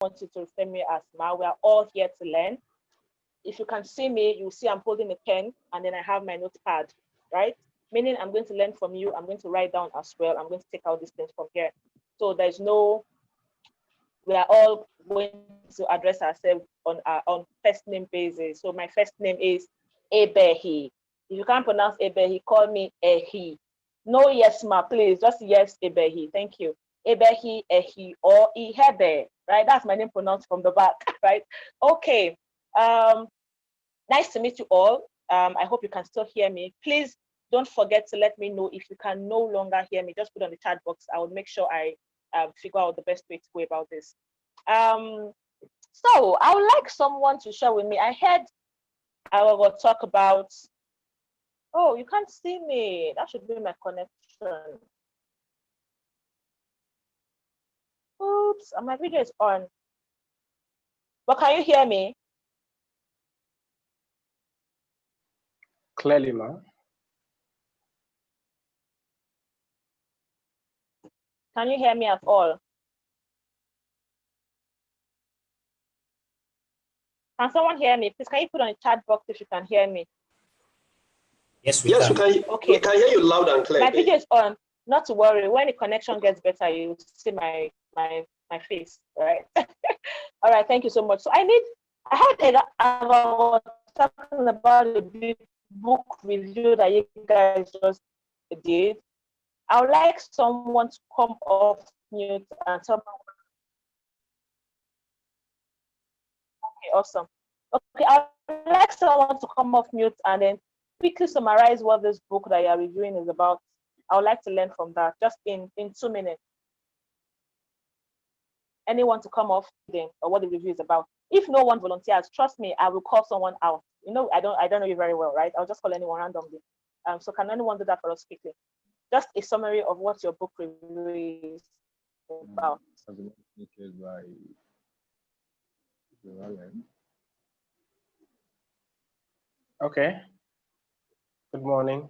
want you to refer me as Ma. We are all here to learn. If you can see me, you'll see I'm holding a pen and then I have my notepad, right? Meaning I'm going to learn from you. I'm going to write down as well. I'm going to take out these things from here. So we are all going to address ourselves on first name basis. So my first name is Ebehi. If you can't pronounce Ebehi, call me Ehi. No yes, ma, please. Just yes, Ebehi. Thank you. Ebehi, Ehi, or Ihebe, right? That's my name pronounced from the back, right? Okay. Nice to meet you all. I hope you can still hear me. Please don't forget to let me know if you can no longer hear me. Just put on the chat box. I will make sure I figure out the best way to go about this. So I would like someone to share with me. I heard I will talk about, oh, you can't see me. That should be my connection. Oops, my video is on. But can you hear me? Clearly, ma. Can you hear me at all? Can someone hear me? Please, can you put on the chat box if you can hear me? Yes, we can. Okay. We can hear you loud and clear. My video is on. Not to worry. When the connection gets better, you see my face, right? All right. Thank you so much. So I was talking about a big book review that you guys just did. I would like someone to come off mute and tell me. Okay, awesome. Okay, I would like someone to come off mute and then quickly summarize what this book that you're reviewing is about. I would like to learn from that, just in 2 minutes. Anyone to come off or what the review is about. If no one volunteers, trust me, I will call someone out. You know, I don't know you very well, right? I'll just call anyone randomly. So can anyone do that for us quickly? Just a summary of what your book review is about. Okay. Good morning.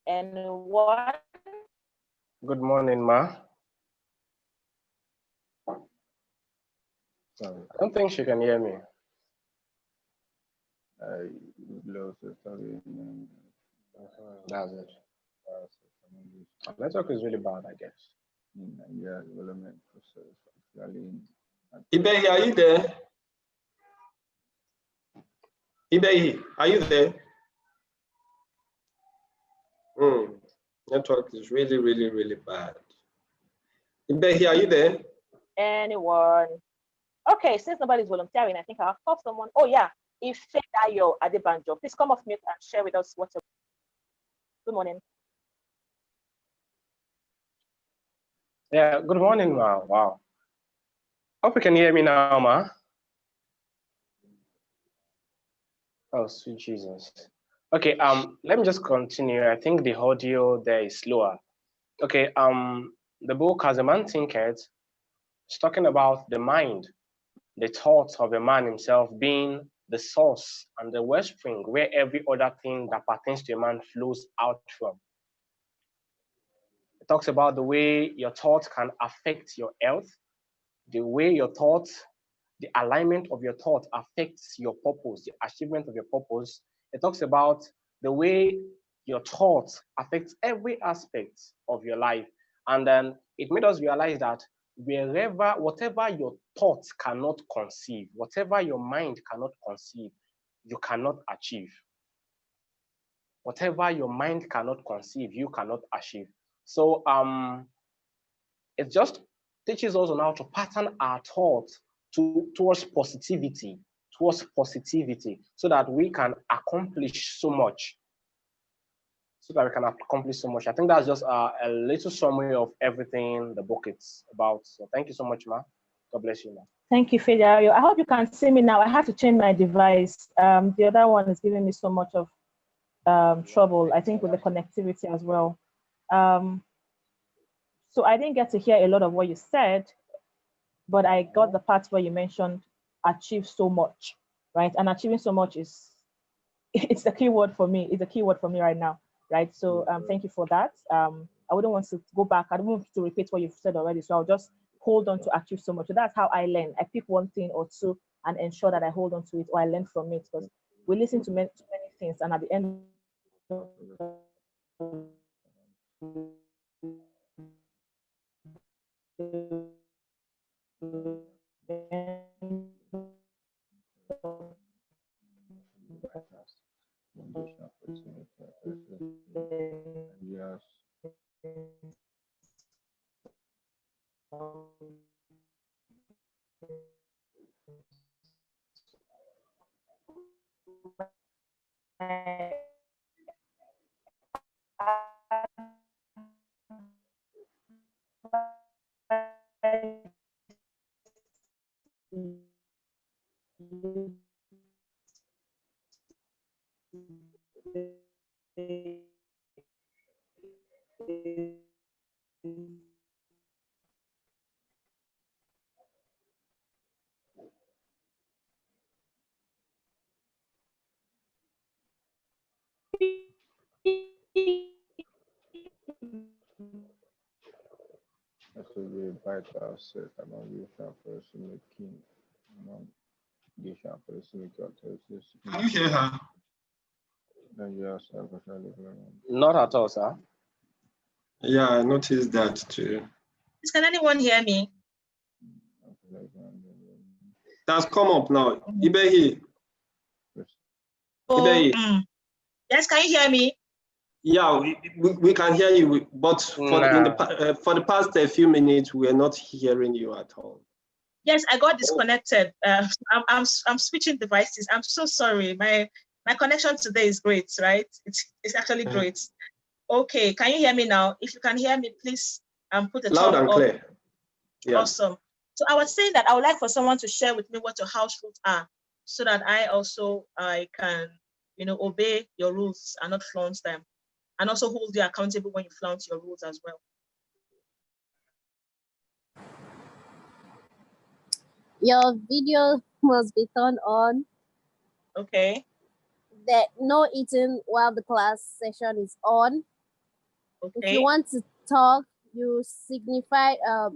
Anyone? Good morning, ma. I don't think she can hear me. That's it. Network is really bad, I guess. Development process, Ibehi, are you there? Ibehi, are you there? Network is really, really, really bad. Ibehi, are you there? Anyone? Okay, since nobody's volunteering, I think I'll call someone. Oh yeah, Ifedayo Adebanjo, please come off mute and share with us what's your. Good morning. Yeah, good morning, ma. Wow. Hope you can hear me now, ma. Oh, sweet Jesus. Okay, let me just continue. I think the audio there is slower. Okay, the book As a Man Thinketh is talking about the mind, the thoughts of a man himself being the source and the wellspring where every other thing that pertains to a man flows out from. It talks about the way your thoughts can affect your health, the way your thoughts, the alignment of your thought affects your purpose, the achievement of your purpose. It talks about the way your thoughts affects every aspect of your life. And then it made us realize that whatever your thoughts cannot conceive, whatever your mind cannot conceive, you cannot achieve. Whatever your mind cannot conceive, you cannot achieve. So it just teaches us on how to pattern our thoughts towards positivity, so that we can accomplish so much. I think that's just a little summary of everything the book is about. So thank you so much, ma. God bless you, ma. Thank you, Fedayo. I hope you can see me now. I have to change my device. The other one is giving me so much of trouble, I think, with the connectivity as well. So I didn't get to hear a lot of what you said, but I got the part where you mentioned achieve so much, right? And achieving so much it's the key word for me. It's a key word for me right now, right? So thank you for that. I wouldn't want to go back. I don't want to repeat what you've said already. So I'll just hold on to achieve so much. So that's how I learn. I pick one thing or two and ensure that I hold on to it or I learn from it, because we listen to many things, and at the end of Yes. That should be vital set among you shall pursue king. Among you shall pursue Can you hear her? Then yes, Not at all, sir. Yeah, I noticed that too. Can anyone hear me? That's come up now. Ibehi. Oh, Ibehi. yes, can you hear me? Yeah, we can hear you, but for the past few minutes, we are not hearing you at all. Yes, I got disconnected. I'm switching devices. I'm so sorry. My connection today is great, right? It's actually great. Okay, can you hear me now? If you can hear me, please put a loud thumb and up. clear. Yeah. Awesome. So I was saying that I would like for someone to share with me what your house rules are, so that I can, obey your rules and not flaunt them, and also hold you accountable when you flaunt your rules as well. Your video must be turned on. Okay. That no eating while the class session is on. Okay. If you want to talk, you signify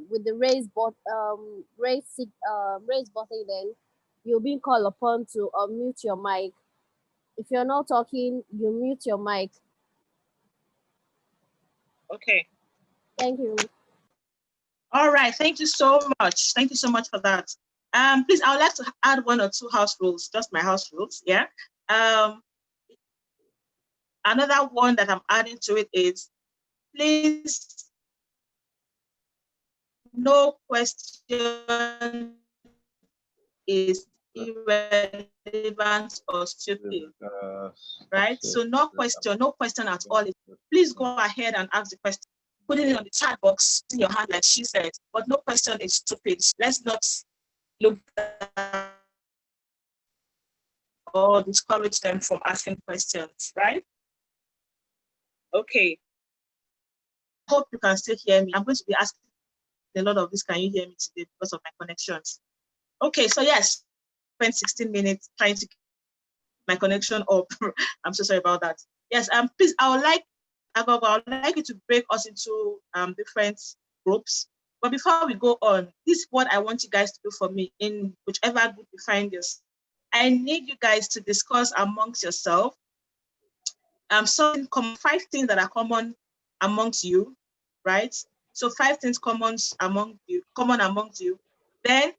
with the raise button. Then you're being called upon to unmute your mic. If you're not talking, you mute your mic. Okay. Thank you. All right. Thank you so much. Thank you so much for that. Please, I would like to add one or two house rules, just my house rules. Yeah. Another one that I'm adding to it is, please, no question is irrelevant or stupid, right? So no question at all. Please go ahead and ask the question. Put it in the chat box in your hand, like she said, but no question is stupid. Let's not look at or discourage them from asking questions, right? Okay. Hope you can still hear me. I'm going to be asking a lot of this. Can you hear me today because of my connections? Okay, so yes, spent 16 minutes trying to keep my connection up. I'm so sorry about that. Yes, please, I would like you to break us into different groups. But before we go on, this is what I want you guys to do for me in whichever group you find yourself. I need you guys to discuss amongst yourself some 5 things that are common amongst you, right? So 5 things common amongst you. Then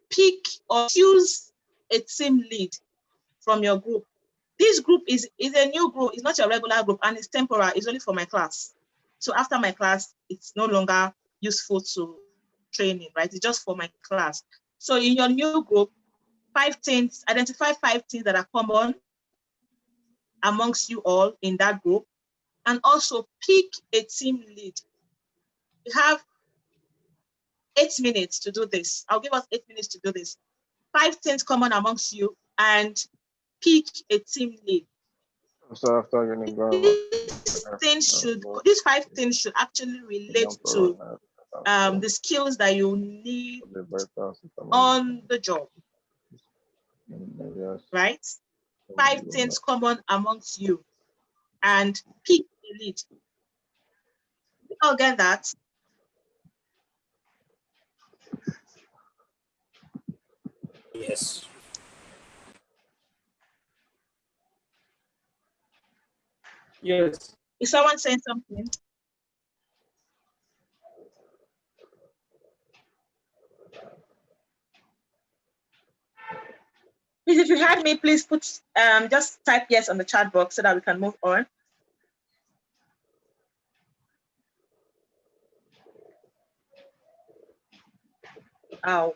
pick or choose a team lead from your group. This group is a new group. It's not your regular group, and it's temporary. It's only for my class. So after my class, it's no longer useful to training, right? It's just for my class. So in your new group, 5 things, identify 5 things that are common amongst you all in that group, and also pick a team lead. You have 8 minutes to do this. I'll give us 8 minutes to do this. 5 things common amongst you, and pick a team lead. So after getting going, these 5 things should actually relate to the skills that you need on the job. Right? 5 things common amongst you, and pick a lead. You all get that? Yes. Yes. Is someone saying something? Please, if you heard me, please put just type yes on the chat box so that we can move on. Oh.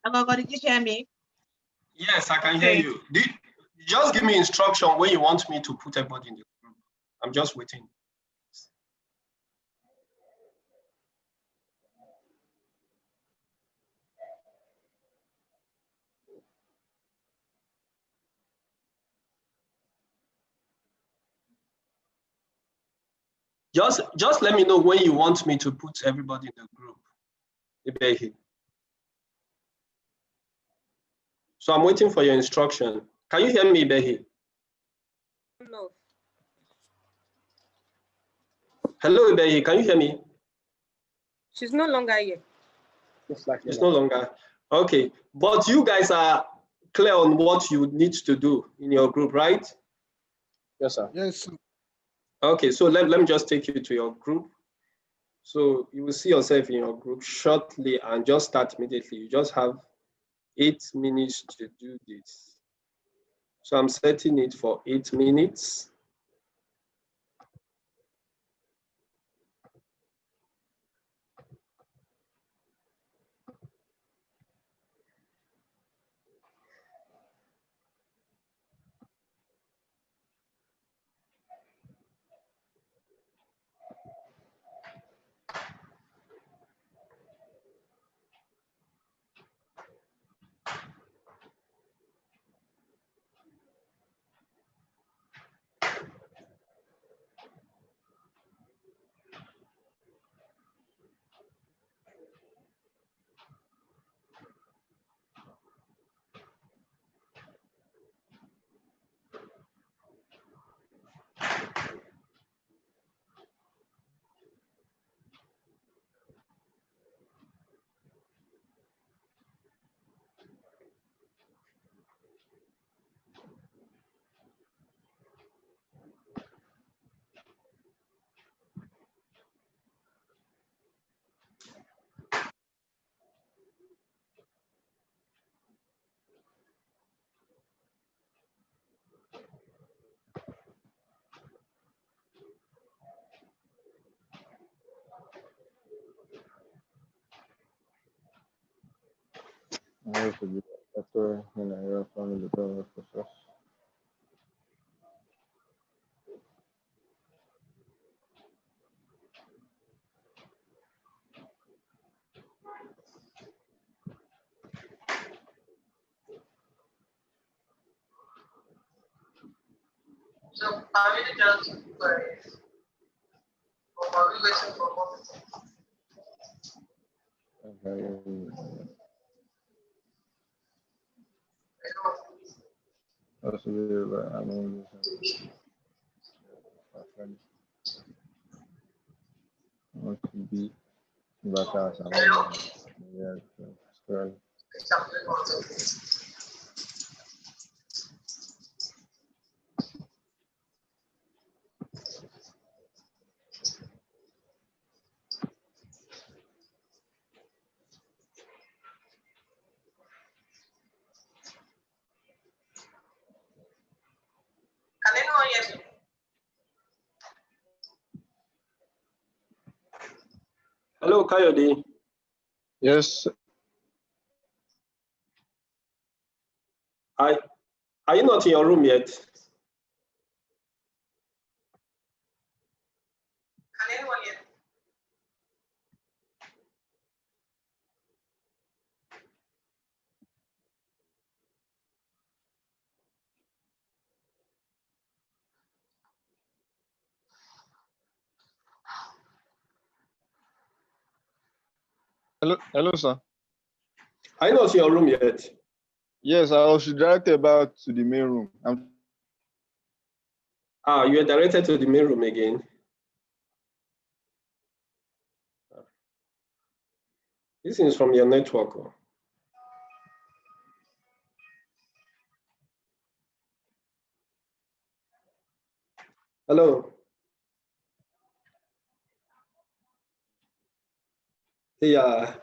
Agogo, did you hear me? Yes, I can hear you. Just give me instruction when you want me to put everybody in the group. I'm just waiting. Just let me know when you want me to put everybody in the group. Ibehi. So I'm waiting for your instruction. Can you hear me, Ibehi? No. Hello, Ibehi, can you hear me? She's no longer here. It's no longer. Okay, but you guys are clear on what you need to do in your group, right? Yes, sir. Yes. Okay, so let me just take you to your group. So you will see yourself in your group shortly and just start immediately. You just have 8 minutes to do this. So I'm setting it for 8 minutes. I used to be a doctor in a real family doctor process. So are we just queries? Or are we waiting for more? That's really like, I mean, I want to be better as a yeah, so, Can anyone hear me? Hello, Kayode. yes. Are you not in your room yet? Can anyone hear me? Hello, sir. Are you not in your room yet? Yes, I was directed back to the main room. You are directed to the main room again. This is from your network. Hello. Yeah.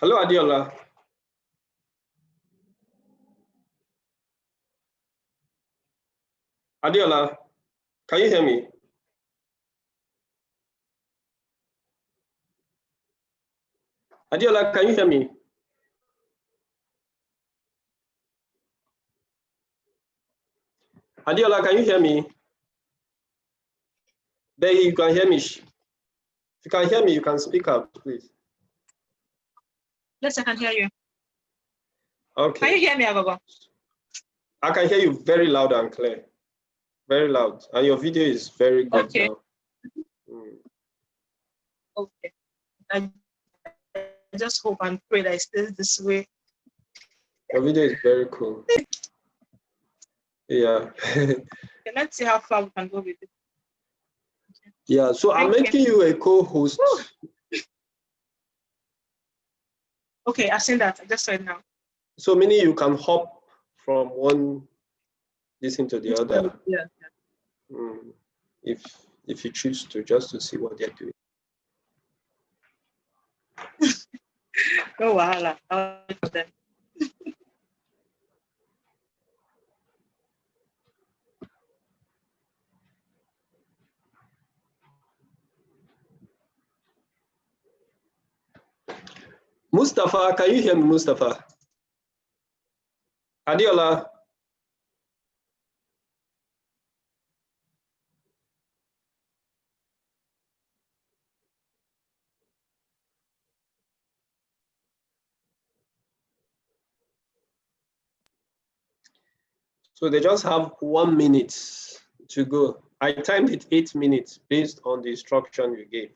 Hello, Adiola. Adiola, can you hear me? Adiola, can you hear me? Adiola, can you hear me? There you can hear me. If you can hear me, you can speak up, please. Yes, I can hear you. Okay. Can you hear me, Agogo? I can hear you very loud and clear. Very loud. And your video is very good Okay. now. Okay. I just hope and pray that it stays this way. Your video is very cool. Yeah. Okay, let's see how far we can go with it. Yeah, so I'm making you a co-host. Okay, I've seen that. I just saw it now. So meaning you can hop from one listen to the other. Yeah. If you choose to, just to see what they're doing. No wahala. I'll wait for them. Mustafa, can you hear me, Mustafa? Adiola. So they just have 1 minute to go. I timed it 8 minutes based on the instruction you gave.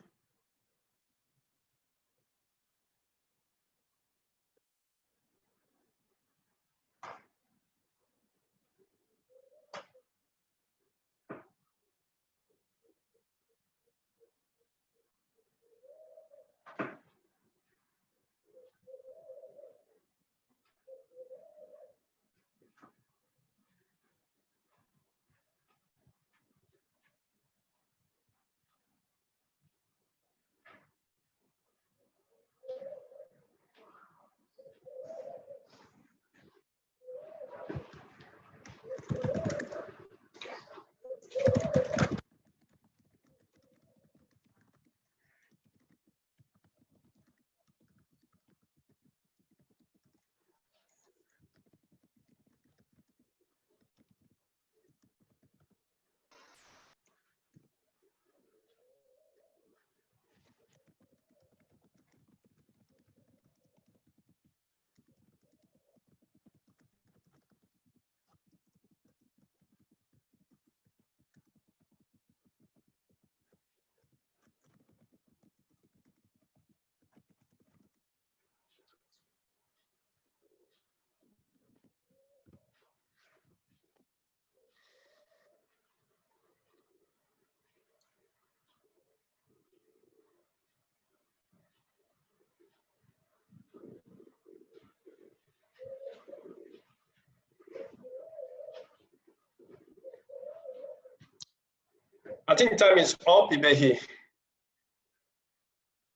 I think time is up, Ibehi.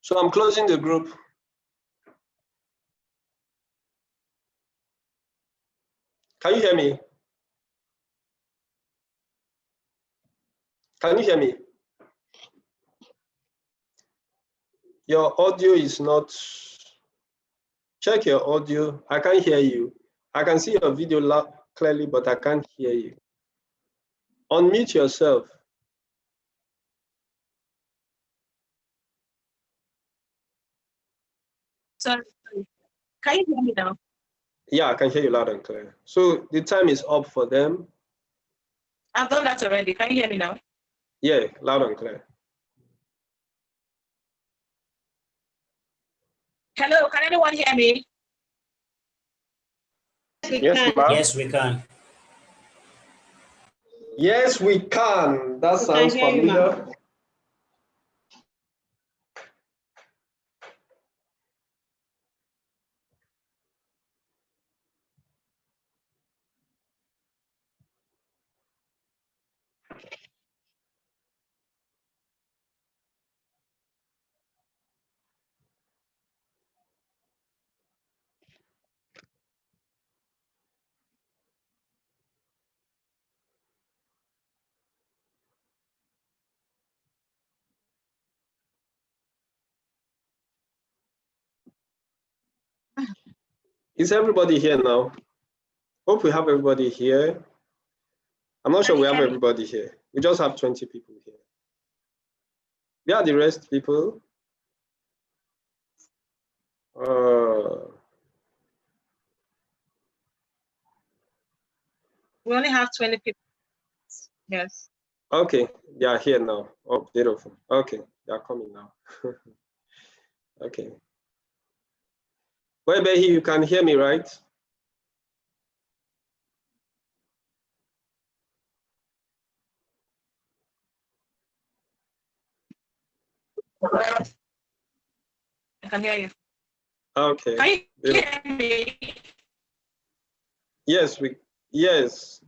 So I'm closing the group. Can you hear me? Can you hear me? Your audio is not, check your audio. I can't hear you. I can see your video clearly, but I can't hear you. Unmute yourself. Sorry. Can you hear me now? Yeah, I can hear you loud and clear. So the time is up for them. I've done that already. Can you hear me now? Yeah, loud and clear. Hello, can anyone hear me? Yes, ma'am. Yes, we can. Yes, we can. That sounds familiar. Is everybody here now? Hope we have everybody here. I'm not sure we have everybody here. We just have 20 people here. Where are the rest people? We only have 20 people. Yes. Okay, they are here now. Oh, beautiful. Okay, they are coming now. Okay. Well, Behi, you can hear me, right? I can hear you. Okay. Can you hear me? Yes, yes.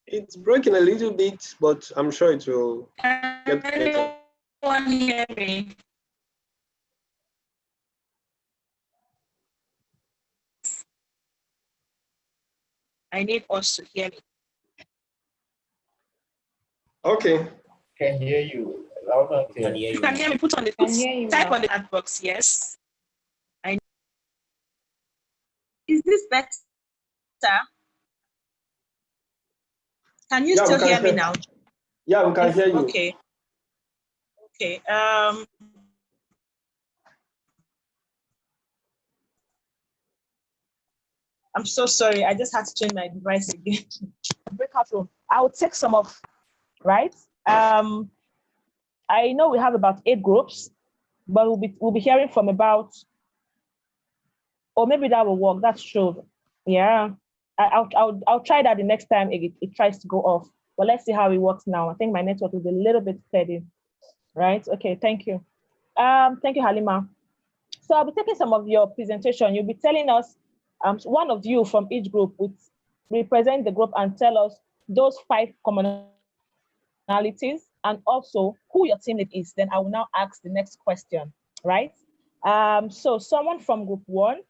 It's breaking a little bit, but I'm sure it will get better. Anyone hear me? I need us to hear me. Okay. Can hear you. Loud and clear. Can hear You you. can hear me. Put on the type on the chat box. Yes. Is this better? Can you still hear me now? Yeah, we can hear you. Okay. Okay. I'm so sorry. I just had to change my device again. Breakout room. I will take some of, right? I know we have about 8 groups, but we'll be hearing from about, or maybe that will work. That's true. Yeah. I'll try that the next time it tries to go off. But let's see how it works now. I think my network is a little bit steady. Right? Okay, thank you. Thank you, Halima. So I'll be taking some of your presentation. You'll be telling us, one of you from each group would represent the group and tell us those 5 commonalities and also who your team lead is. Then I will now ask the next question, right? So someone from group 1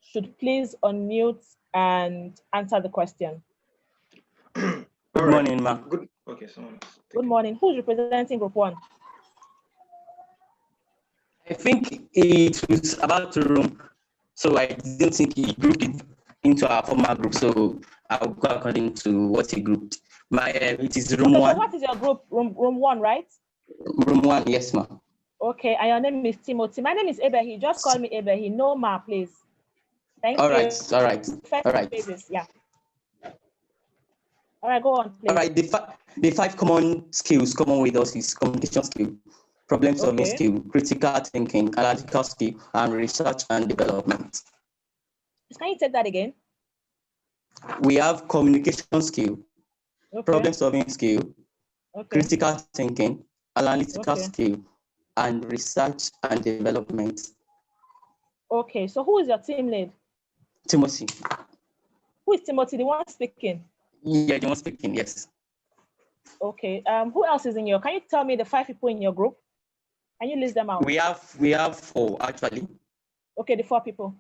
should please unmute and answer the question. Good morning, ma'am. Good. Okay, someone. Good morning. Who's representing group 1? I think it was about the room, so I didn't think he grouped it into our former group. So I'll go according to what he grouped. It is room 1. So what is your group? Room 1, right? Room 1, yes, ma'am. Okay, and your name is Timothy. My name is Ebehi. Just call me Ebehi. No, ma, please. Thank you. All right. All right. Phases, yeah. All right, go on, please. All right. The 5 common skills common with us is communication skill, problem solving skill, critical thinking, analytical skill, and research and development. Can you take that again? We have communication skill, problem solving skill, critical thinking, analytical skill, and research and development. Okay, so who is your team lead? Timothy. Who is Timothy? The one speaking? Yeah, the one speaking, yes. Okay. Who else is in your? Can you tell me the 5 people in your group? Can you list them out? We have 4 actually. Okay, the 4 people.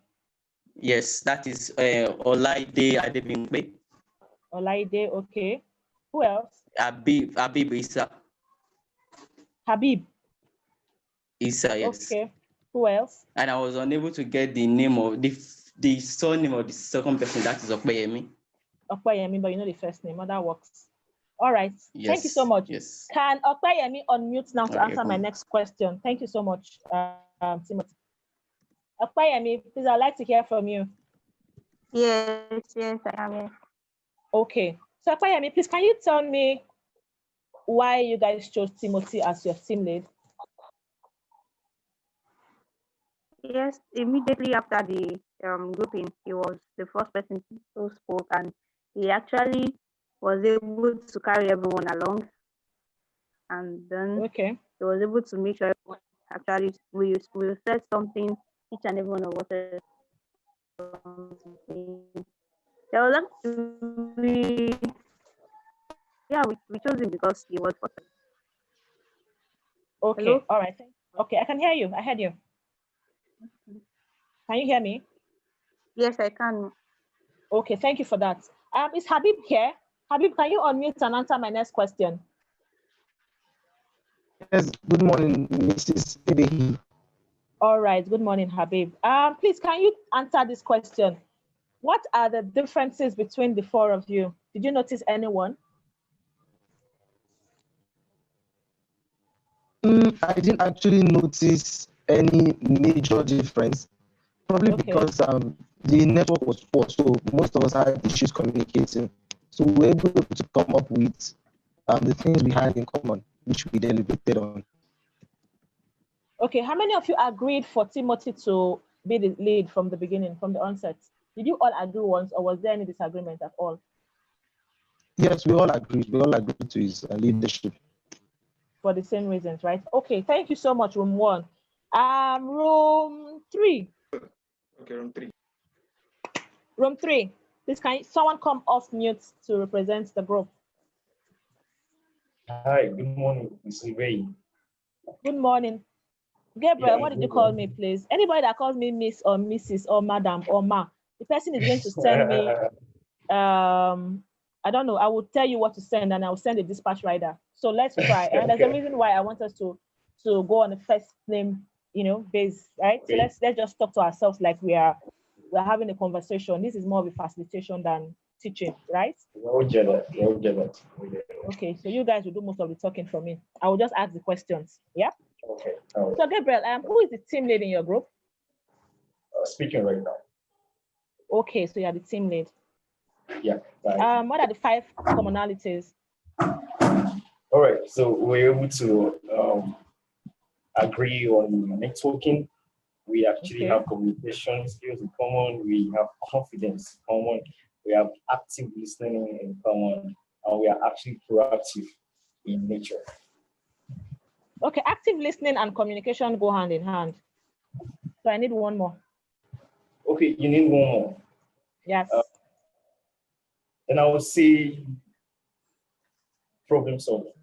Yes, that is Olaide Adebimpe, Olaide. Okay. Who else? Habib Isa. Habib. Isa, yes. Okay. Who else? And I was unable to get the name of the surname of the second person. That is Okpeyemi. Okpeyemi, but you know the first name. That works. All right. Yes. Thank you so much. Yes. Can Okpeyemi unmute now to Okay, answer my cool. next question? Thank you so much, Timothy. Okpeyemi, please, I'd like to hear from you. Yes, I am. Yes. Okay. So Okpeyemi, please, can you tell me why you guys chose Timothy as your team lead? Yes, immediately after the grouping, he was the first person who spoke, and he actually was able to carry everyone along. And then he was able to make sure actually we said something, each and every one of us said something. There was actually, we chose him because he was first. Okay. Hello? All right. Okay, I can hear you. I heard you. Can you hear me? Yes, I can. Okay, thank you for that. Is Habib here? Habib, can you unmute and answer my next question? Yes, good morning, Mrs. Ebehi. All right, good morning, Habib. Please, can you answer this question? What are the differences between the 4 of you? Did you notice anyone? I didn't actually notice any major difference, probably because the network was poor, so most of us had issues communicating. So we were able to come up with the things we had in common, which we deliberated on. Okay, how many of you agreed for Timothy to be the lead from the beginning, from the onset? Did you all agree once, or was there any disagreement at all? Yes, we all agreed. We all agreed to his leadership. For the same reasons, right? Okay, thank you so much, room 1. Room 3. Okay, room 3. Room 3. Please, can someone come off mute to represent the group? Hi, good morning, Mrs. Ray. Good morning. Gabriel, what did you call me, please? Anybody that calls me Miss or Mrs. or Madam or Ma, the person is going to send me, I don't know, I will tell you what to send and I will send a dispatch rider. So let's try. And there's a reason why I want us to go on the first name, base, right? So let's just talk to ourselves like we're having a conversation. This is more of a facilitation than teaching, right? Okay, so you guys will do most of the talking for me. I will just ask the questions. Yeah. Okay. So Gabriel, who is the team lead in your group? Speaking right now. Okay, so you're the team lead. Yeah. What are the 5 commonalities? All right. So we're able to agree on networking. We actually have communication skills in common. We have confidence in common. We have active listening in common, and we are actually proactive in nature. Okay, active listening and communication go hand in hand. So I need one more. Okay, you need one more. Yes. Then I will say problem solving.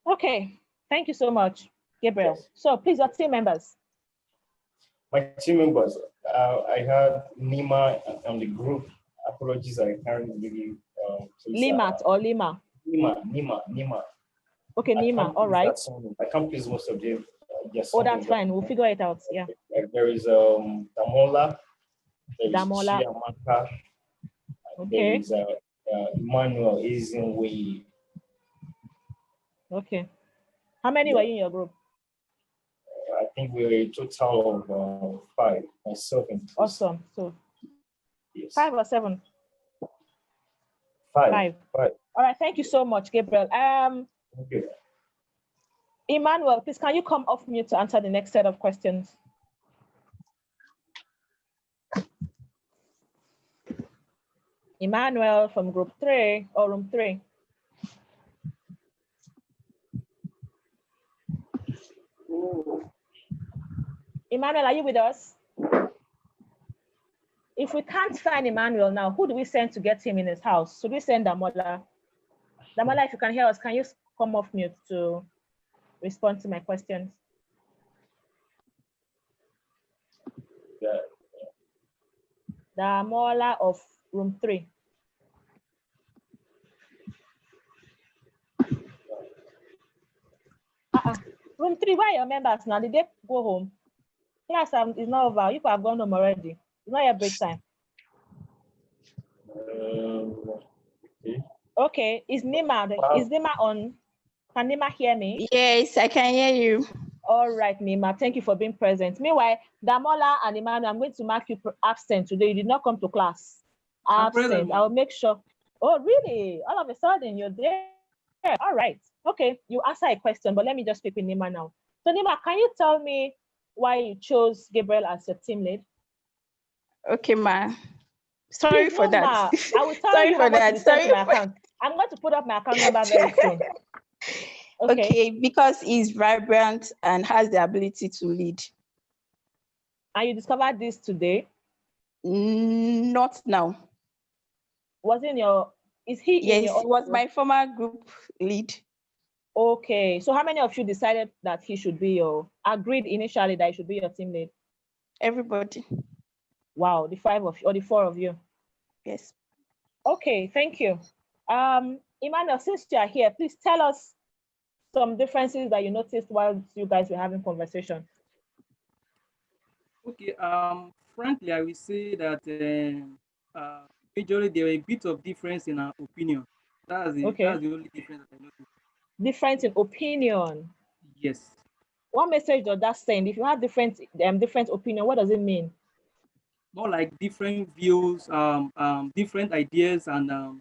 Okay, thank you so much, Gabriel. Yes. So please, your team members. My team members, I had Nima on the group. Apologies, I can't really. Limat or Lima? Nima. Okay, Nima, all right. I can't please most of them. Oh, that's fine. We'll figure it out. Yeah. Like there is Damola. There is Damola. Chiamaka. Okay. There is Emmanuel Ezinwe. Okay. How many were you in your group? I think we were a total of 5. Myself and awesome. So yes. 5 or 7? 5. All right. Thank you so much, Gabriel. Okay. Emmanuel, please, can you come off mute to answer the next set of questions? Emmanuel from group 3 or room 3. Emmanuel, are you with us? If we can't find Emmanuel now, who do we send to get him in his house? Should we send Damola? Damola, if you can hear us, can you come off mute to respond to my questions? Yeah. Damola of room 3. Room 3, where are your members now? Did they go home? Class is not over. You have gone home already. It's not your break time. Okay. Okay, is Nima on? Can Nima hear me? Yes, I can hear you. All right, Nima, thank you for being present. Meanwhile, Damola and Emmanuel, I'm going to mark you absent today. You did not come to class. Absent. I will make sure. Oh, really? All of a sudden, you're there. All right. Okay, you answer a question, but let me just speak with Nima now. So, Nima, can you tell me why you chose Gabriel as your team lead? Okay, ma. Sorry Please, for no, that. Ma. I will tell Sorry you for how much that. you sent to Sorry my for account. I'm going to put up my account number very soon. Okay, because he's vibrant and has the ability to lead. And you discovered this today? Not now. Was in your, is he Yes, in your? he was my former group lead. Okay, so how many of you decided that he should be your, agreed initially that he should be your team lead? Everybody. Wow, the 5 of you, or the 4 of you? Yes. Okay, thank you. Emmanuel, since you are here, please tell us some differences that you noticed while you guys were having conversation. Okay, frankly, I will say that majorly there were a bit of difference in our opinion. That's the only difference that I noticed. Difference in opinion. Yes. What message does that send? If you have different opinion, what does it mean? More like different views, different ideas, and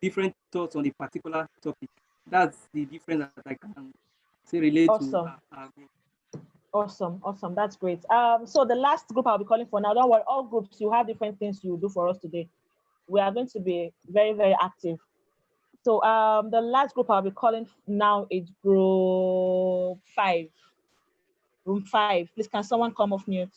different thoughts on a particular topic. That's the difference that I can say relate to our group. Awesome. That's great. So the last group I'll be calling for now, don't worry, all groups, you have different things you do for us today. We are going to be very, very active. So the last group I'll be calling now is group 5. Room 5. Please, can someone come off mute?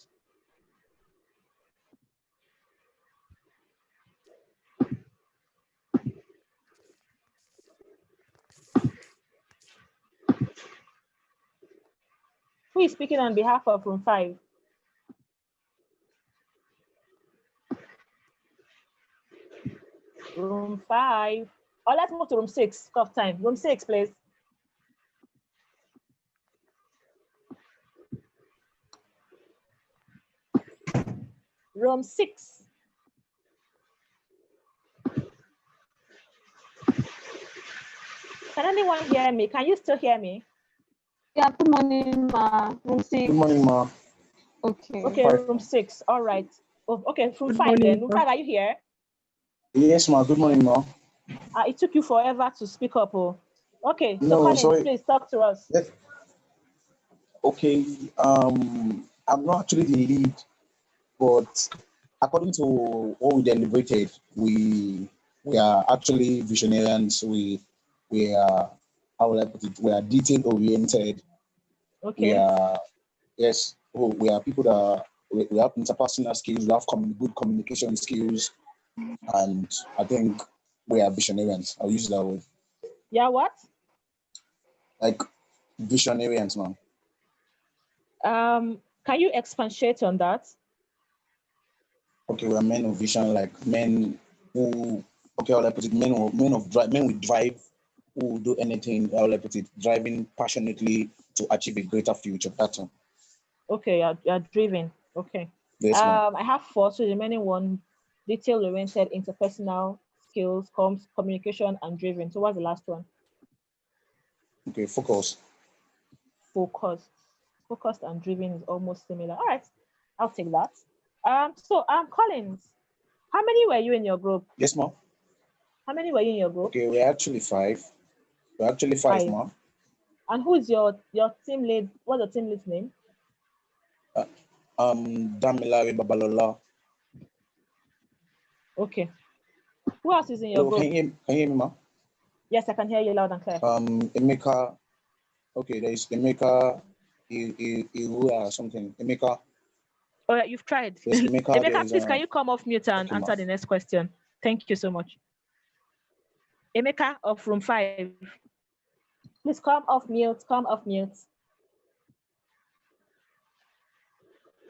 Who is speaking on behalf of room 5? Room 5. Oh, let's move to room 6. Cut time. Room 6, please. Room 6. Can anyone hear me? Can you still hear me? Yeah, good morning, ma. Room 6. Good morning, ma. Okay. Okay, room 6. All right. Oh, okay, room 5 then. Room 5, are you here? Yes, ma. Good morning, ma. It took you forever to speak up. Oh. Okay, so No, Collins, sorry. please talk to us. Yes. Okay. I'm not actually the lead, but according to what we deliberated, we are actually visionarians. We are, how will I put it? We are detail oriented. Okay. We are people that we have interpersonal skills. We have good communication skills, and I think we are visionarians. I'll use that word. Yeah, what? Like visionarians, man. Can you expatiate on that? Okay, we are men of vision, like men who, okay, how will I put it? Men with drive, who will do anything, how will I put it? Driving passionately to achieve a greater future. That's all. Okay, you're driven. Okay. Yes, ma'am. I have 4, so the remaining 1, detail-oriented, interpersonal skills, communication, and driven. So what's the last one? Okay, focused and driven is almost similar. All right, I'll take that. So Collins, how many were you in your group? Yes, ma'am. How many were you in your group? Okay, we're actually 5. We're actually 5, ma'am. And who is your team lead? What's the team lead's name? Damilare Babalola. Okay. Who else is in your group? Can you hear me, ma'am? Yes, I can hear you loud and clear. Emeka. Okay, there is Emeka. Iwua something. Emeka. Oh, yeah, you've tried. Yes, Emeka, please, can you come off mute and okay, answer the next question? Thank you so much. Emeka of room 5. Please come off mute, come off mute.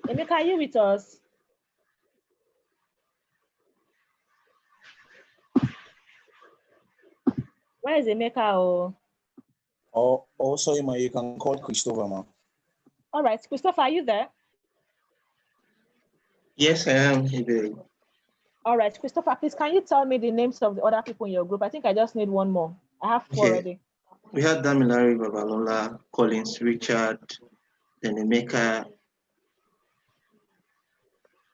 Emeka, are you with us? Where is Emeka? Oh, sorry, ma, you can call Christopher, ma. All right, Christopher, are you there? Yes, I am. Ibe. All right, Christopher, please, can you tell me the names of the other people in your group? I think I just need one more. I have 2 already. We had Damilare, Babalola, Collins, Richard, then Emeka.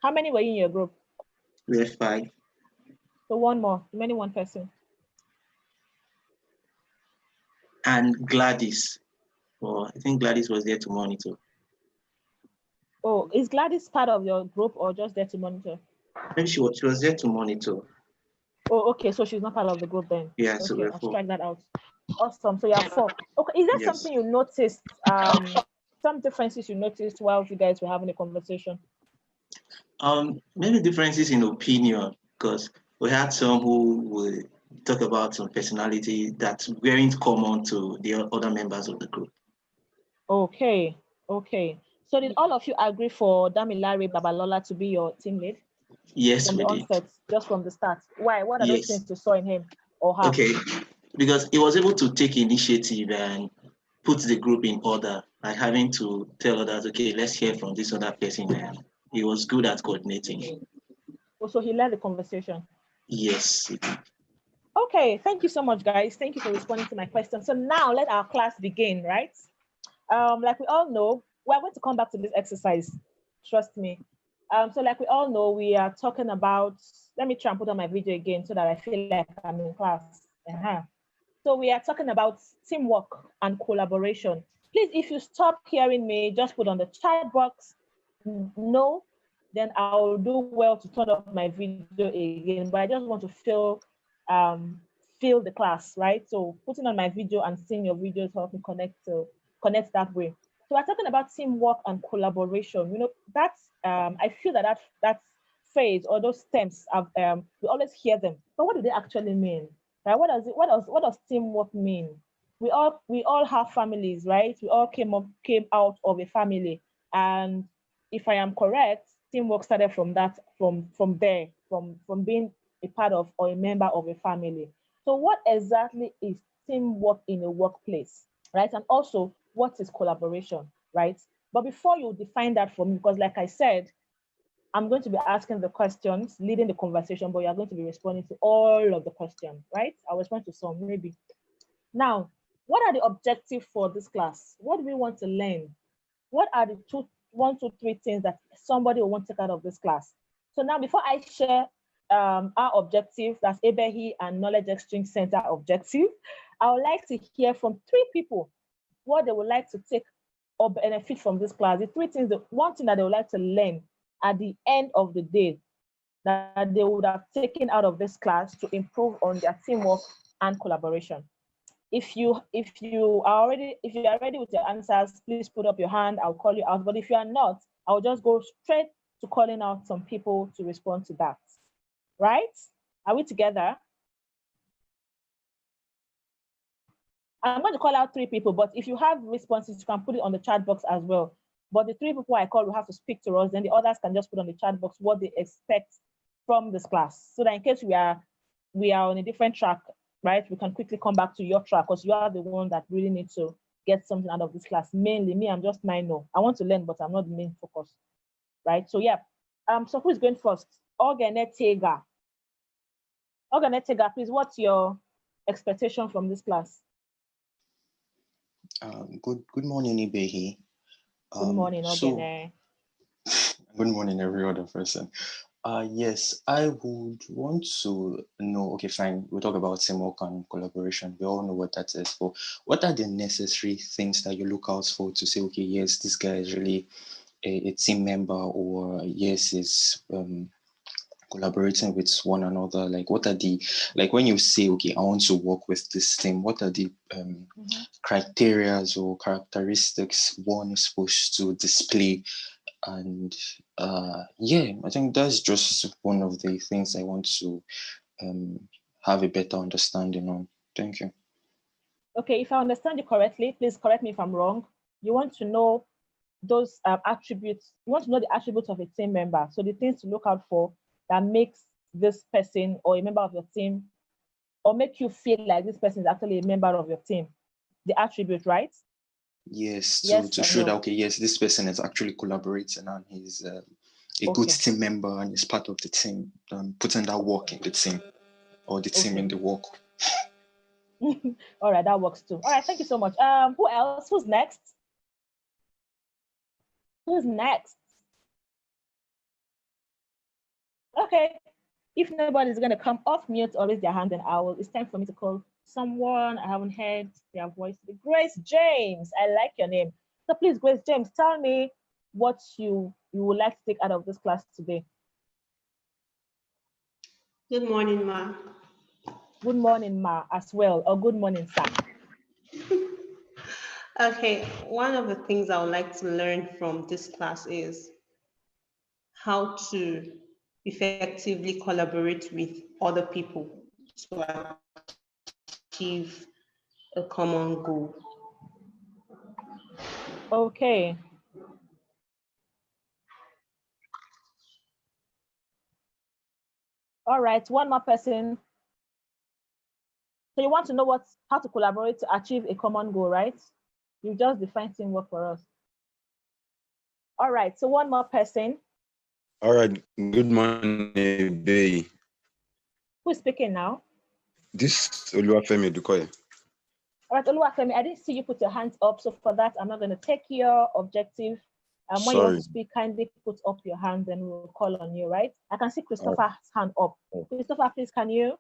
How many were in your group? We have 5. So one more, remaining one person. And Gladys. I think Gladys was there to monitor. Oh, is Gladys part of your group or just there to monitor? Maybe she was there to monitor. Oh, okay, so she's not part of the group then. Yeah, okay, so we're I'll 4. strike that out. Awesome, so you have 4. Okay, is there something you noticed, some differences you noticed while you guys were having a conversation? Maybe differences in opinion, because we had some who would talk about some personality that weren't common to the other members of the group. Okay. So did all of you agree for Damilare Babalola to be your team lead? Yes, from we the did. onset, just from the start. Why? What are those things you saw in him or her? Okay, because he was able to take initiative and put the group in order, like having to tell others, okay, let's hear from this other person. And he was good at coordinating. So he led the conversation. Yes, he did. Okay, thank you so much, guys. Thank you for responding to my question. So now let our class begin, right? Like we all know, we're going to come back to this exercise. Trust me. So like we all know, we are talking about, let me try and put on my video again so that I feel like I'm in class. So we are talking about teamwork and collaboration. Please, if you stop hearing me, just put on the chat box, no, then I'll do well to turn off my video again, but I just want to feel the class, right? So putting on my video and seeing your videos help me connect that way. So we're talking about teamwork and collaboration. You know, that's I feel that phrase or those terms we always hear them, but what do they actually mean? Right? What does teamwork mean? We all have families, right? We all came out of a family, and if I am correct, teamwork started from being a part of or a member of a family. So what exactly is teamwork in a workplace, right? And also, what is collaboration, right? But before you define that for me, because like I said, I'm going to be asking the questions, leading the conversation, but you're going to be responding to all of the questions, right? I'll respond to some, maybe. Now, what are the objectives for this class? What do we want to learn? What are the 1, 2, 3 things that somebody will want to take out of this class? So now, before I share our objective, that's EBEHI and Knowledge Exchange Center objective, I would like to hear from 3 people what they would like to take or benefit from this class. The 3 things, the one thing that they would like to learn at the end of the day that they would have taken out of this class to improve on their teamwork and collaboration. If you are ready with your answers, please put up your hand. I'll call you out. But if you are not, I'll just go straight to calling out some people to respond to that. Right? Are we together? I'm going to call out 3 people, but if you have responses, you can put it on the chat box as well. But the 3 people I call will have to speak to us, then the others can just put on the chat box what they expect from this class. So that in case we are on a different track, right, we can quickly come back to your track because you are the one that really needs to get something out of this class. Mainly me, I'm just minor. I want to learn, but I'm not the main focus, right? So yeah, so who's going first? Ogenetega. Ogenetega, please, what's your expectation from this class? Good morning, Ibehi. Good morning, Ogene. Good morning, every other person. Yes, I would want to know, okay, fine, we'll talk about teamwork and collaboration. We all know what that is for. What are the necessary things that you look out for to say, okay, yes, this guy is really a team member, or yes, is collaborating with one another? Like, what are the, like when you say, okay, I want to work with this team, what are the criteria or characteristics one is supposed to display? And yeah, I think that's just one of the things I want to have a better understanding on. Thank you. Okay, if I understand you correctly, please correct me if I'm wrong. You want to know those attributes. You want to know the attributes of a team member. So the things to look out for that makes this person or a member of your team, or make you feel like this person is actually a member of your team. The attribute, right? Yes, Yes to or show no? that, okay, yes, this person is actually collaborating and he's a good Okay. team member and is part of the team, putting that work in the team or the team Okay. in the work. All right, that works too. All right, thank you so much. Who else? Who's next? Who's next? Okay. If nobody's gonna come off mute or raise their hand, then it's time for me to call someone. I haven't heard their voice. Grace James. I like your name. So please, Grace James, tell me what you would like to take out of this class today. Good morning, Ma. Good morning, Ma, as well, or good morning, sir. Okay, one of the things I would like to learn from this class is how to effectively collaborate with other people to achieve a common goal. Okay. All right, one more person. So you want to know how to collaborate to achieve a common goal, right? You just define teamwork for us. All right, so one more person. All right, good morning, Bay. Who's speaking now? This is Oluwafemi Dukoye. All right, Oluwafemi, I didn't see you put your hands up, so for that, I'm not going to take your objective. When you want to speak, kindly put up your hand and we'll call on you, right? I can see Christopher's hand up. Christopher, please, can you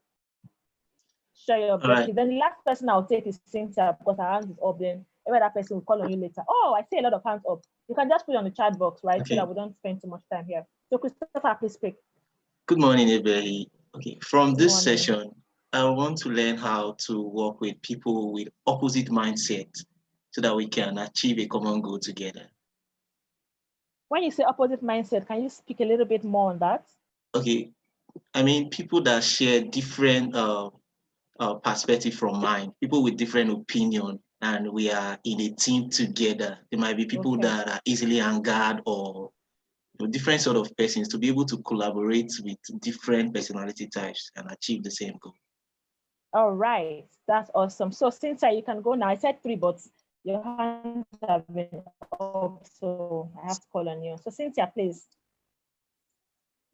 share your objective? Right. Then the last person I'll take is Cynthia because her hand is up. Then every other person will call on you later. Oh, I see a lot of hands up. You can just put it on the chat box, right? Okay. So that we don't spend too much time here. So Christopher, please speak. Good morning, everybody. Okay, from this session, I want to learn how to work with people with opposite mindset so that we can achieve a common goal together. When you say opposite mindset, can you speak a little bit more on that? Okay, I mean people that share different perspective from mine, people with different opinion, and we are in a team together. There might be people that are easily angered or different sort of persons to be able to collaborate with different personality types and achieve the same goal. All right, that's awesome. So Cynthia, you can go now. I said 3, but your hands have been up, so I have to call on you. So Cynthia, please.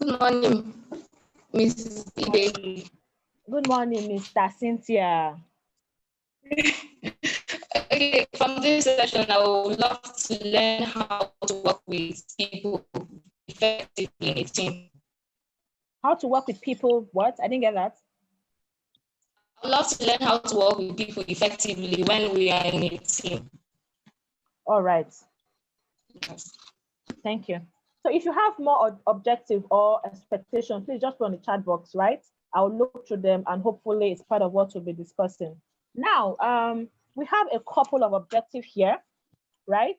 Good morning, Ms. Ibe. Good morning, Mr. Cynthia. Okay, from this session, I would love to learn how to work with people effectively in a team. How to work with people, what? I didn't get that. I would love to learn how to work with people effectively when we are in a team. All right. Yes. Thank you. So if you have more objective or expectation, please just put on the chat box, right? I'll look through them and hopefully it's part of what we'll be discussing. Now, we have a couple of objectives here, right?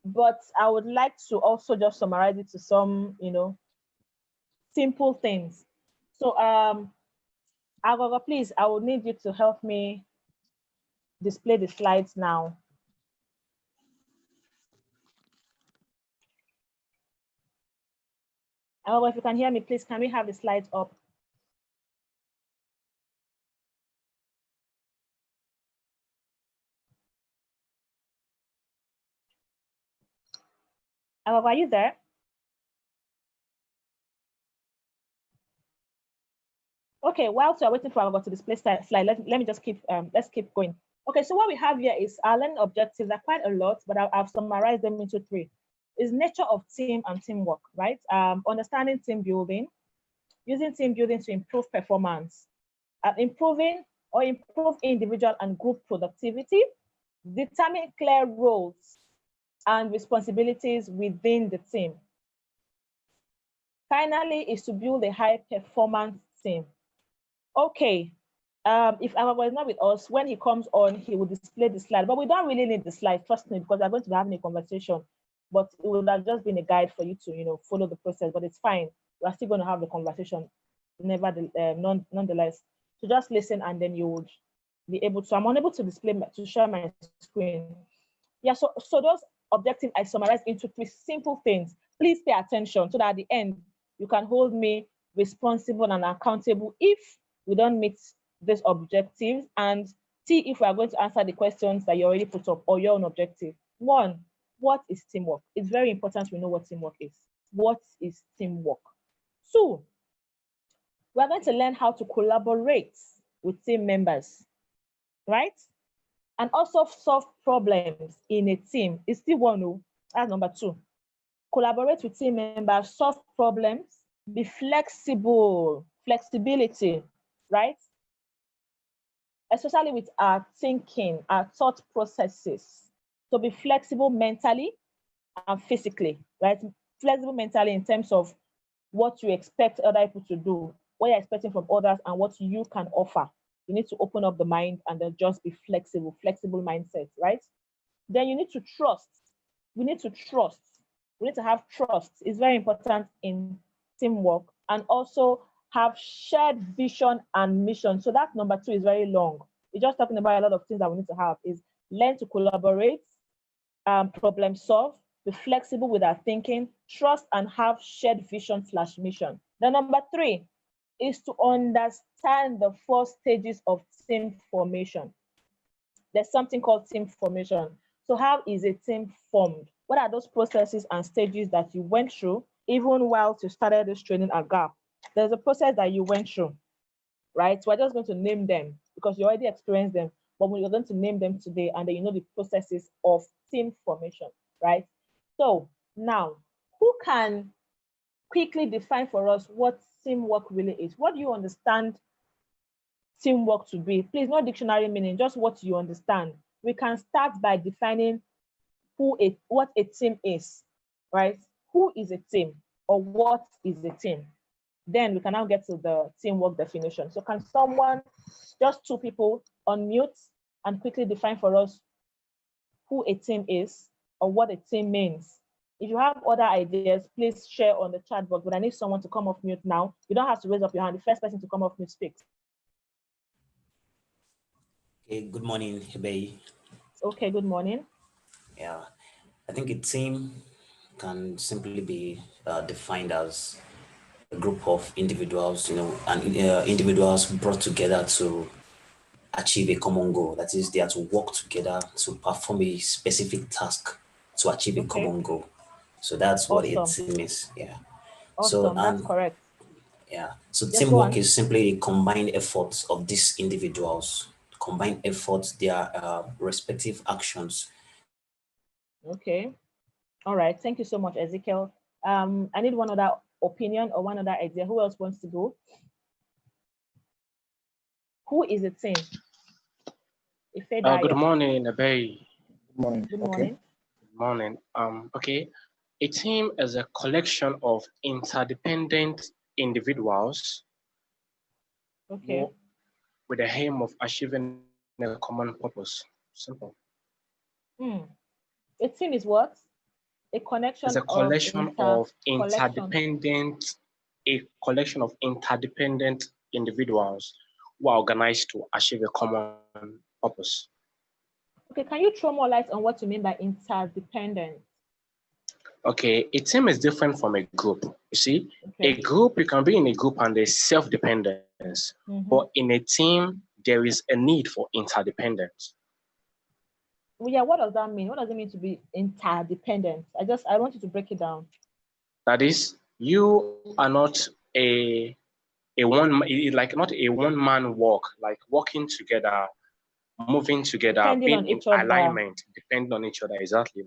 But I would like to also just summarize it to some, simple things. So, Agogo, please, I will need you to help me display the slides now. Agogo, if you can hear me, please, can we have the slides up? Agogo, are you there? Okay, while we're waiting for Agogo to display slide, let me just let's keep going. Okay, so what we have here is our learning objectives. Are quite a lot, but I've summarized them into 3. Is nature of team and teamwork, right? Understanding team building, using team building to improve performance, improve individual and group productivity, determine clear roles and responsibilities within the team. Finally, is to build a high performance team. Okay, if Agogo is not with us, when he comes on, he will display the slide, but we don't really need the slide, trust me, because we're going to be having a conversation, but it would have just been a guide for you to, follow the process, but it's fine. we're still going to have the conversation nonetheless. So just listen, and then you would be able to. I'm unable to to share my screen. Yeah, so those objectives I summarized into 3 simple things. Please pay attention so that at the end, you can hold me responsible and accountable if we don't meet these objectives, and see if we are going to answer the questions that you already put up or your own objective. 1, what is teamwork? It's very important we know what teamwork is. What is teamwork? 2, we're going to learn how to collaborate with team members, right? And also solve problems in a team. It's still 1. That's number 2. Collaborate with team members, solve problems, be flexible, flexibility, right? Especially with our thinking, our thought processes. So be flexible mentally and physically, right? Flexible mentally in terms of what you expect other people to do, what you're expecting from others, and what you can offer. You need to open up the mind and then just be flexible mindset, right? Then you need to trust. We need to trust. We need to have trust. It's very important in teamwork, and also have shared vision and mission. So that number 2 is very long. It's just talking about a lot of things that we need to have is learn to collaborate, problem solve, be flexible with our thinking, trust, and have shared vision / mission. Then number 3 is to understand the 4 stages of team formation. There's something called team formation. So how is a team formed? What are those processes and stages that you went through even while you started this training at GAP? There's a process that you went through, right? So we're just going to name them because you already experienced them, but we're going to name them today, and then you know the processes of team formation, right? So now, who can quickly define for us what teamwork really is? What do you understand teamwork to be? Please, no dictionary meaning, just what you understand. We can start by defining what a team is, right? Who is a team, or what is a team? Then we can now get to the teamwork definition. So can someone, just 2 people, unmute and quickly define for us who a team is or what a team means? If you have other ideas, please share on the chat box, but I need someone to come off mute now. You don't have to raise up your hand. The first person to come off mute speaks. Okay, good morning, Hebei. Okay, good morning. Yeah, I think a team can simply be defined as a group of individuals, and individuals brought together to achieve a common goal. That is, they are to work together to perform a specific task to achieve a common goal. So that's what a team is. Yeah. Awesome. That's correct. Yeah. So teamwork is simply a combined effort of these individuals, combined efforts, their respective actions. Okay. All right. Thank you so much, Ezekiel. I need one other opinion or one other idea. Who else wants to go? Who is a team? Good morning, Ebei. Good morning. Good morning. Good morning. Okay. A team is a collection of interdependent individuals, okay, with the aim of achieving a common purpose. Simple. A team is what? A connection. It's a collection of interdependent, individuals who are organized to achieve a common purpose. Okay, can you throw more light on what you mean by interdependent? Okay, a team is different from a group. You see, a group, you can be in a group and there's self-dependence, but in a team, there is a need for interdependence. Well, yeah, what does that mean? What does it mean to be interdependent? I want you to break it down. That is, you are not not a one-man work, like working together, moving together, being in alignment, depending on each other. Exactly.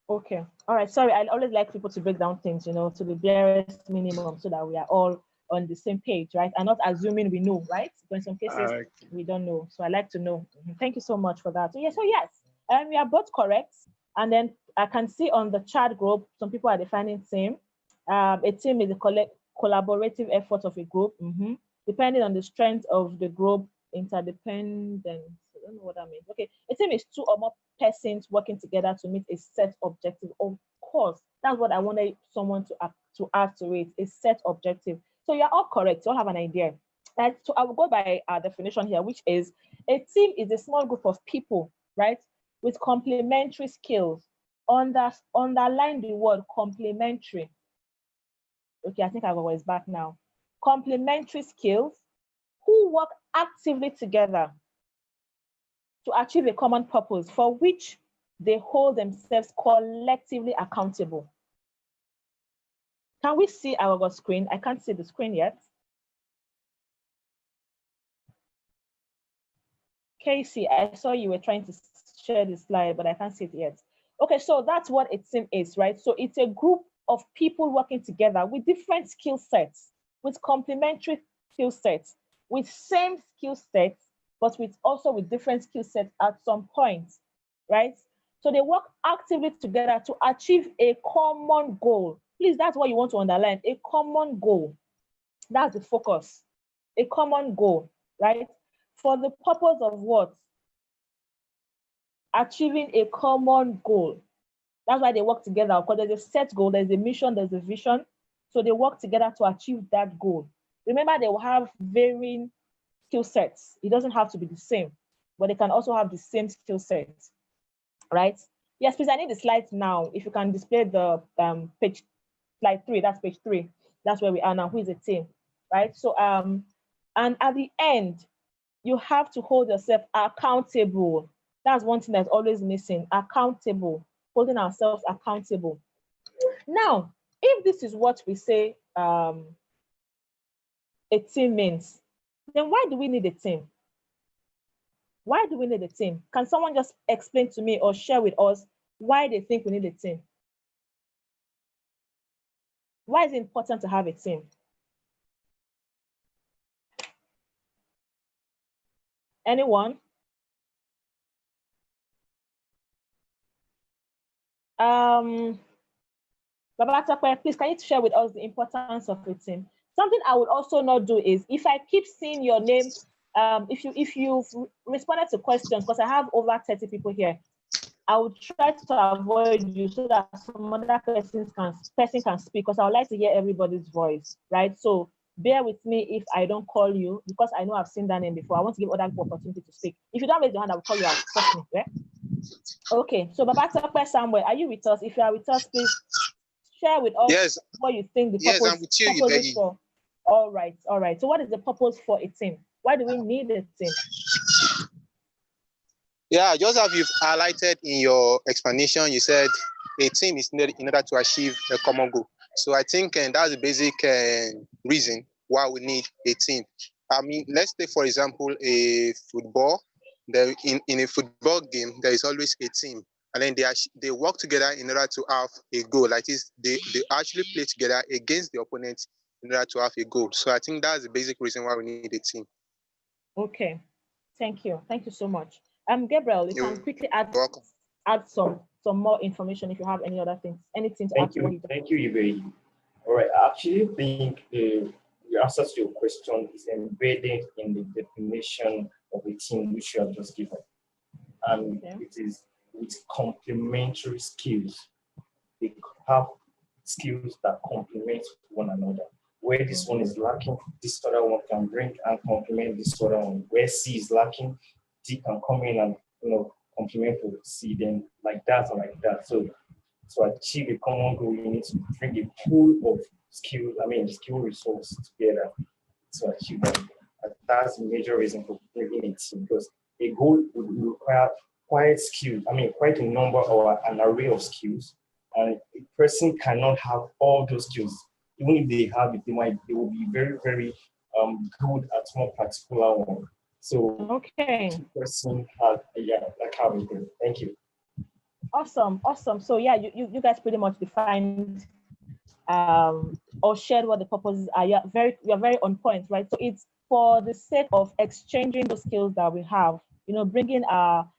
Okay. All right. Sorry, I always like people to break down things, to the barest minimum, so that we are all on the same page, right? And not assuming we know, right? But in some cases, we don't know. So I like to know. Thank you so much for that. So yes, we are both correct. And then I can see on the chat group, some people are defining team. A team is a collaborative effort of a group, depending on the strength of the group, interdependence. I don't know what that means. Okay, a team is 2 or more persons working together to meet a set objective. Of course, That's what I wanted someone to add to it, a set objective. So you're all correct, you all have an idea. Right? So I will go by our definition here, which is a team is a small group of people, right, with complementary skills. Underline the word complementary. Okay, I think I was back now. Complementary skills who work actively together to achieve a common purpose for which they hold themselves collectively accountable. Can we see our screen? I can't see the screen yet. Casey, I saw you were trying to share the slide, but I can't see it yet. Okay, so that's what a team is, right? So it's a group of people working together with different skill sets, with complementary skill sets, with same skill sets, but also with different skill sets at some point, right? So they work actively together to achieve a common goal. Please, that's what you want to underline, a common goal. That's the focus, a common goal, right? For the purpose of what? Achieving a common goal. That's why they work together, because there's a set goal, there's a mission, there's a vision. So they work together to achieve that goal. Remember, they will have varying skill sets. It doesn't have to be the same, but they can also have the same skill sets, right? Yes, please, I need the slides now. If you can display the page, slide 3, that's page 3. That's where we are now. Who is the team, right? So, and at the end, you have to hold yourself accountable. That's one thing that's always missing, accountable, holding ourselves accountable. Now, if this is what we say a team means, then why do we need a team? Why do we need a team? Can someone just explain to me or share with us why they think we need a team? Why is it important to have a team? Anyone? Babatakwe, please, can you share with us the importance of a team? Something I would also not do is, if I keep seeing your name, if you've responded to questions, because I have over 30 people here, I would try to avoid you so that some other person can speak, because I would like to hear everybody's voice, right? So bear with me if I don't call you, because I know I've seen that name before. I want to give other people opportunity to speak. If you don't raise your hand, I will call you out. Trust me, right? Okay, so Babatakwe Samuel, are you with us? If you are with us, please share with us what you think the purpose, I'm with you, is for. All right. So what is the purpose for a team? Why do we need a team? Yeah, just as you've highlighted in your explanation, you said a team is needed in order to achieve a common goal. So I think that's the basic reason why we need a team. I mean, let's take, for example, a football. In a football game, there is always a team. And then they work together in order to have a goal. Like this, they actually play together against the opponent in order to have a goal. So I think that's the basic reason why we need a team. Okay, thank you so much. Gabriel, you can quickly add some more information if you have any other things, anything to add to what you do. Thank you, Ibe. All right, I actually think the answer to your question is embedded in the definition of a team which you have just given. And it is with complementary skills. They have skills that complement one another. Where this one is lacking, this other one can bring and complement this other one. Where C is lacking, D can come in and complement for C, then like that or like that. So to achieve a common goal, you need to bring a pool of skill resource together to achieve that. And that's the major reason for bringing a team, because a goal would require quite a number or an array of skills. And a person cannot have all those skills. Even if they have it, they will be very, very good at one particular one. So person have have it. Thank you. Awesome. So yeah, you guys pretty much defined or shared what the purposes are. You're very on point, right? So it's for the sake of exchanging the skills that we have, bringing our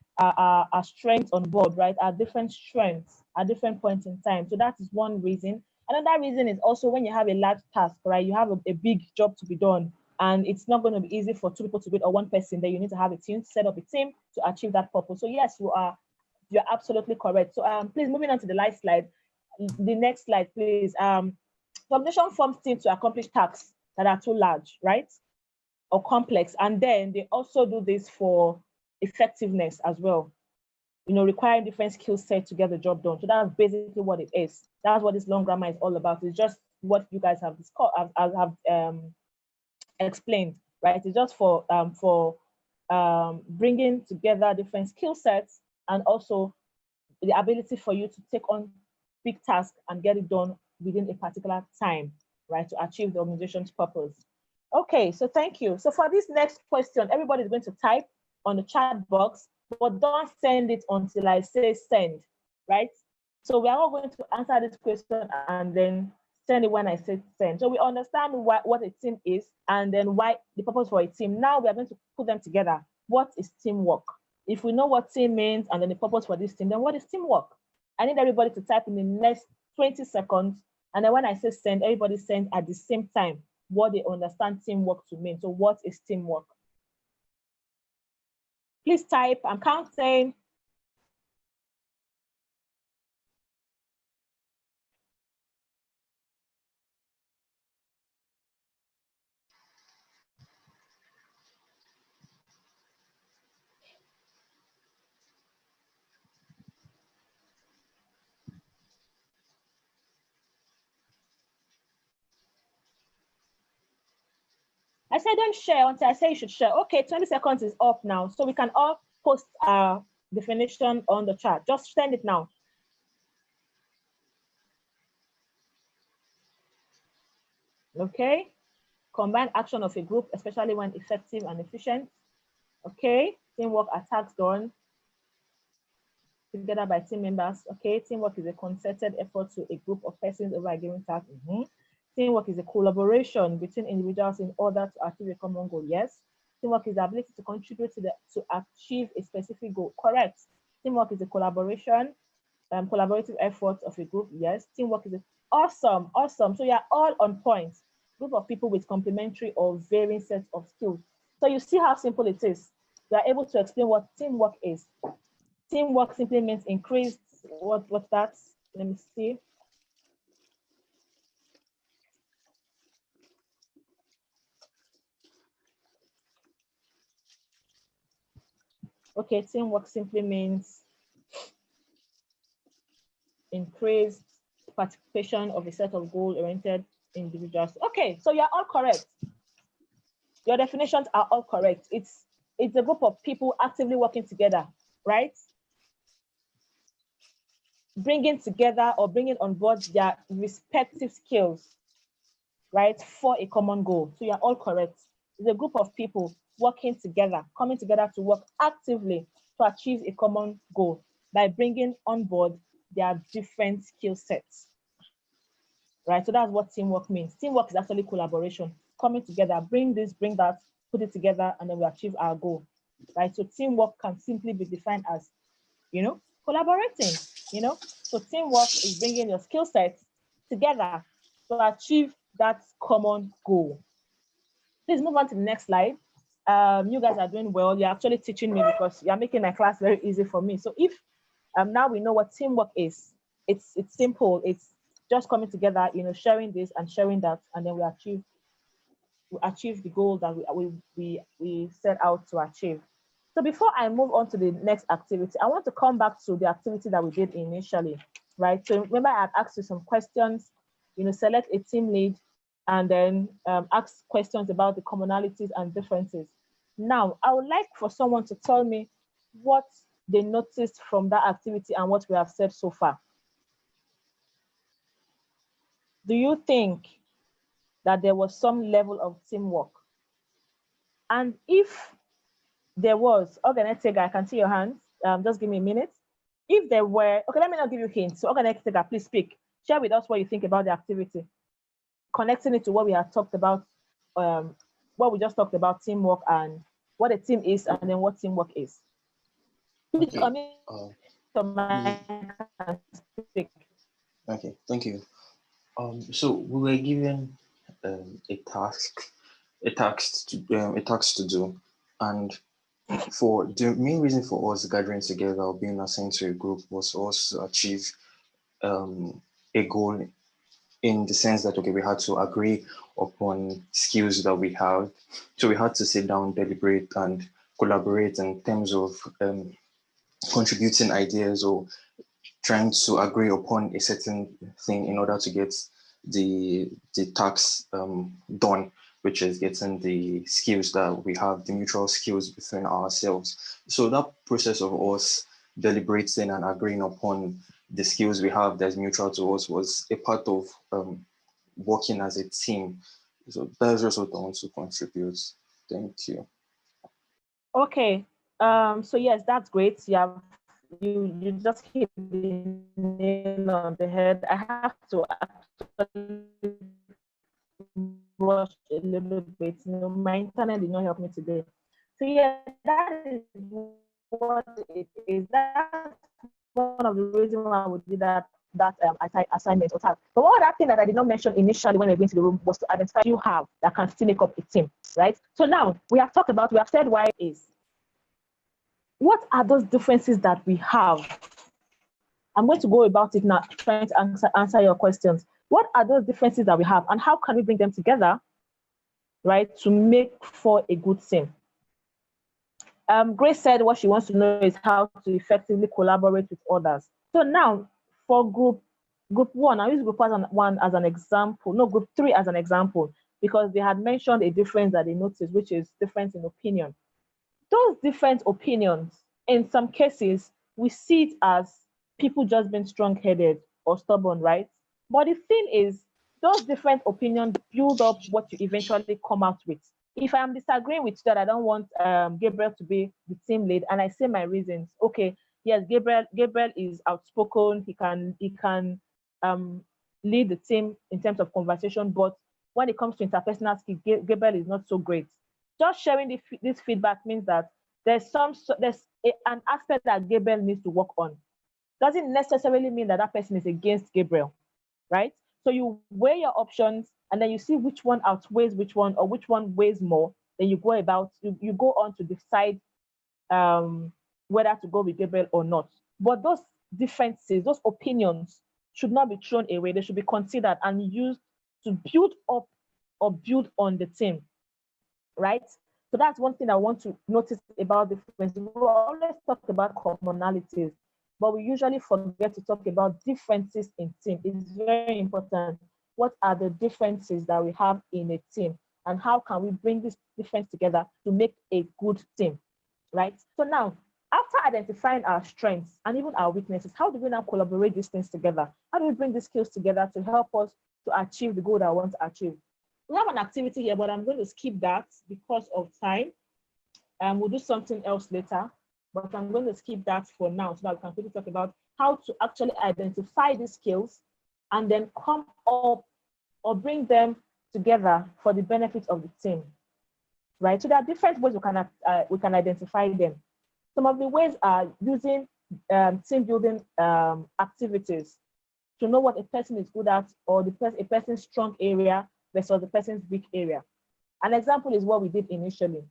strengths on board, right? Our different strengths at different points in time. So that is one reason. Another reason is also when you have a large task, right? You have a big job to be done, and it's not going to be easy for two people to do it or one person. Then you need to have a team, set up a team to achieve that purpose. So yes, you're absolutely correct. So please, moving on to the last slide. the next slide, please. Combination forms teams to accomplish tasks that are too large, right? Or complex. And then they also do this for effectiveness as well. You know, requiring different skill sets to get the job done. So that's basically what it is. That's what this long grammar is all about. It's just what you guys have discussed, have explained, right? It's just for bringing together different skill sets and also the ability for you to take on big tasks and get it done within a particular time, right? To achieve the organization's purpose. Okay, so thank you. So for this next question, everybody's going to type on the chat box, but don't send it until I say send, right? So we are all going to answer this question and then send it when I say send. So we understand what a team is and then why the purpose for a team. Now we are going to put them together. What is teamwork? If we know what team means and then the purpose for this team, then what is teamwork? I need everybody to type in the next 20 seconds. And then when I say send, everybody send at the same time what they understand teamwork to mean. So what is teamwork? Please type. I'm counting. I said don't share until I say you should share. Okay, 20 seconds is up now. So we can all post our definition on the chat. Just send it now. Okay. Combined action of a group, especially when effective and efficient. Okay. Teamwork are tasks done together by team members. Okay. Teamwork is a concerted effort to a group of persons over a given task. Teamwork is a collaboration between individuals in order to achieve a common goal. Yes. Teamwork is the ability to contribute to achieve a specific goal. Correct. Teamwork is a collaboration, collaborative effort of a group. Yes. Teamwork is awesome. So you're all on point. Group of people with complementary or varying sets of skills. So you see how simple it is. You are able to explain what teamwork is. Teamwork simply means increased, what's that? Let me see. Okay, teamwork simply means increased participation of a set of goal-oriented individuals. Okay, so you're all correct. Your definitions are all correct. It's a group of people actively working together, right? Bringing together or bringing on board their respective skills, right, for a common goal. So you're all correct. It's a group of people working together, coming together to work actively to achieve a common goal by bringing on board their different skill sets, right? So that's what teamwork means. Teamwork is actually collaboration, coming together, bring this, bring that, put it together, and then we achieve our goal, right? So teamwork can simply be defined as, collaborating, So teamwork is bringing your skill sets together to achieve that common goal. Please move on to the next slide. You guys are doing well. You're actually teaching me because you're making my class very easy for me. So if now we know what teamwork is, it's simple. It's just coming together, sharing this and sharing that, and then we achieve the goal that we set out to achieve. So before I move on to the next activity, I want to come back to the activity that we did initially, right? So remember I had asked you some questions, select a team lead, and then ask questions about the commonalities and differences. Now, I would like for someone to tell me what they noticed from that activity and what we have said so far. Do you think that there was some level of teamwork? And if there was, Oganetega, I can see your hands. Just give me a minute. If there were, okay, let me not give you hints. So Oganetega, please speak. Share with us what you think about the activity. Connecting it to what we have talked about, what we just talked about, teamwork and what a team is, and then what teamwork is. Okay. Okay, thank you. So we were given a task to do, and for the main reason for us gathering together or being assigned to a group was for us to achieve a a goal in the sense that, okay, we had to agree upon skills that we have. So we had to sit down, deliberate, and collaborate in terms of contributing ideas or trying to agree upon a certain thing in order to get the task done, which is getting the skills that we have, the mutual skills between ourselves. So that process of us deliberating and agreeing upon the skills we have that's mutual to us was a part of working as a team. So that's just what I want to contribute. Thank you. Okay. So yes, that's great. You just hit the nail on the head. I have to actually rush a little bit. My internet did not help me today. So yeah, that is what it is. That's one of the reasons why I would do that assignment or task. But one other thing that I did not mention initially when we went into the room was to identify you have that can still make up a team, right? So now we have said why it is. What are those differences that we have? I'm going to go about it now, trying to answer your questions. What are those differences that we have, and how can we bring them together, right, to make for a good team? Grace said what she wants to know is how to effectively collaborate with others. So now, for group one, I use group one as an example. No, group three as an example, because they had mentioned a difference that they noticed, which is difference in opinion. Those different opinions, in some cases, we see it as people just being strong-headed or stubborn, right? But the thing is, those different opinions build up what you eventually come out with. If I'm disagreeing with you that I don't want Gabriel to be the team lead, and I say my reasons, okay, yes, Gabriel is outspoken, he can lead the team in terms of conversation, but when it comes to interpersonal skills, Gabriel is not so great. Just sharing this feedback means that there's an aspect that Gabriel needs to work on. Doesn't necessarily mean that person is against Gabriel, right? So you weigh your options and then you see which one outweighs which one or which one weighs more. Then you go on to decide whether to go with Gabriel or not. But those differences, those opinions should not be thrown away. They should be considered and used to build up or build on the team, right? So that's one thing I want to notice about differences. We always talk about commonalities, but we usually forget to talk about differences in team. It's very important. What are the differences that we have in a team, and how can we bring this difference together to make a good team, right? So now, after identifying our strengths and even our weaknesses, how do we now collaborate these things together? How do we bring these skills together to help us to achieve the goal that I want to achieve? We have an activity here, but I'm going to skip that because of time. We'll do something else later, but I'm going to skip that for now so that we can quickly talk about how to actually identify these skills and then come up or bring them together for the benefit of the team, right? So there are different ways we can identify them. Some of the ways are using team building activities to know what a person is good at or a person's strong area versus the person's weak area. An example is what we did initially.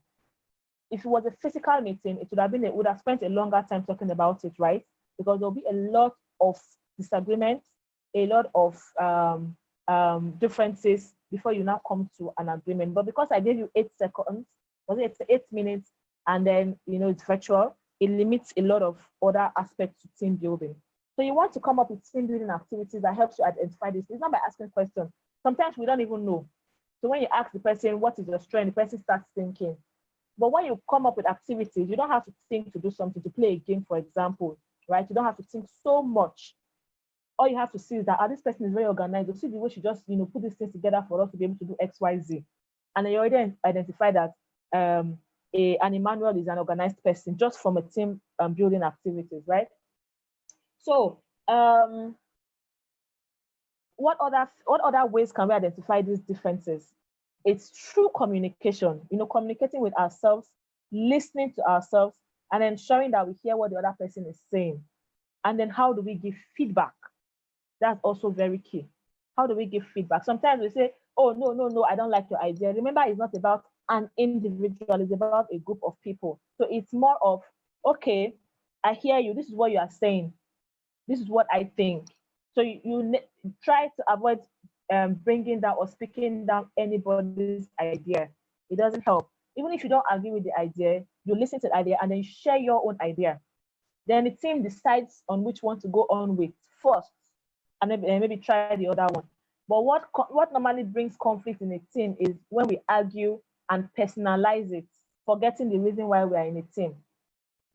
If it was a physical meeting, it would have spent a longer time talking about it, right? Because there'll be a lot of disagreements, a lot of differences before you now come to an agreement. But because I gave you 8 seconds, was it 8 minutes, and then it's virtual, it limits a lot of other aspects to team building. So you want to come up with team building activities that helps you identify this. It's not by asking questions. Sometimes we don't even know. So when you ask the person, what is your strength, the person starts thinking. But when you come up with activities, you don't have to think to do something, to play a game, for example, right? You don't have to think so much. All you have to see is that this person is very organized. You see the way she just, put these things together for us to be able to do X, Y, Z. And then you already identify that an Emmanuel is an organized person just from a team building activities, right? So what other ways can we identify these differences? It's through communication, communicating with ourselves, listening to ourselves, and ensuring that we hear what the other person is saying. And then how do we give feedback? That's also very key. How do we give feedback? Sometimes we say, oh, no, I don't like your idea. Remember, it's not about an individual, it's about a group of people. So it's more of, okay, I hear you, this is what you are saying. This is what I think. So you try to avoid bringing down or speaking down anybody's idea. It doesn't help. Even if you don't agree with the idea, you listen to the idea and then share your own idea. Then the team decides on which one to go on with first, and maybe try the other one. But what normally brings conflict in a team is when we argue and personalize it, forgetting the reason why we are in a team,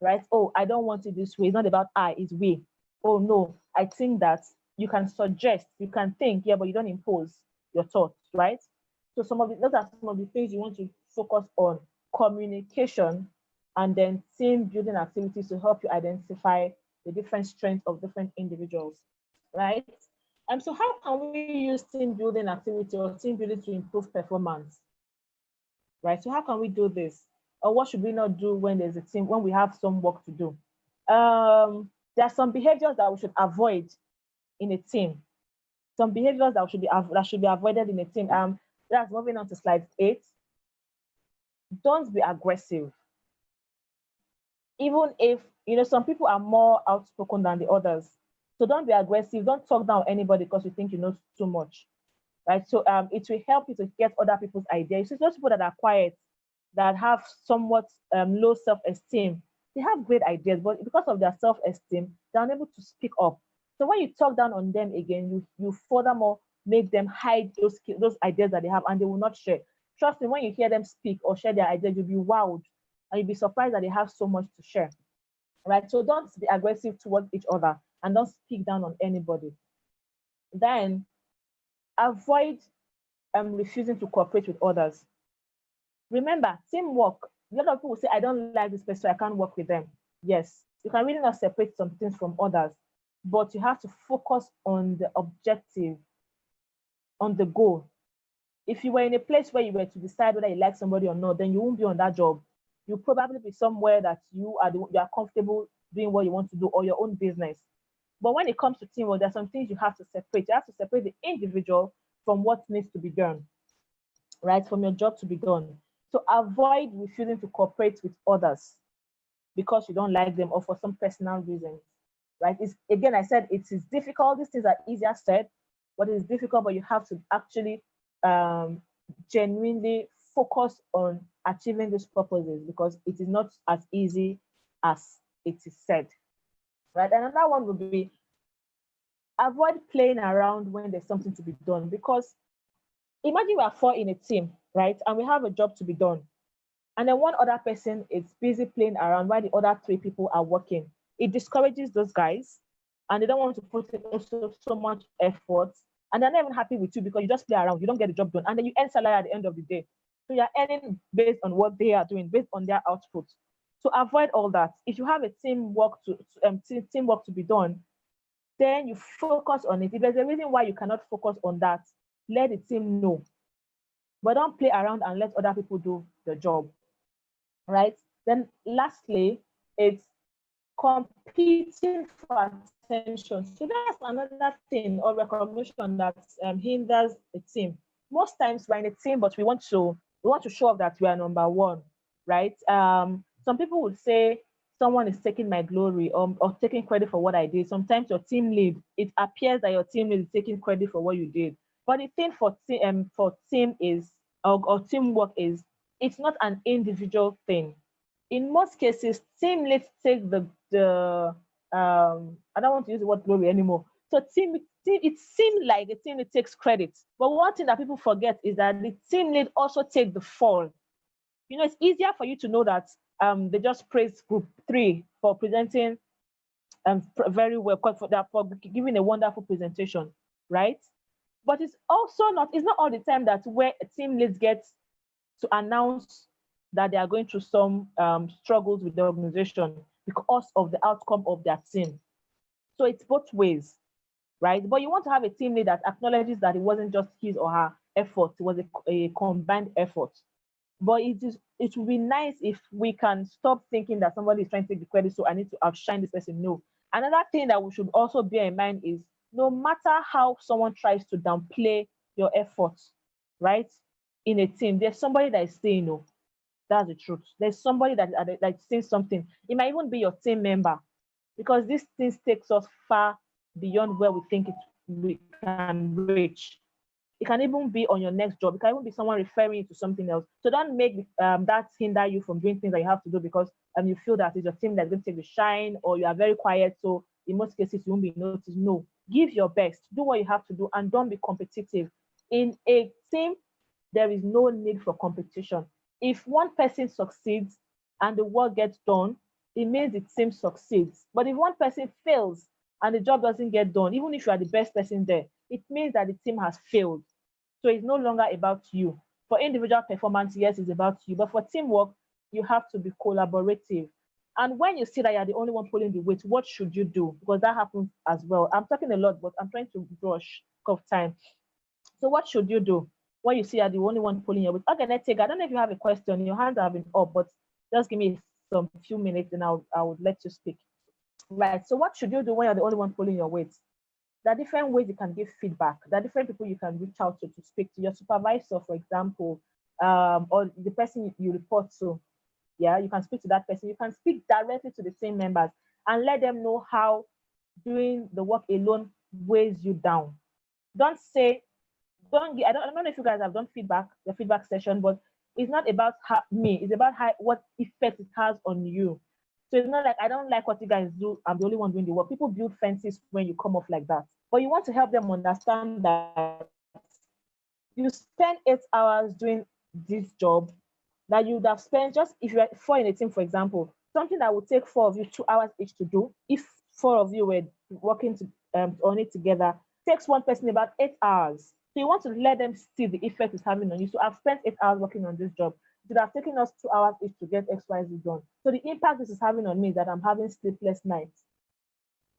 right? Oh, I don't want it this way. It's not about I, it's we. Oh no, I think that. You can suggest, you can think, yeah, but you don't impose your thoughts, right? So those are some of the things you want to focus on: communication, and then team building activities to help you identify the different strengths of different individuals, right? So how can we use team building activity or team building to improve performance, right? So how can we do this? Or what should we not do when there's a team, when we have some work to do? There are some behaviors that we should avoid in a team. Some behaviors that should be avoided in a team. That's moving on to slide 8. Don't be aggressive. Even if some people are more outspoken than the others. So don't be aggressive. Don't talk down anybody because you think you know too much. Right. So it will help you to get other people's ideas. So those people that are quiet, that have somewhat low self-esteem, they have great ideas, but because of their self-esteem, they're unable to speak up. So when you talk down on them again, you furthermore make them hide those ideas that they have, and they will not share. Trust me, when you hear them speak or share their ideas, you'll be wowed and you'll be surprised that they have so much to share. Right? So don't be aggressive towards each other and don't speak down on anybody. Then avoid refusing to cooperate with others. Remember, teamwork. A lot of people will say, I don't like this person, so I can't work with them. Yes, you can really not separate some things from others, but you have to focus on the objective, on the goal. If you were in a place where you were to decide whether you like somebody or not, then you won't be on that job. You'll probably be somewhere that you are comfortable doing what you want to do, or your own business. But when it comes to teamwork, there are some things you have to separate. You have to separate the individual from what needs to be done, right? From your job to be done. So avoid refusing to cooperate with others because you don't like them or for some personal reasons, right? Again, I said it is difficult. These things are easier said, but it's difficult, but you have to actually genuinely focus on achieving these purposes because it is not as easy as it is said, right? Another one would be avoid playing around when there's something to be done, because imagine we are 4 in a team, right? And we have a job to be done. And then one other person is busy playing around while the other 3 people are working. It discourages those guys and they don't want to put in so much effort. And they're not even happy with you because you just play around, you don't get the job done. And then you earn salary at the end of the day. So you're earning based on what they are doing, based on their output. So avoid all that. If you have a teamwork to be done, then you focus on it. If there's a reason why you cannot focus on that, let the team know. But don't play around and let other people do the job, right? Then lastly, it's competing for attention. So that's another thing or recognition that hinders a team. Most times we're in a team, but we want to show off that we are number one, right? Some people would say someone is taking my glory or taking credit for what I did. Sometimes your team lead, it appears that your team lead is taking credit for what you did. But the thing for team is, or teamwork is, it's not an individual thing. In most cases, team leads take the I don't want to use the word glory anymore. So it seems like the team lead takes credit. But one thing that people forget is that the team lead also take the fall. It's easier for you to know that they just praise group 3 for presenting very well, for giving a wonderful presentation, right? But it's not all the time that where a team leads get to announce that they are going through some struggles with the organization because of the outcome of their team. So it's both ways, right? But you want to have a team lead that acknowledges that it wasn't just his or her effort, it was a combined effort. But it would be nice if we can stop thinking that somebody is trying to take the credit, so I need to outshine this person. No. Another thing that we should also bear in mind is no matter how someone tries to downplay your efforts, right, in a team, there's somebody that is saying no. That's the truth. There's somebody that is saying something. It might even be your team member, because these things takes us far beyond where we think can reach. It can even be on your next job. It can even be someone referring you to something else. So don't make that hinder you from doing things that you have to do because you feel that it's your team that's going to take the shine, or you are very quiet. So in most cases, you won't be noticed. No, give your best. Do what you have to do and don't be competitive. In a team, there is no need for competition. If one person succeeds and the work gets done, it means the team succeeds. But if one person fails and the job doesn't get done, even if you are the best person there, it means that the team has failed. So it's no longer about you. For individual performance, yes, it's about you. But for teamwork, you have to be collaborative. And when you see that you're the only one pulling the weight, what should you do? Because that happens as well. I'm talking a lot, but I'm trying to rush of time. So what should you do when you see you're the only one pulling your weight? Okay, let's take. I don't know if you have a question. Your hands have been up, but just give me some few minutes and I would let you speak. Right. So what should you do when you're the only one pulling your weight? There are different ways you can give feedback. There are different people you can reach out to speak to. Your supervisor, for example, or the person you report to. Yeah, you can speak to that person. You can speak directly to the team members and let them know how doing the work alone weighs you down. Don't say, I don't know if you guys have done the feedback session, but it's not about me. It's about what effect it has on you. So it's not like, I don't like what you guys do, I'm the only one doing the work. People build fences when you come off like that. But you want to help them understand that you spend 8 hours doing this job that you would have spent, just if you're 4 in a team, for example, something that would take 4 of you 2 hours each to do. If 4 of you were working on it together, takes one person about 8 hours. So you want to let them see the effect it's having on you. So I've spent 8 hours working on this job. It would have taken us 2 hours each to get XYZ done. So the impact this is having on me is that I'm having sleepless nights,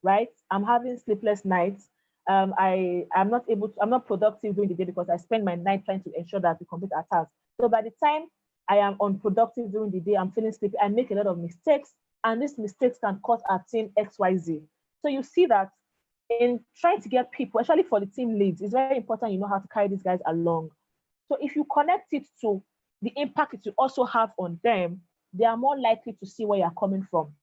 right? I'm having sleepless nights. I'm not productive during the day because I spend my night trying to ensure that we complete our tasks. So by the time I am unproductive during the day, I'm feeling sleepy, I make a lot of mistakes, and these mistakes can cost our team XYZ. So you see that in trying to get people, especially for the team leads, it's very important you know how to carry these guys along. So if you connect it to the impact it will also have on them, they are more likely to see where you're coming from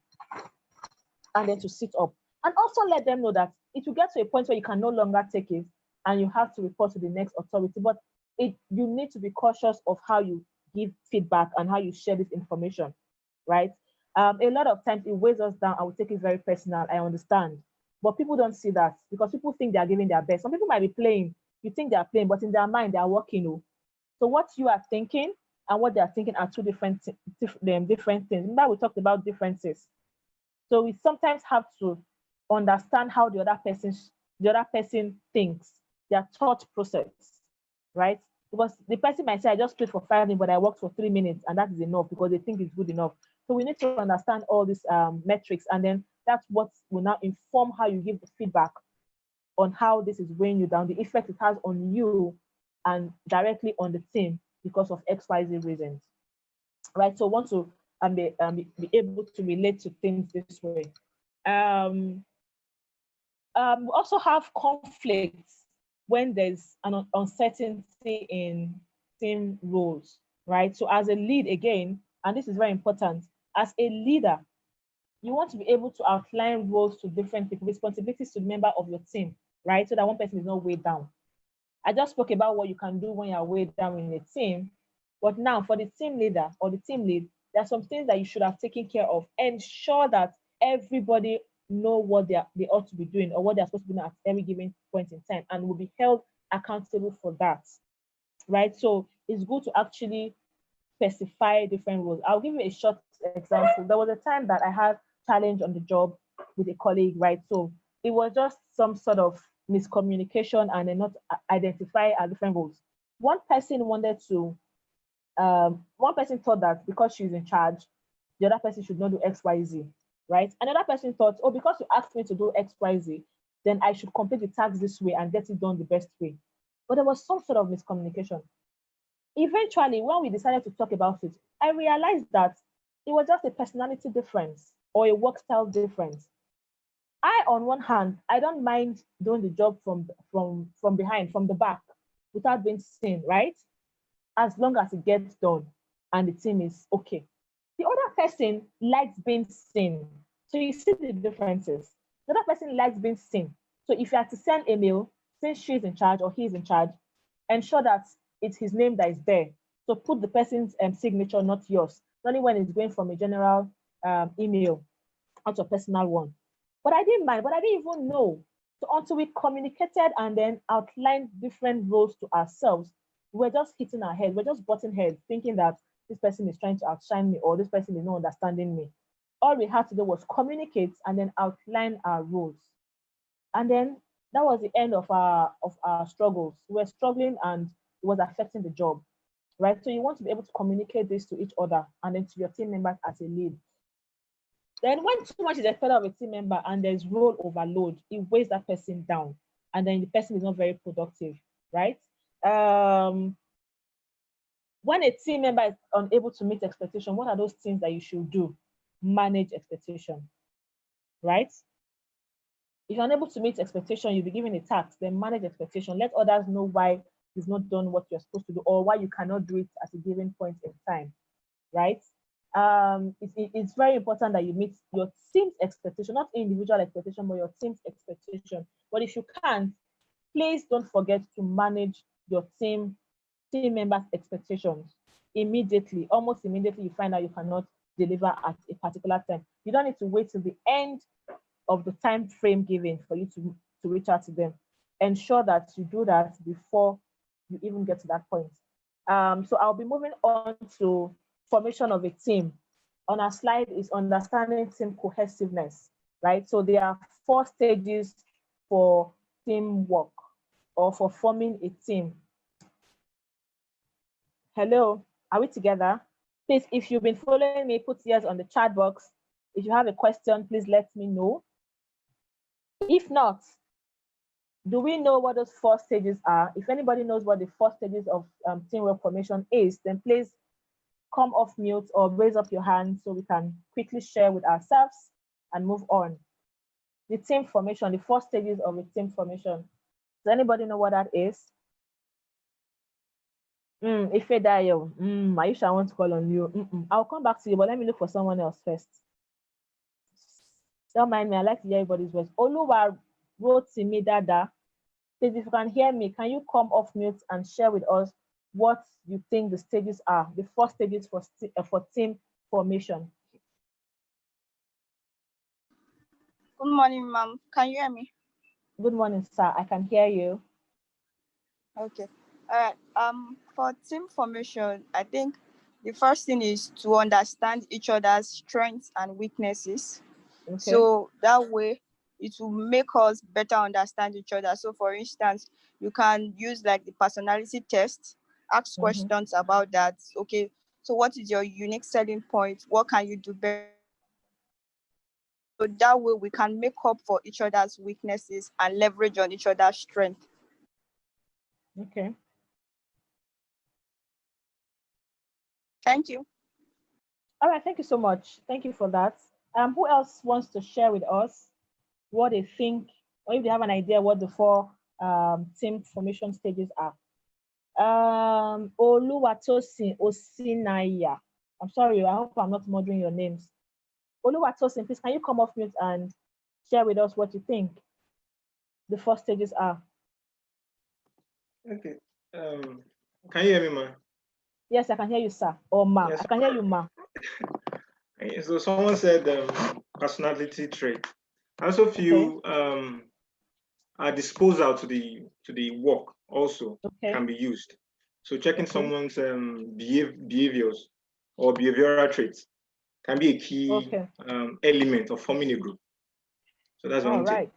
and then to sit up. And also let them know that it will get to a point where you can no longer take it and you have to report to the next authority. But you need to be cautious of how you give feedback and how you share this information, right? A lot of times it weighs us down. I would take it very personal, I understand. But people don't see that because people think they are giving their best. Some people might be playing, you think they are playing, but in their mind, they are working. So what you are thinking and what they are thinking are two different things. Remember, we talked about differences. So we sometimes have to understand how the other person thinks, their thought process, right? Because the person might say, I just played for 5 minutes, but I worked for 3 minutes, and that is enough because they think it's good enough. So we need to understand all these metrics, and then that's what will now inform how you give the feedback on how this is weighing you down, the effect it has on you and directly on the team because of XYZ reasons, right? So want to be able to relate to things this way. We also have conflicts when there's an uncertainty in team roles, right? So as a lead, again, and this is very important, as a leader, you want to be able to outline roles to different people, responsibilities to the member of your team, right? So that one person is not weighed down. I just spoke about what you can do when you're weighed down in a team, but now for the team leader or the team lead, there are some things that you should have taken care of. Ensure that everybody know what they ought to be doing or what they're supposed to be doing at every given point in time and will be held accountable for that, right? So it's good to actually specify different roles. I'll give you a short example. There was a time that I had challenge on the job with a colleague, right? So it was just some sort of miscommunication and then not identify our different roles. One person thought that because she's in charge, the other person should not do XYZ, right? Another person thought, oh, because you asked me to do XYZ, then I should complete the task this way and get it done the best way. But there was some sort of miscommunication. Eventually, when we decided to talk about it, I realized that it was just a personality difference or a work style difference. On one hand, I don't mind doing the job from behind, from the back, without being seen, right? As long as it gets done and the team is okay. The other person likes being seen. So you see the differences. The other person likes being seen. So if you have to send a mail, since she's in charge or he's in charge, ensure that it's his name that is there. So put the person's signature, not yours. Only when it's going from a general email out to a personal one. But I didn't mind, but I didn't even know. So until we communicated and then outlined different roles to ourselves, we're just hitting our head, we're just butting heads, thinking that this person is trying to outshine me or this person is not understanding me. All we had to do was communicate and then outline our roles. And then that was the end of our struggles. We were struggling and it was affecting the job, right? So you want to be able to communicate this to each other and then to your team members as a lead. Then when too much is expected of a team member and there's role overload, it weighs that person down and then the person is not very productive, right? When a team member is unable to meet expectation, what are those things that you should do? Manage expectation, right? If you're unable to meet expectation, you'll be given a task, then manage expectation. Let others know why you've not done what you're supposed to do or why you cannot do it at a given point in time, right? It's very important that you meet your team's expectation, not individual expectation, but your team's expectation. But if you can't, please don't forget to manage your team members' expectations immediately. Almost immediately, you find out you cannot deliver at a particular time. You don't need to wait till the end of the time frame given for you to reach out to them. Ensure that you do that before you even get to that point. So I'll be moving on to formation of a team. On our slide is understanding team cohesiveness, right? So there are 4 stages for teamwork or for forming a team. Hello, are we together? Please, if you've been following me, put yes on the chat box. If you have a question, please let me know. If not, do we know what those 4 stages are? If anybody knows what the 4 stages of teamwork formation is, then please come off mute or raise up your hand so we can quickly share with ourselves and move on. The team formation, the 4 stages of a team formation. Does anybody know what that is? Ife Dayo, Aisha, I want to call on you. I'll come back to you, but let me look for someone else first. Don't mind me, I like to hear everybody's voice. Oluwa wrote to me, Dada. Please, if you can hear me, can you come off mute and share with us what you think the stages are, the 4 stages for team formation? Good morning, ma'am. Can you hear me? Good morning, sir. I can hear you. Okay. All right. For team formation, I think the first thing is to understand each other's strengths and weaknesses. Okay. So that way it will make us better understand each other. So for instance, you can use like the personality test, ask questions about that. Okay, so what is your unique selling point? What can you do better? So that way we can make up for each other's weaknesses and leverage on each other's strength. Okay. Thank you. All right, thank you so much. Thank you for that. Who else wants to share with us what they think, or if they have an idea what the 4 team formation stages are? Oluwatosin Osinaya. I'm sorry, I hope I'm not murdering your names. Oluwatosin, please, can you come off mute and share with us what you think the 4 stages are? Okay. Can you hear me, ma? Yes, I can hear you, sir. Or ma. Yes. I can hear you, ma. So someone said personality trait. I also feel a disposal to the work also can be used. So checking someone's behaviors or behavioral traits can be a key element of forming a group. So that's one thing.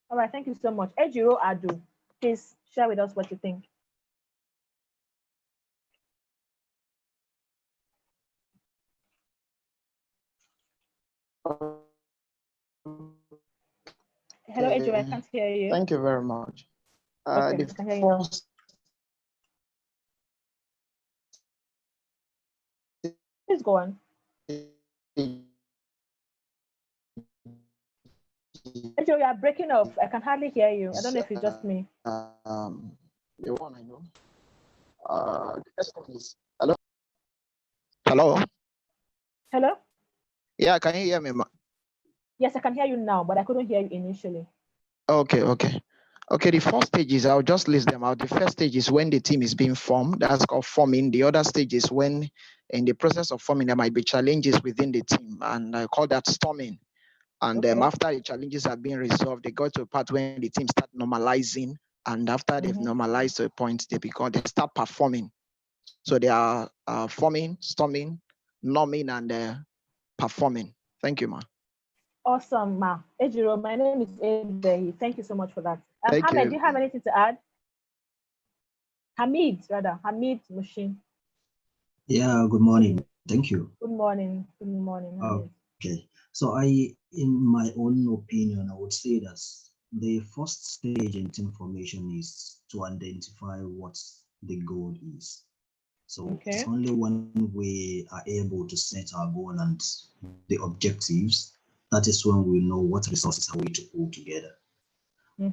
All right, thank you so much. Ejiro Adu, please share with us what you think. Hello, Ejiro, I can't hear you. Thank you very much. Okay, The first Please go on. Ejiro, you are breaking off. I can hardly hear you. I don't know if it's just me. The one I know. Hello? Hello? Hello? Yeah, can you hear me, ma? Yes, I can hear you now, but I couldn't hear you initially. Okay, the first stage is, I'll just list them out. The first stage is when the team is being formed. That's called forming. The other stage is when, in the process of forming, there might be challenges within the team, and I call that storming. And after the challenges are being resolved, they go to a part when the team start normalizing. And after they've normalized to a point, they start performing. So they are forming, storming, norming, and performing. Thank you, ma. Awesome, ma. Ejiro, my name is Ede. Thank you so much for that. Thank Hamid, you. do you have anything to add? Hamid Mushin. Yeah, good morning. Thank you. Good morning. Good morning. Hamid. Okay, so in my own opinion, I would say that the first stage in team formation is to identify what the goal is. So it's only when we are able to set our goal and the objectives, that is when we know what resources are we to pull together.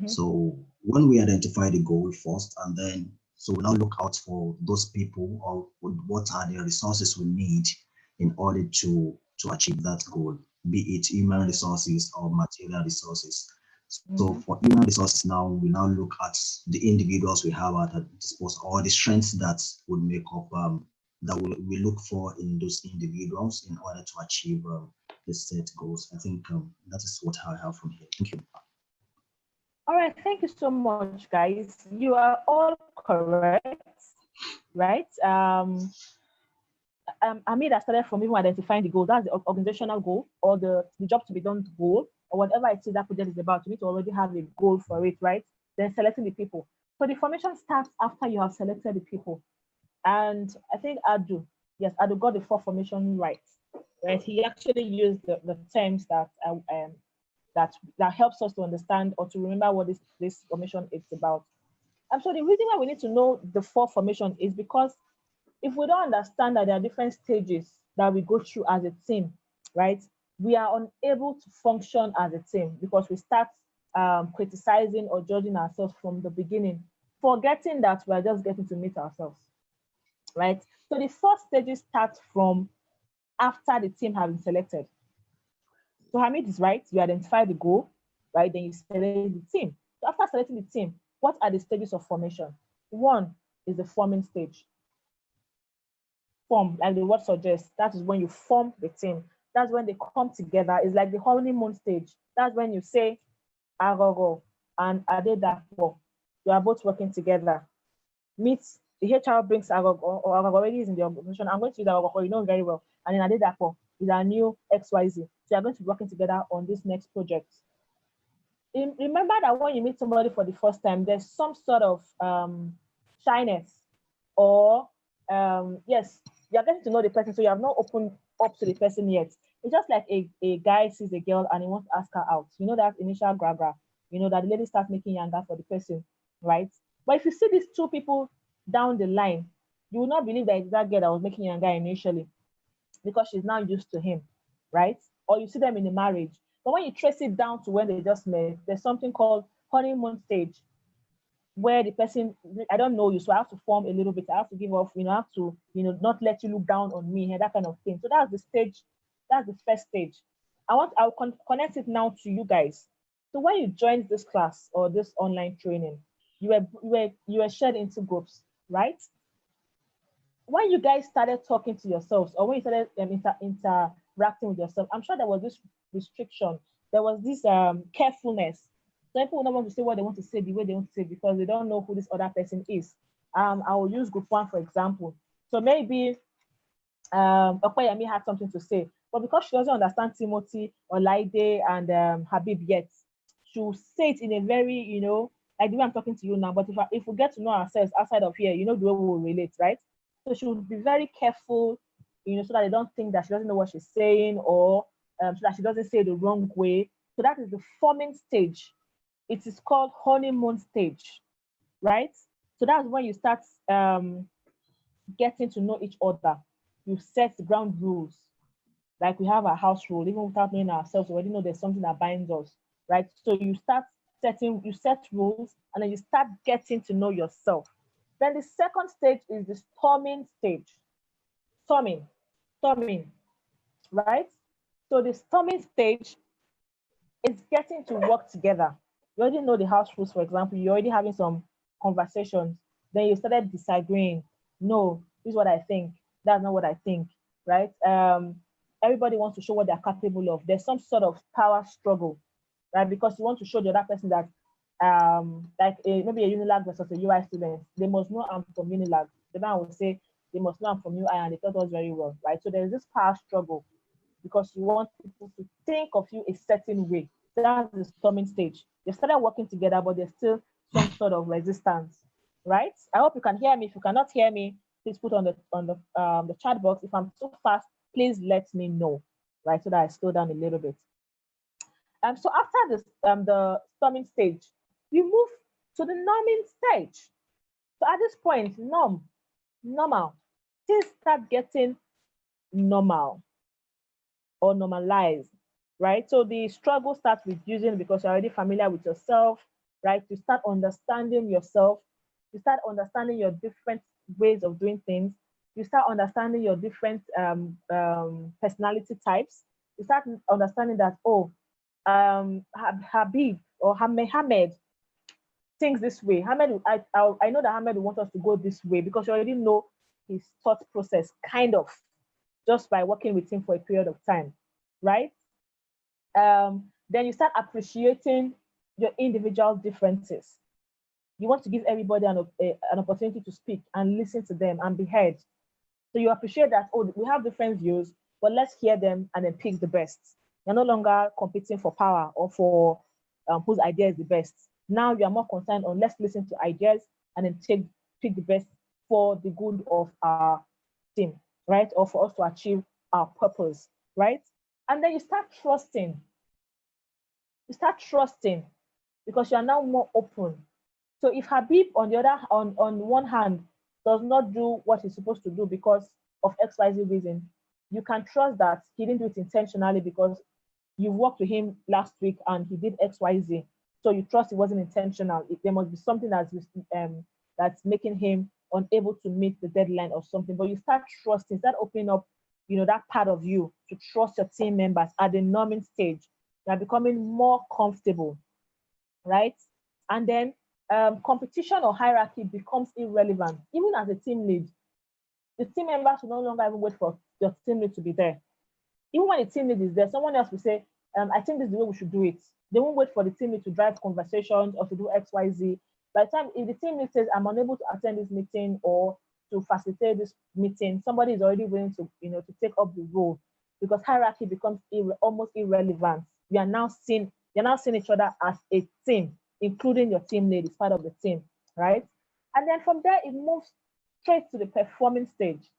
So when we identify the goal first, and then so we now look out for those people, or what are the resources we need in order to achieve that goal, be it human resources or material resources. So for human resources now, we now look at the individuals we have at our disposal, or the strengths that would make up, that we look for in those individuals in order to achieve the set goals. I think that is what I have from here. Thank you. All right, thank you so much, guys. You are all correct, right? Amid has started from even identifying the goal. That's the organizational goal, or the job to be done goal, or whatever I see that project is about. You need to already have a goal for it, right? Then selecting the people. So the formation starts after you have selected the people. And I think Adu got the 4 formation right? He actually used the terms that that helps us to understand or to remember what this formation is about. And so the reason why we need to know the 4 formation is because if we don't understand that there are different stages that we go through as a team, right, we are unable to function as a team, because we start criticizing or judging ourselves from the beginning, forgetting that we're just getting to meet ourselves, right? So the first stages start from after the team has been selected. So Hamid is right, you identify the goal, right? Then you select the team. So after selecting the team, what are the stages of formation? 1 is the forming stage. Form, like the word suggests, that is when you form the team. That's when they come together. It's like the honeymoon stage. That's when you say, Agogo and Adedapo, you are both working together. Meet, the HR brings Agogo, or Agogo already is in the organization. I'm going to use Agogo, you know very well. And then Adedapo is our new XYZ. So you're going to be working together on this next project. Remember that when you meet somebody for the first time, there's some sort of shyness, or yes, you're getting to know the person, so you have not opened up to the person yet. It's just like a guy sees a girl and he wants to ask her out. You know that initial grabber, you know that the lady starts making younger for the person, right? But if you see these 2 people down the line, you will not believe that it's that girl that was making younger initially, because she's now used to him, right? Or you see them in a marriage. But when you trace it down to when they just met, there's something called honeymoon stage, where the person, I don't know you, so I have to form a little bit. I have to give off, I have to, not let you look down on me, that kind of thing. So that's the stage, that's the first stage. I'll connect it now to you guys. So when you joined this class or this online training, you were shared into groups, right? When you guys started talking to yourselves, or when you started interacting with yourself, I'm sure there was this restriction, there was this carefulness. So people don't want to say what they want to say the way they want to say, because they don't know who this other person is. I will use group 1, for example. So maybe Okoyemi had something to say, but because she doesn't understand Timothy or Laide and Habib yet, she'll say it in a very, like the way I'm talking to you now, but if we get to know ourselves outside of here, the way we will relate, right? So she would be very careful, so that they don't think that she doesn't know what she's saying, or so that she doesn't say it the wrong way. So that is the forming stage. It is called honeymoon stage, right? So that's when you start getting to know each other. You set the ground rules. Like we have a house rule, even without knowing ourselves, we already know there's something that binds us, right? So you set rules, and then you start getting to know yourself. Then the second stage is the storming stage. Storming, right? So the storming stage is getting to work together, You already know the house rules, for example. You're already having some conversations. Then you started disagreeing. No, this is what I think. That's not what I think, right? Everybody wants to show what they're capable of. There's some sort of power struggle, right? Because you want to show the other person that, maybe a Unilag versus a UI student, they must know I'm from Unilag. The man will say, they must know I'm from UI, and they thought us very well, right? So there's this power struggle because you want people to think of you a certain way. That's the storming stage. They started working together, but there's still some sort of resistance, right? I hope you can hear me. If you cannot hear me, please put on the chat box. If I'm too fast, please let me know, right? So that I slow down a little bit. So after this, the storming stage, we move to the numbing stage. So at this point, normal, things start getting normal or normalized, right? So the struggle starts reducing because you're already familiar with yourself, right? You start understanding yourself. You start understanding your different ways of doing things. You start understanding your different personality types. You start understanding that, oh, Habib or Hamed thinks this way. Hamed, I know that Hamed wants us to go this way because you already know his thought process, kind of, just by working with him for a period of time, right? Then you start appreciating your individual differences. You want to give everybody an opportunity to speak and listen to them and be heard. So you appreciate that, oh, we have different views, but let's hear them and then pick the best. You're no longer competing for power or for whose idea is the best. Now you are more concerned on let's listen to ideas and then pick the best for the good of our team, right? Or for us to achieve our purpose, right? And then you start trusting. You start trusting because you are now more open. So if Habib, on one hand, does not do what he's supposed to do because of XYZ reason, you can trust that he didn't do it intentionally because you worked with him last week and he did XYZ. So you trust it wasn't intentional. There must be something that's making him unable to meet the deadline or something. But you start trusting, start opening up, that part of you to trust your team members at the numbing stage. You're becoming more comfortable, right? And then competition or hierarchy becomes irrelevant. Even as a team lead, the team members will no longer even wait for your team lead to be there. Even when the team lead is there, someone else will say, I think this is the way we should do it. They won't wait for the team lead to drive conversations or to do XYZ. By the time, if the team lead says, I'm unable to attend this meeting or to facilitate this meeting, somebody is already willing to, to take up the role because hierarchy becomes almost irrelevant. You're now seeing each other as a team, including your team lead is part of the team, right? And then from there, it moves straight to the performing stage,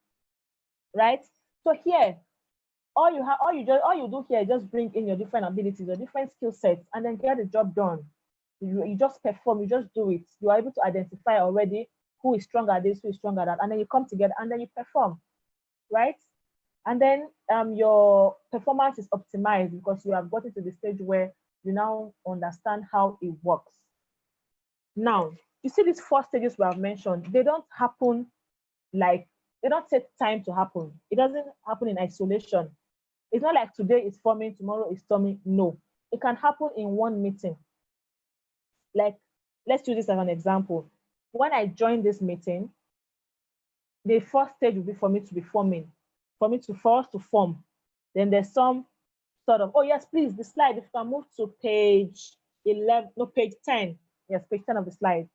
right? So here, all you do here is just bring in your different abilities, your different skill sets, and then get the job done. You just perform, you just do it. You are able to identify already who is stronger at this, who is stronger at that, and then you come together and then you perform, right? And then your performance is optimized because you have gotten to the stage where you now understand how it works. Now, you see these 4 stages we have mentioned, they don't happen they don't take time to happen. It doesn't happen in isolation. It's not like today it's forming, tomorrow it's storming. No, it can happen in one meeting. Like, let's use this as an example. When I joined this meeting, the first stage will be for me to be forming, for us to form. Then there's some sort of, oh yes, please, the slide, if you can move to page 11, no, page 10. Yes, page 10 of the slide.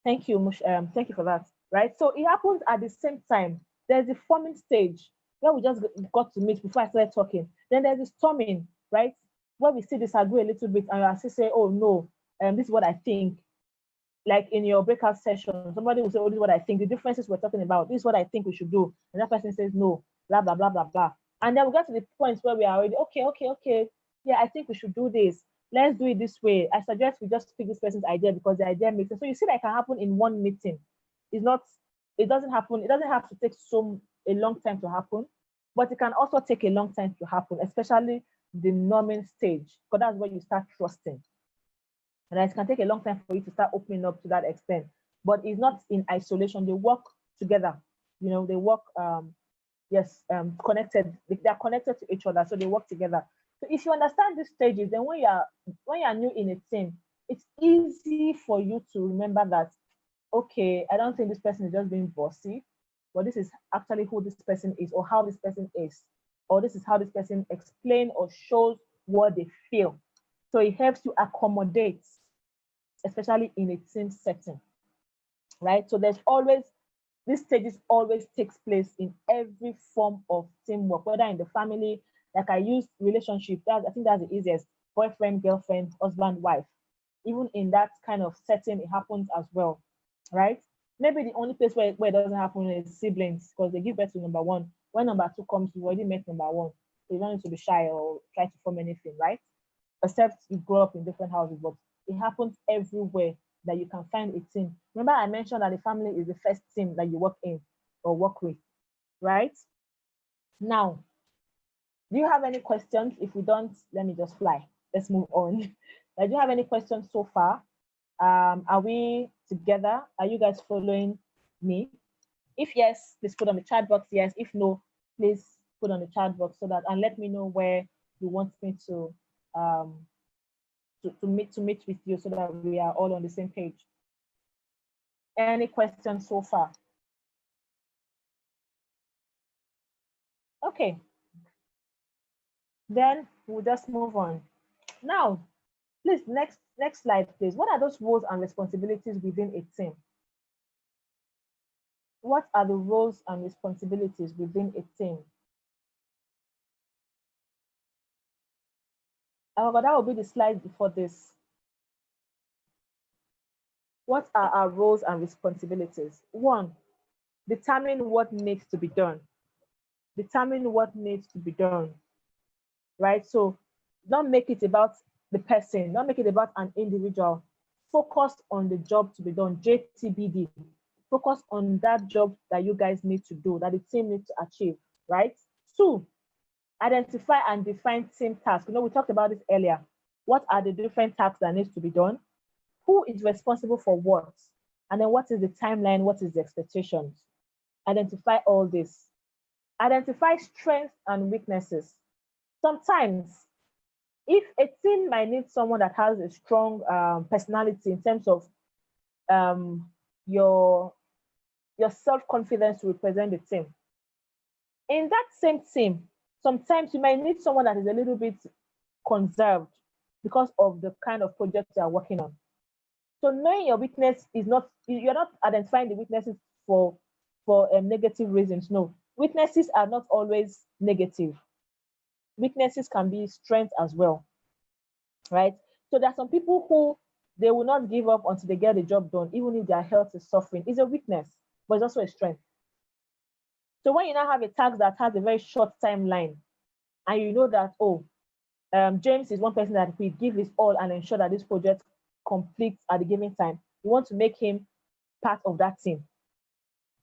Thank you, thank you for that, right? So it happens at the same time. There's the forming stage where we just got to meet before I started talking. Then there's the storming, right? Where we still disagree a little bit and you still say, oh no, this is what I think. Like in your breakout session, somebody will say, oh, this is what I think. The differences we're talking about, this is what I think we should do. And that person says, no, blah, blah, blah, blah, blah. And then we get to the point where we are already, okay. Yeah, I think we should do this. Let's do it this way. I suggest we just pick this person's idea because the idea makes sense. So you see that it can happen in one meeting. It doesn't have to take a long time to happen, but it can also take a long time to happen, especially the numbing stage, because that's where you start trusting. And it can take a long time for you to start opening up to that extent, but it's not in isolation. They work together. They work, connected. They're connected to each other, so they work together. So if you understand these stages, then when you are new in a team, it's easy for you to remember that, okay, I don't think this person is just being bossy, but this is actually who this person is, or how this person is, or this is how this person explains or shows what they feel. So it helps you accommodate, especially in a team setting, right? So there's always, these stages always takes place in every form of teamwork, whether in the family, like I use relationship, I think that's the easiest, boyfriend, girlfriend, husband, wife. Even in that kind of setting, it happens as well, right? Maybe the only place where it doesn't happen is siblings, because they give birth to number one. When number two comes, you've already met number one. So you don't need to be shy or try to form anything, right? Except you grow up in different houses, but it happens everywhere that you can find a team. Remember, I mentioned that the family is the first team that you work in or work with, right? Now, do you have any questions? If we don't, let me just fly. Let's move on. Do you have any questions so far? Are we together? Are you guys following me? If yes, please put on the chat box yes. If no, please put on the chat box so that, and let me know where you want me to meet with you so that we are all on the same page. Any questions so far? Okay. Then we'll just move on. Now, please, next slide, please. What are those roles and responsibilities within a team? What are the roles and responsibilities within a team? However, that will be the slide before this. What are our roles and responsibilities? 1, determine what needs to be done. Determine what needs to be done, right? So don't make it about the person, don't make it about an individual. Focus on the job to be done, JTBD. Focus on that job that you guys need to do, that the team needs to achieve, right? 2, identify and define team tasks. You know, we talked about this earlier. What are the different tasks that needs to be done? Who is responsible for what? And then what is the timeline? What is the expectations? Identify all this. Identify strengths and weaknesses. Sometimes, if a team might need someone that has a strong personality in terms of your self-confidence to represent the team, in that same team, sometimes you might need someone that is a little bit conserved because of the kind of project you are working on. So knowing your weakness is not, you're not identifying the weaknesses for negative reasons. No, weaknesses are not always negative. Weaknesses can be strength as well, right? So there are some people who they will not give up until they get the job done, even if their health is suffering. It's a weakness, but it's also a strength. So when you now have a task that has a very short timeline, and you know that, oh, James is one person that will give his all and ensure that this project completes at the given time, you want to make him part of that team.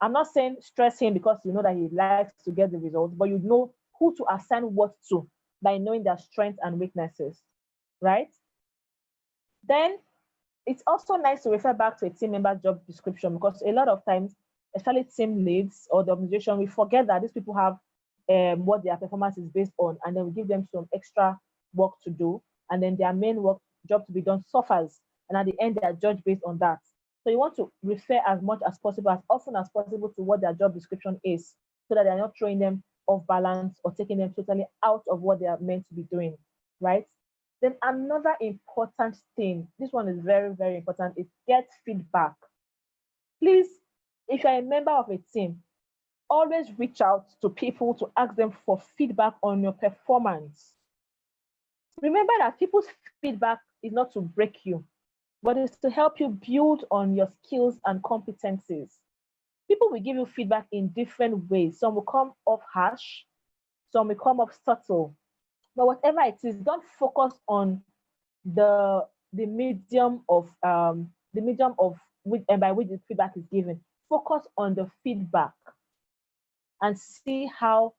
I'm not saying stress him because you know that he likes to get the results, but you know who to assign what to by knowing their strengths and weaknesses, right? Then it's also nice to refer back to a team member job description, because a lot of times, especially team leads or the organization, we forget that these people have what their performance is based on, and then we give them some extra work to do, and then their main job to be done suffers, and at the end they are judged based on that. So you want to refer as much as possible, as often as possible, to what their job description is, so that they're not throwing them off balance or taking them totally out of what they are meant to be doing, right? Then another important thing, this one is very, very important, is get feedback. Please, if you're a member of a team, always reach out to people to ask them for feedback on your performance. Remember that people's feedback is not to break you, but it's to help you build on your skills and competencies. People will give you feedback in different ways. Some will come off harsh, some will come off subtle. But whatever it is, don't focus on the medium of which and by which the feedback is given. Focus on the feedback and see how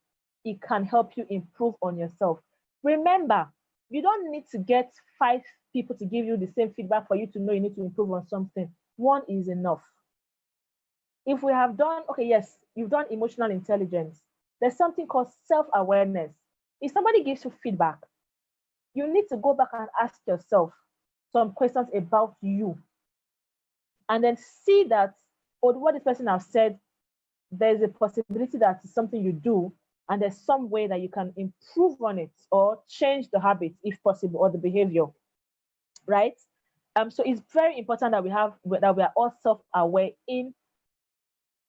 it can help you improve on yourself. Remember, you don't need to get 5 people to give you the same feedback for you to know you need to improve on something. 1 is enough. If we have done, okay, yes, you've done emotional intelligence. There's something called self-awareness. If somebody gives you feedback, you need to go back and ask yourself some questions about you, and then see that, or what this person has said, there's a possibility that it's something you do, and there's some way that you can improve on it or change the habit if possible, or the behavior, right? So it's very important that we are all self-aware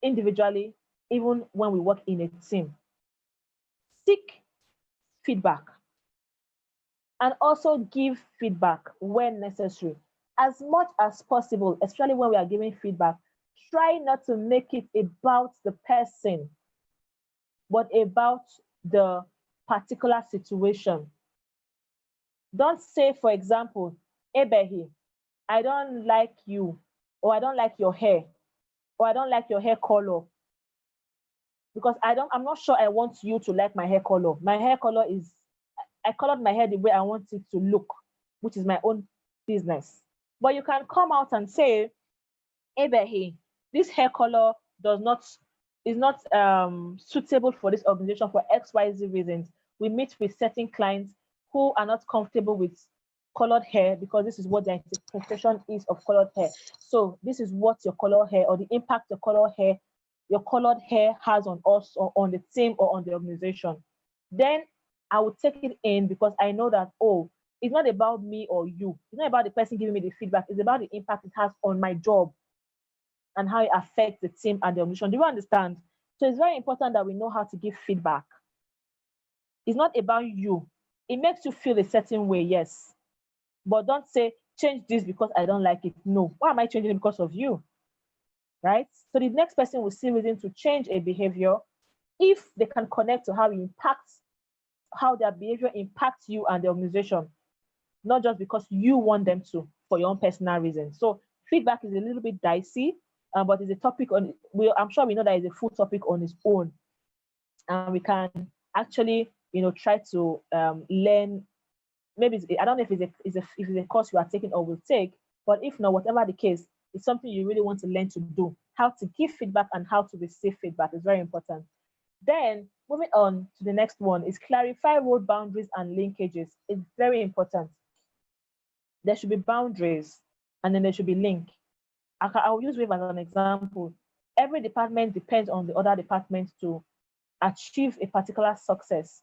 individually, even when we work in a team. Seek feedback and also give feedback when necessary. As much as possible, especially when we are giving feedback, try not to make it about the person, but about the particular situation. Don't say, for example, Ebehi, I don't like you, or I don't like your hair, or I don't like your hair color, because I'm not sure I want you to like my hair color. My hair color is, I colored my hair the way I want it to look, which is my own business. But you can come out and say, Ebehi, this hair color is not suitable for this organization for XYZ reasons. We meet with certain clients who are not comfortable with colored hair because this is what their interpretation is of colored hair. So this is what your colored hair, or the impact your colored hair has on us, or on the team, or on the organization. Then I would take it in, because I know that, oh, it's not about me or you. It's not about the person giving me the feedback. It's about the impact it has on my job and how it affects the team and the organization. Do you understand? So it's very important that we know how to give feedback. It's not about you. It makes you feel a certain way, yes. But don't say, change this because I don't like it. No. Why am I changing it because of you? Right? So the next person will see reason to change a behavior if they can connect to how their behavior impacts you and the organization, not just because you want them to for your own personal reasons. So feedback is a little bit dicey, but it's a topic I'm sure we know that it's a full topic on its own, and we can actually, try to learn. Maybe I don't know if it's a course you are taking or will take, but if not, whatever the case, it's something you really want to learn to do. How to give feedback and how to receive feedback is very important. Then moving on to the next one is clarify role boundaries and linkages. It's very important. There should be boundaries, and then there should be link. I'll use Wave as an example. Every department depends on the other departments to achieve a particular success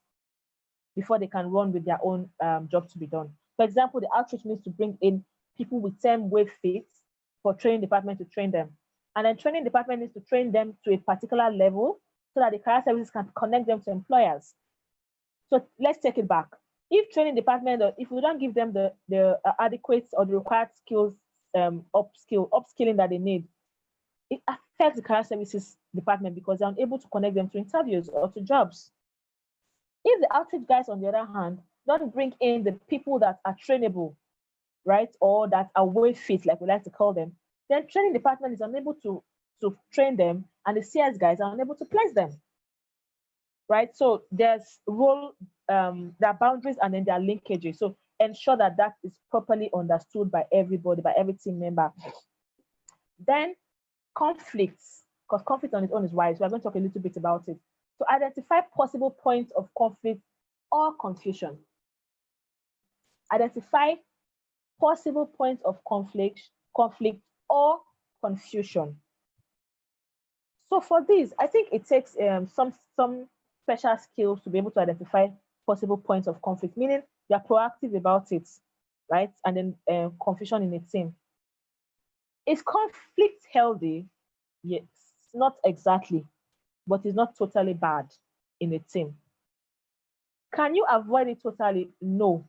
before they can run with their own job to be done. For example, the outreach needs to bring in people with same wave fit for training department to train them. And then training department needs to train them to a particular level so that the career services can connect them to employers. So let's take it back. If training department, or if we don't give them the adequate or the required skills, upskilling that they need, it affects the career services department because they're unable to connect them to interviews or to jobs. If the outreach guys, on the other hand, don't bring in the people that are trainable, right, or that are wave fit, like we like to call them, then training department is unable to train them, and the CS guys are unable to place them, right? So there's there are boundaries, and then there are linkages. So ensure that that is properly understood by everybody, by every team member. Then conflicts, because conflict on its own is wide. So we're going to talk a little bit about it. To identify possible points of conflict or confusion. Identify possible points of conflict or confusion. So for this, I think it takes some special skills to be able to identify possible points of conflict, meaning you're proactive about it, right? And then confusion in a team. Is conflict healthy? Yes, not exactly, but it's not totally bad in a team. Can you avoid it totally? No.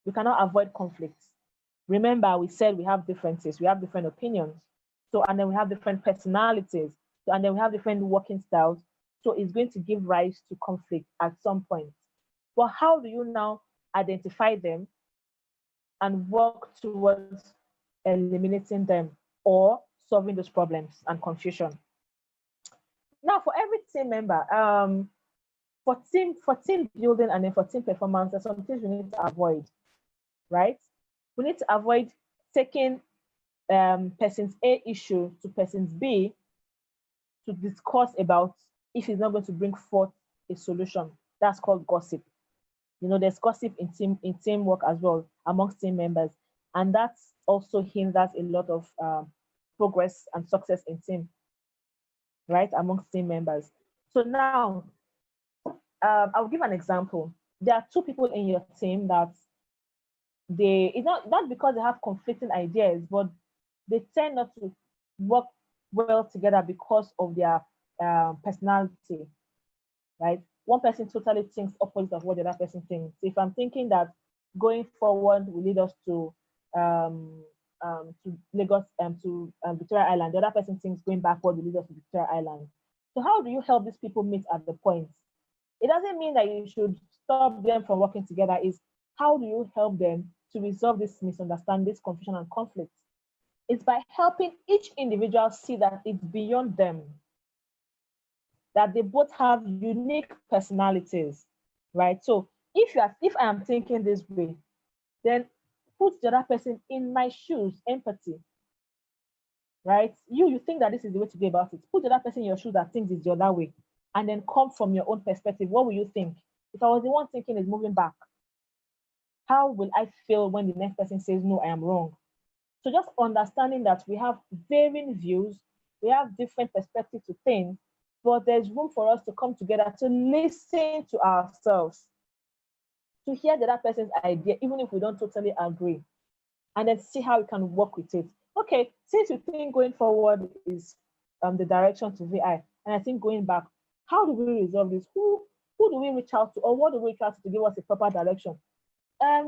You cannot avoid conflicts. Remember, we said we have differences, we have different opinions. So, and then we have different personalities. So, and then we have different working styles. So it's going to give rise to conflict at some point. But how do you now identify them and work towards eliminating them or solving those problems and confusion? Now, for every team member, for team building and then for team performance, there's some things we need to avoid, right? We need to avoid taking person's A issue to person's B to discuss about if it's not going to bring forth a solution. That's called gossip. there's gossip in teamwork as well amongst team members, and that also hinders a lot of progress and success in team, right, amongst team members. So now, I'll give an example. There are two people in your team that it's not because they have conflicting ideas, but they tend not to work well together because of their personality, right? One person totally thinks opposite of what the other person thinks. If I'm thinking that going forward will lead us to Lagos, to Victoria Island, the other person thinks going backward will lead us to Victoria Island. So how do you help these people meet at the point? It doesn't mean that you should stop them from working together. It's how do you help them to resolve this misunderstanding, this confusion and conflict? It's by helping each individual see that it's beyond them, that they both have unique personalities, right? So if I am thinking this way, then put the other person in my shoes, empathy, right? You think that this is the way to go about it. Put the other person in your shoes that thinks it's the other way, and then come from your own perspective. What will you think? If I was the one thinking is moving back, how will I feel when the next person says, no, I am wrong? So just understanding that we have varying views, we have different perspectives to things, but there's room for us to come together to listen to ourselves, to hear the other person's idea, even if we don't totally agree, and then see how we can work with it. Okay, since you think going forward is the direction to VI, and I think going back, how do we resolve this? Who do we reach out to, or what do we reach out to give us a proper direction?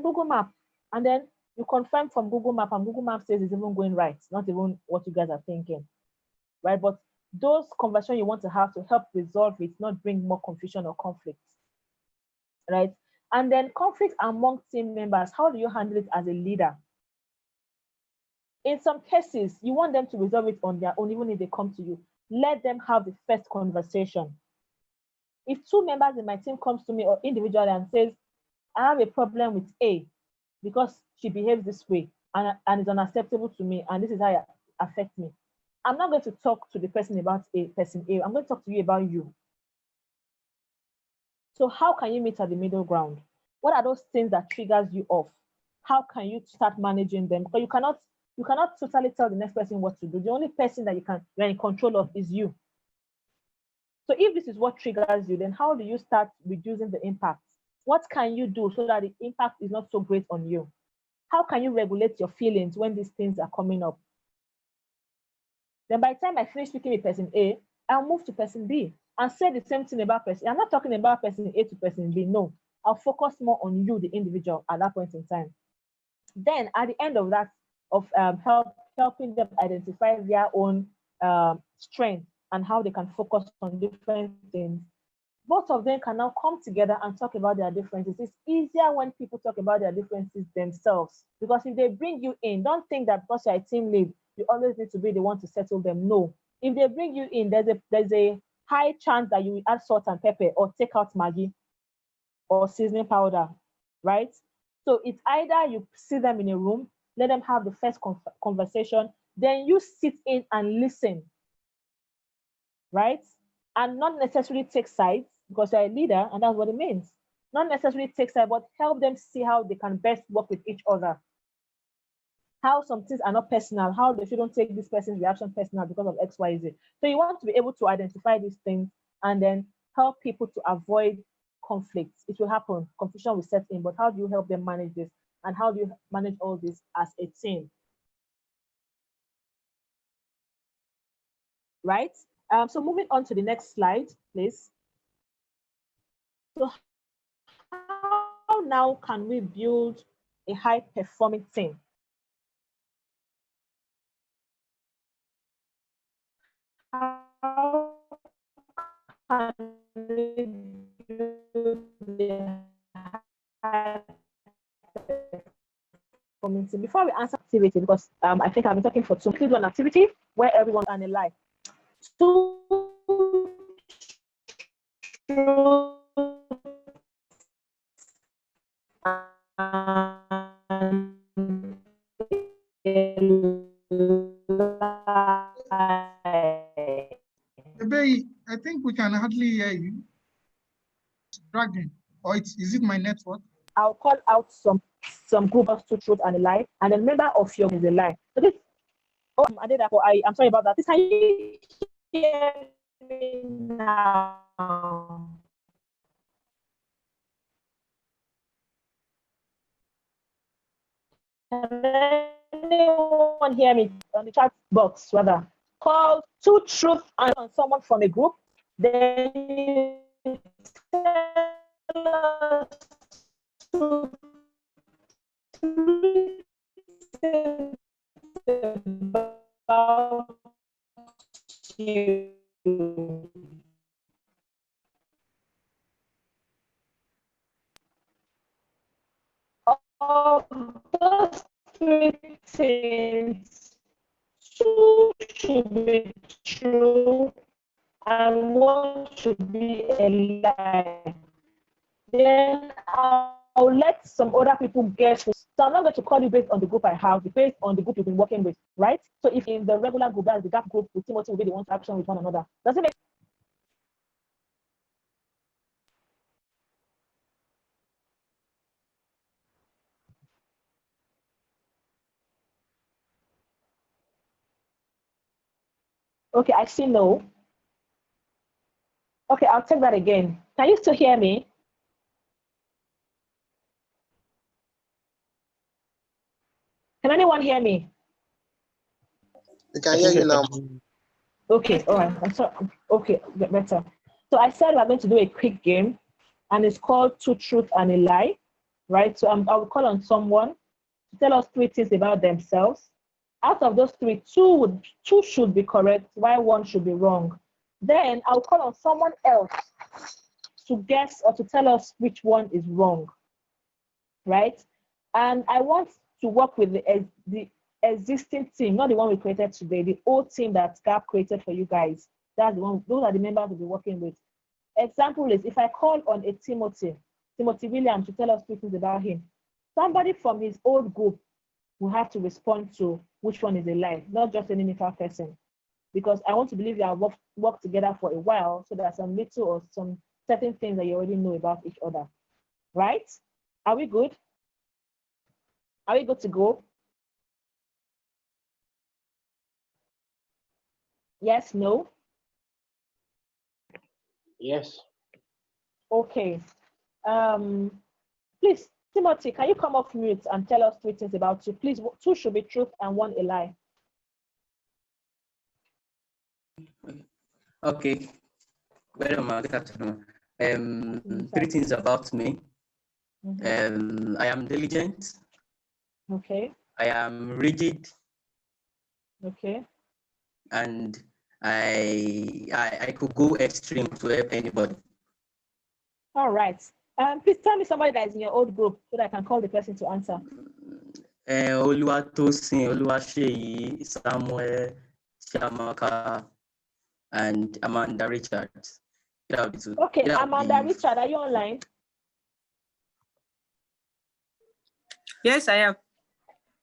Google Map, and then you confirm from Google Map, and Google Map says it's even going right, not even what you guys are thinking, right? But those conversations you want to have to help resolve it, not bring more confusion or conflict, right? And then conflict among team members, how do you handle it as a leader? In some cases, you want them to resolve it on their own, even if they come to you. Let them have the first conversation. If two members in my team comes to me or individually and says, I have a problem with A because she behaves this way and it's unacceptable to me, and this is how it affects me, I'm not going to talk to the person about person A. I'm going to talk to you about you. So how can you meet at the middle ground? What are those things that triggers you off? How can you start managing them? Because you cannot totally tell the next person what to do. The only person that you're in control of is you. So if this is what triggers you, then how do you start reducing the impact? What can you do so that the impact is not so great on you? How can you regulate your feelings when these things are coming up? Then by the time I finish speaking with person A, I'll move to person B and say the same thing about person. I'm not talking about person A to person B, no. I'll focus more on you, the individual, at that point in time. Then at the end of that, of helping them identify their own strength and how they can focus on different things, both of them can now come together and talk about their differences. It's easier when people talk about their differences themselves, because if they bring you in, don't think that because you're a team lead, you always need to be the one to settle them. No, if they bring you in, there's a high chance that you will add salt and pepper or take out Maggi or seasoning powder, right? So it's either you see them in a room, let them have the first conversation, then you sit in and listen, right? And not necessarily take sides, because you're a leader and that's what it means. Not necessarily take sides, but help them see how they can best work with each other. How some things are not personal, how they shouldn't take this person's reaction personal because of X, Y, Z. So you want to be able to identify these things and then help people to avoid conflicts. It will happen, confusion will set in, but how do you help them manage this? And how do you manage all this as a team? Right? So moving on to the next slide, please. So how now can we build a high-performing team? How can we build a high-performing team? Before we answer activity, because I think I've been talking for 2 minutes on activity where everyone is alive. So Ebe, I think we can hardly hear you. It's dragging. Or is it my network? I'll call out some group of two truth and a lie, and the member of your is a lie. So this, I'm sorry about that. This can you hear me now? Can anyone hear me on the chat box? Rather, call two truth and on someone from a group. Then you tell us two about you. Of those three things, two should be true and one should be a lie. Then I'll let some other people guess. So I'm not going to call you based on the group I have, based on the group you've been working with, right? So if in the regular group, that's the gap group, with Timothy will be the one to action with one another. Does it make Okay, I see no. Okay, I'll take that again. Can you still hear me? Can anyone hear me? We can hear you now. Okay, all right. I'm sorry. Okay, get better. So I said we're going to do a quick game, and it's called Two Truth and a Lie, right? So I will call on someone to tell us three things about themselves. Out of those three, two should be correct, while one should be wrong. Then I'll call on someone else to guess or to tell us which one is wrong, right? And I want to work with the existing team, not the one we created today, the old team that GAP created for you guys. That's the one, those are the members we'll be working with. Example is if I call on a Timothy Williams to tell us three things about him, somebody from his old group will have to respond to which one is a lie, not just any neutral person. Because I want to believe you have worked together for a while, so there are some little or some certain things that you already know about each other, right? Are we good? Are we good to go? Yes, no? Yes. Okay. Please, Timothy, can you come off mute and tell us three things about you? Please, two should be truth and one a lie. Okay. Well, good afternoon. Three things about me. I am diligent. Okay. I am rigid. Okay. And I could go extreme to help anybody. All right. Please tell me somebody that is in your old group so that I can call the person to answer. Oluwatosin, Oluwaseyi, Samuel, Chiamaka, and Amanda Richards. Okay, Amanda Richard, are you online? Yes, I am.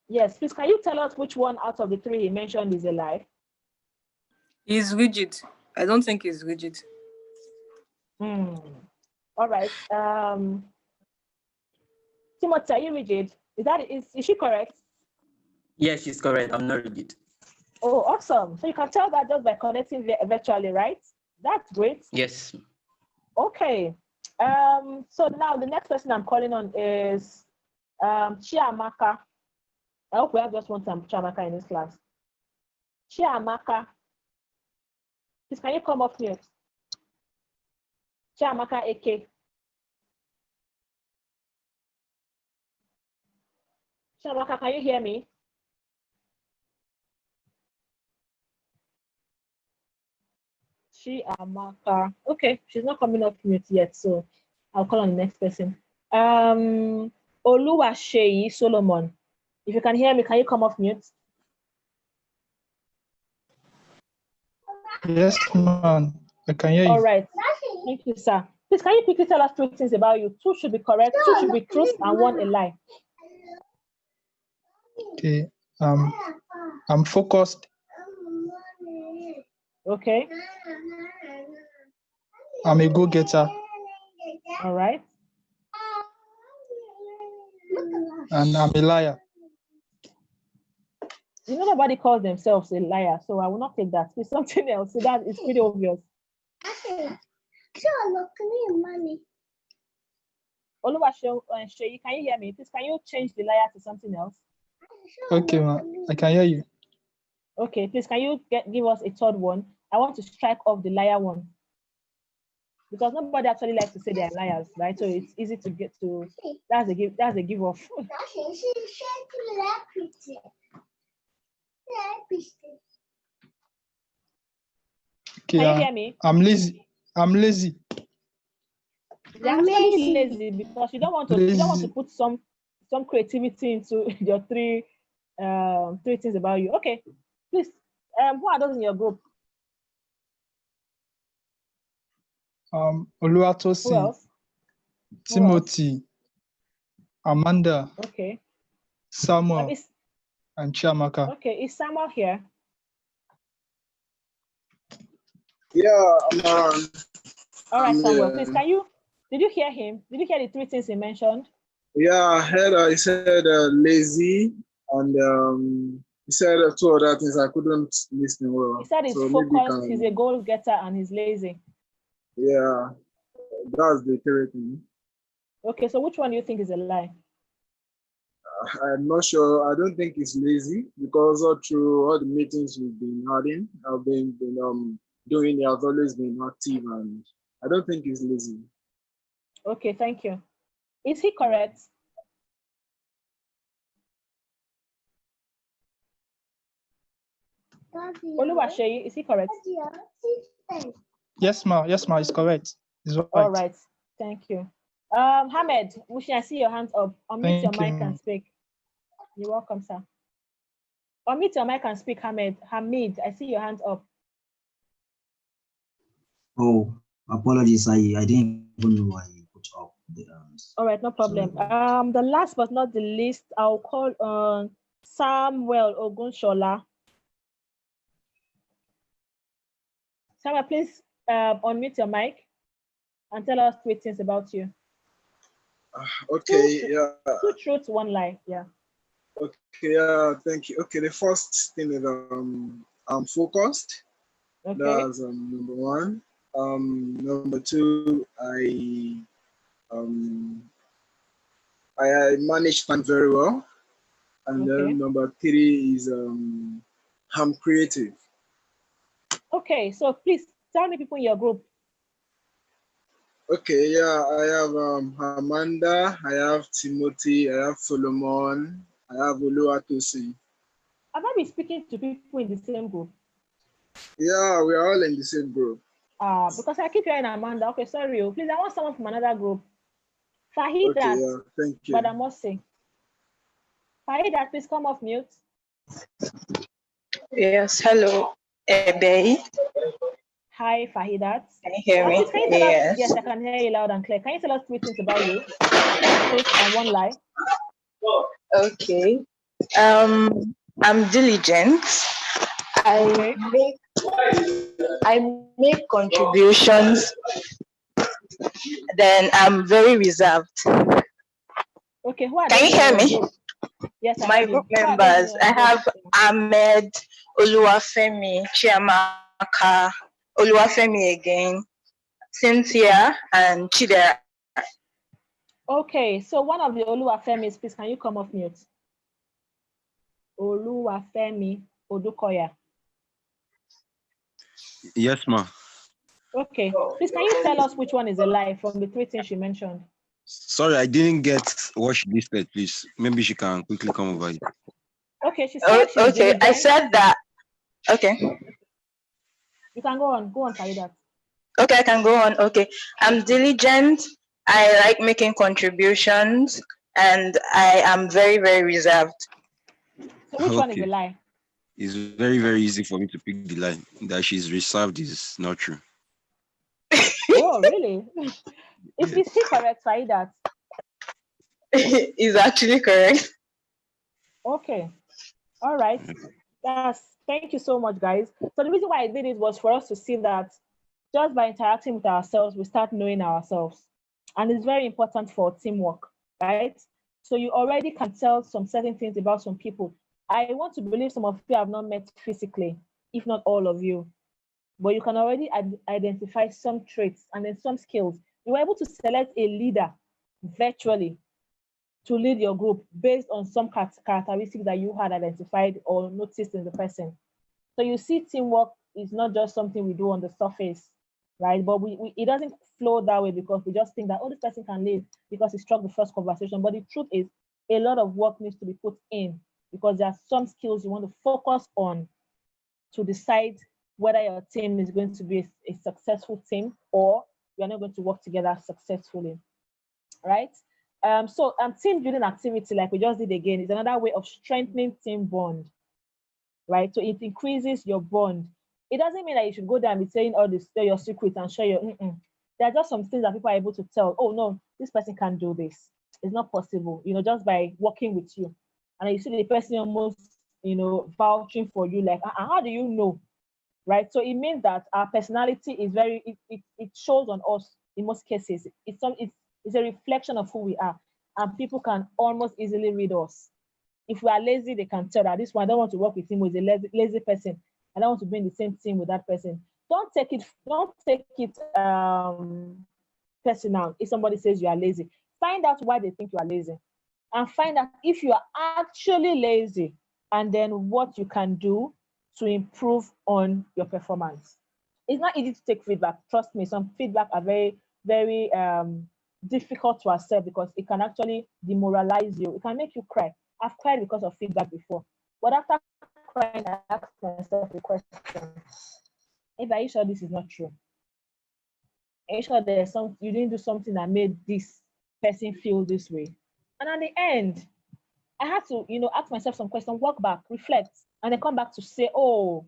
Yes, please, can you tell us which one out of the three he mentioned is a lie? He's rigid. I don't think he's rigid. All right. Timothy, are you rigid? Is she correct? Yes, she's correct. I'm not rigid. Oh, awesome. So you can tell that just by connecting virtually, right? That's great. Yes. Okay. So now the next person I'm calling on is Chiamaka. I hope we have just one Chiamaka in this class. Chiamaka. Please, can you come off mute? Chiamaka Eke. Chiamaka, can you hear me? Chiamaka. Okay, she's not coming off mute yet, so I'll call on the next person. Oluwaseyi Solomon. If you can hear me, can you come off mute? Yes, ma'am. I can hear you. All right. Thank you, sir. Please, can you quickly tell us three things about you? Two should be correct, two should be truth, and one a lie. Okay. I'm focused. Okay. I'm a go-getter. All right. and I'm a liar. You know, nobody calls themselves a liar, so I will not take that. It's something else. So that is pretty obvious. Oluwaseyi, can you hear me? Please, can you change the liar to something else? Okay, ma. I can hear you. Okay, please, can you give us a third one? I want to strike off the liar one. Because nobody actually likes to say they're liars, right? So it's easy to get to, that's a give off. Okay, Can you hear me? I'm lazy. I'm lazy. You're actually lazy because you don't want to put some creativity into your three things about you. Okay, please, who are those in your group? Oluwatosi, Who else? Timothy, Amanda, Okay. Samuel, and Chiamaka. Okay, is Samuel here? Yeah, All right, Samuel, yeah. please, did you hear him? Did you hear the three things he mentioned? Yeah, I heard he said lazy, and he said two other things I couldn't listen well. He said he's focused, he's a goal getter, and he's lazy. Yeah, that's the correct thing. Okay, so which one do you think is a lie? I'm not sure. I don't think it's lazy because all through all the meetings we've been having, I've been doing. He has always been active, and I don't think he's lazy. Okay, thank you. Is he correct? Oluwaseyi, is he correct? Yes, ma. Yes, ma. It's correct. It's right. All right. Thank you. Hamed, I see your hands up. Unmute your mic and speak. You're welcome, sir. Unmute your mic and speak, Hamed. Hamid, I see your hands up. Oh, apologies. I didn't even know I put up the hands. All right, no problem. The last but not the least, I'll call on Samuel Ogunshola. Samuel, please unmute your mic and tell us three things about you. Okay, yeah. 2 truths, 1 lie, yeah. Okay, thank you. Okay, the first thing is I'm focused. Okay. That's number one. Number two, I manage time very well. And then number three is I'm creative. Okay, so please tell me people in your group. Okay, yeah, I have Amanda, I have Timothy, I have Solomon, I have Oluwatosi. Have I been speaking to people in the same group? Yeah, we are all in the same group. Because I keep hearing Amanda. Okay, sorry. Please, I want someone from another group. Fahidat. Okay, yeah, thank you. But I must say. Fahidat, please come off mute. Yes, hello, Ebe. Hi, Fahidat. Can you hear me? Can you tell us, yes, I can hear you loud and clear. Can you tell us three things about you? 2 truths and 1 lie. Okay. I'm diligent. I make contributions. Then I'm very reserved. Okay, who are Can you hear me? Group? Yes, my group members. I have Ahmed, Oluwafemi, Chiamaka, Oluwafemi again, Cynthia, and Chidera. Okay, so one of the Oluwafemis, please, can you come off mute? Oluwafemi Odukoya. Yes, ma. Okay, please, can you tell us which one is a lie from the 3 things she mentioned? Sorry, I didn't get what she listed, please. Maybe she can quickly come over here. Okay, she said she's diligent. I said that. Okay. You can go on, Fahidat. Okay, I can go on. Okay, I'm diligent. I like making contributions, and I am very, very reserved. So which one is a lie? It's very, very easy for me to pick the line. That she's reserved is not true. Oh, really? Is he correct, Fahidat? Is actually correct. Okay. All right. Thank you so much, guys. So the reason why I did it was for us to see that just by interacting with ourselves, we start knowing ourselves. And it's very important for teamwork, right? So you already can tell some certain things about some people. I want to believe some of you have not met physically, if not all of you, but you can already identify some traits and then some skills. You were able to select a leader virtually to lead your group based on some characteristics that you had identified or noticed in the person. So you see, teamwork is not just something we do on the surface, right? But it doesn't flow that way because we just think that, oh, this person can lead because he struck the first conversation. But the truth is, a lot of work needs to be put in because there are some skills you want to focus on to decide whether your team is going to be a successful team or you're not going to work together successfully, right? So team building activity, like we just did again, is another way of strengthening team bond, right? So it increases your bond. It doesn't mean that you should go there and be saying all this, your secrets and share your. There are just some things that people are able to tell. Oh no, this person can't do this. It's not possible, just by working with you, and you see the person almost, vouching for you, like, how do you know, right? So it means that our personality is very. It shows on us in most cases. It's a reflection of who we are, and people can almost easily read us. If we are lazy, they can tell that this one, I don't want to work with him, who is a lazy person. I don't want to be in the same team with that person. Don't take it personal if somebody says you are lazy. Find out why they think you are lazy, and find out if you are actually lazy, and then what you can do to improve on your performance. It's not easy to take feedback. Trust me, some feedback are very, very difficult to accept because it can actually demoralize you. It can make you cry. I've cried because of feedback before. But after crying, I asked myself a question. Are you sure this is not true? Are you sure you didn't do something that made this person feel this way? And at the end, I had to, ask myself some questions, walk back, reflect, and then come back to say, oh,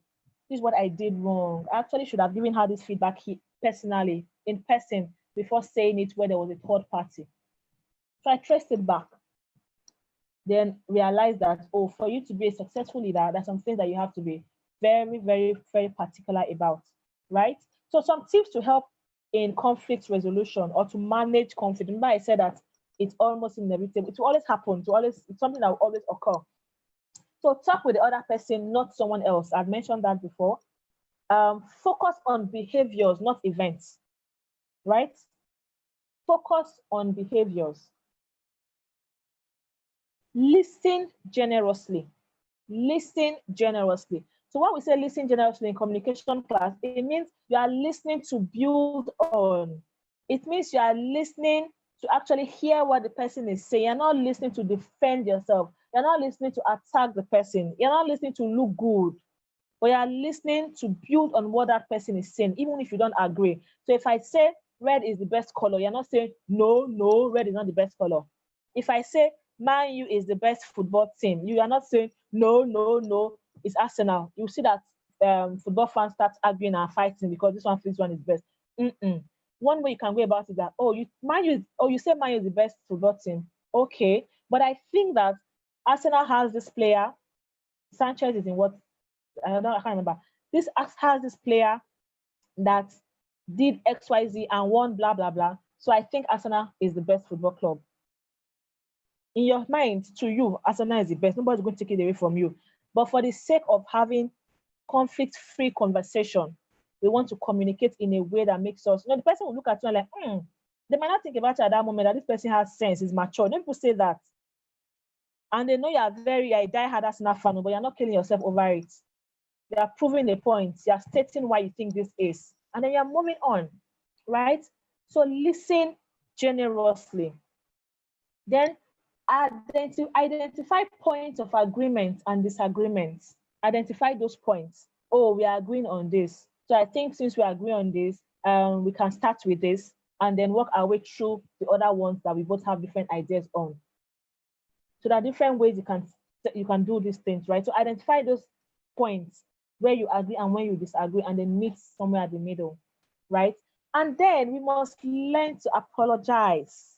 this is what I did wrong. I actually should have given her this feedback personally, in person, before saying it where there was a third party. So I traced it back. Then realize that, for you to be a successful leader, there's some things that you have to be very, very, very particular about, right? So some tips to help in conflict resolution or to manage conflict. Remember I said that it's almost inevitable. It will always happen. It's something that will always occur. So talk with the other person, not someone else. I've mentioned that before. Focus on behaviors, not events, right? Focus on behaviors. Listen generously. Listen generously. So when we say listen generously in communication class, it means you are listening to build on. It means you are listening to actually hear what the person is saying. You're not listening to defend yourself. You're not listening to attack the person. You're not listening to look good. But you're listening to build on what that person is saying, even if you don't agree. So if I say red is the best color, you're not saying, no, red is not the best color. If I say Man U is the best football team, you are not saying, no, it's Arsenal. You see that football fans start arguing and fighting because this one is best. One way you can go about it that, you say Man U is the best football team. Okay, but I think that Arsenal has this player, Sanchez is in what, I can't remember. This has this player that did XYZ and won blah, blah, blah. So I think Arsenal is the best football club. In your mind, to you, Arsenal is the best. Nobody's going to take it away from you. But for the sake of having conflict-free conversation, we want to communicate in a way that makes us, the person will look at you and like, they might not think about it at that moment that this person has sense, is mature. People say that. And they know you are a die-hard Arsenal fan, but you're not killing yourself over it. They are proving a point. You are stating why you think this is. And then you're moving on, right? So listen generously. Then identify points of agreement and disagreement. Identify those points. We are agreeing on this. So I think since we agree on this, we can start with this and then work our way through the other ones that we both have different ideas on. So there are different ways you can do these things, right? So identify those points where you agree and where you disagree, and then meet somewhere at the middle, right? And then we must learn to apologize.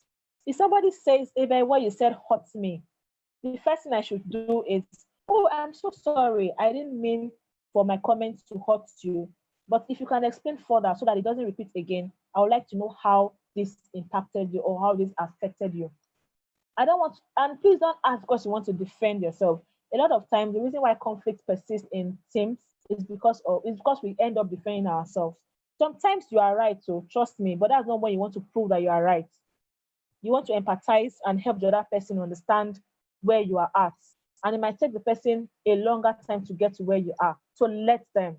If somebody says, Eva, what you said hurts me, the first thing I should do is, I'm so sorry. I didn't mean for my comments to hurt you. But if you can explain further so that it doesn't repeat again, I would like to know how this impacted you or how this affected you. I don't want, and please don't ask because you want to defend yourself. A lot of times, the reason why conflict persists in teams is because we end up defending ourselves. Sometimes you are right, so trust me, but that's not when you want to prove that you are right. You want to empathize and help the other person understand where you are at. And it might take the person a longer time to get to where you are. So let them,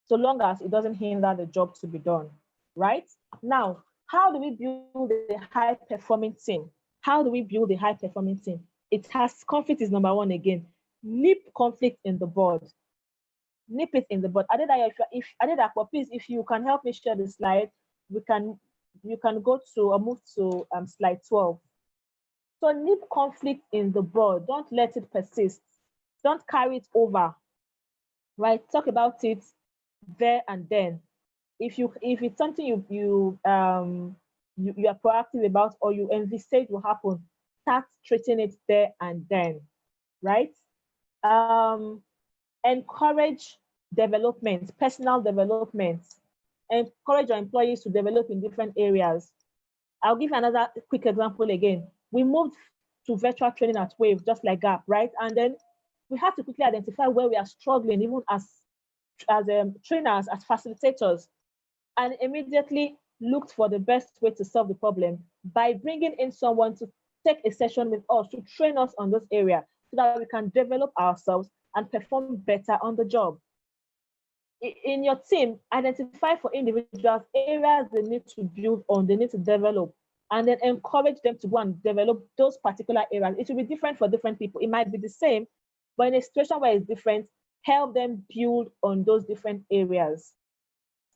so long as it doesn't hinder the job to be done, right? Now, how do we build a high-performing team? How do we build a high-performing team? It has, conflict is number one again. Nip conflict in the bud. Nip it in the bud. Adedapo, please, if you can help me share the slide, you can go to or move to slide 12. So nip conflict in the bud. Don't let it persist. Don't carry it over. Right? Talk about it there and then. If it's something you are proactive about or you envisage will happen, start treating it there and then, right? Encourage development, personal development. Encourage your employees to develop in different areas. I'll give another quick example again. We moved to virtual training at Wave, just like Gap, right? And then we have to quickly identify where we are struggling, even as trainers, as facilitators, and immediately looked for the best way to solve the problem by bringing in someone to take a session with us to train us on this area so that we can develop ourselves and perform better on the job. In your team, identify for individuals areas they need to build on, they need to develop, and then encourage them to go and develop those particular areas. It will be different for different people. It might be the same, but in a situation where it's different, help them build on those different areas,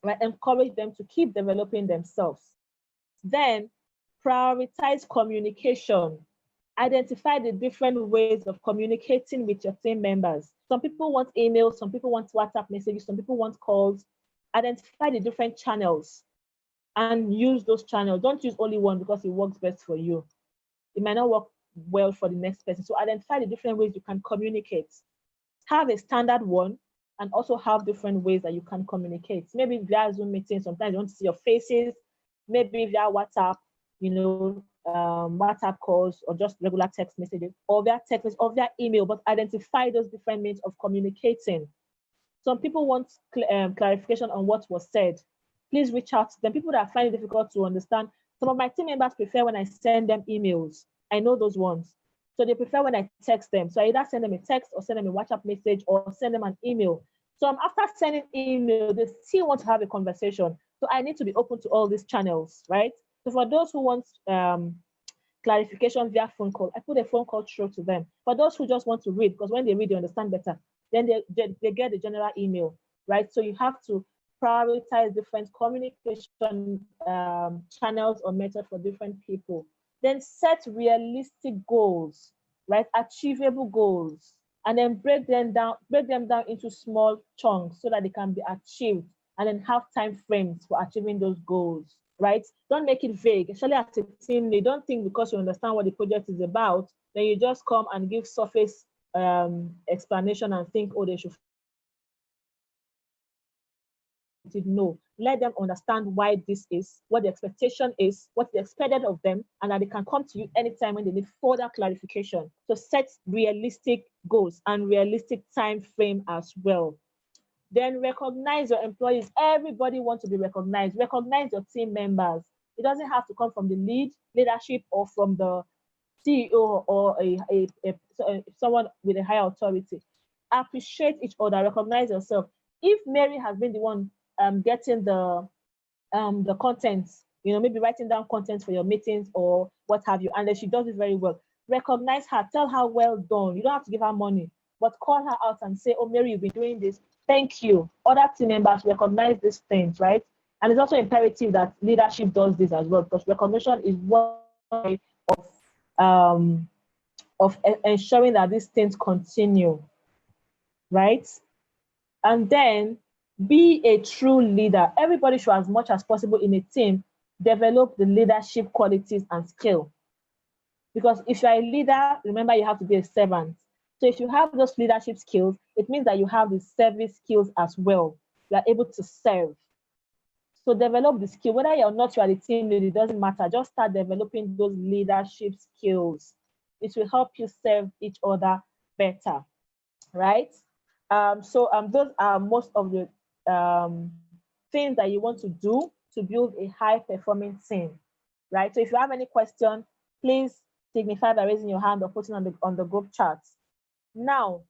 right? Encourage them to keep developing themselves. Then prioritize communication. Identify the different ways of communicating with your team members. Some people want emails, some people want WhatsApp messages, some people want calls. Identify the different channels and use those channels. Don't use only one because it works best for you. It might not work well for the next person. So identify the different ways you can communicate. Have a standard one and also have different ways that you can communicate. Maybe via Zoom meetings, sometimes you want to see your faces, maybe via WhatsApp, WhatsApp calls or just regular text messages, or via text message, or via email, but identify those different means of communicating. Some people want clarification on what was said. Please reach out to them. People that find it difficult to understand, some of my team members prefer when I send them emails. I know those ones. So they prefer when I text them. So I either send them a text or send them a WhatsApp message or send them an email. So after sending email, they still want to have a conversation. So I need to be open to all these channels, right? So for those who want clarification via phone call, I put a phone call through to them. For those who just want to read, because when they read, they understand better, then they get the general email, right? So you have to prioritize different communication channels or methods for different people. Then set realistic goals, right? Achievable goals, and then break them down into small chunks so that they can be achieved, and then have time frames for achieving those goals, right? Don't make it vague, especially as a team. They don't think because you understand what the project is about, then you just come and give surface explanation and think, oh, they should. No, let them understand why this is, what the expectation is, what's expected of them, and that they can come to you anytime when they need further clarification. So set realistic goals and realistic time frame as well. Then recognize your employees. Everybody wants to be recognized. Recognize your team members. It doesn't have to come from the leadership or from the CEO or someone with a higher authority. Appreciate each other. Recognize yourself. If Mary has been the one getting the content, maybe writing down content for your meetings or what have you, and then she does it very well, recognize her. Tell her well done. You don't have to give her money, but call her out and say, oh, Mary, you've been doing this. Thank you. Other team members recognize these things, right? And it's also imperative that leadership does this as well, because recognition is one way of ensuring that these things continue, right? And then be a true leader. Everybody should, as much as possible in a team, develop the leadership qualities and skill. Because if you're a leader, remember you have to be a servant. So if you have those leadership skills, it means that you have the service skills as well. You are able to serve. So develop the skill, whether you're not, you are the team lead, it doesn't matter. Just start developing those leadership skills. It will help you serve each other better, right? So those are most of the things that you want to do to build a high-performing team, right? So if you have any question, please signify by raising your hand or putting on the group chat. Now,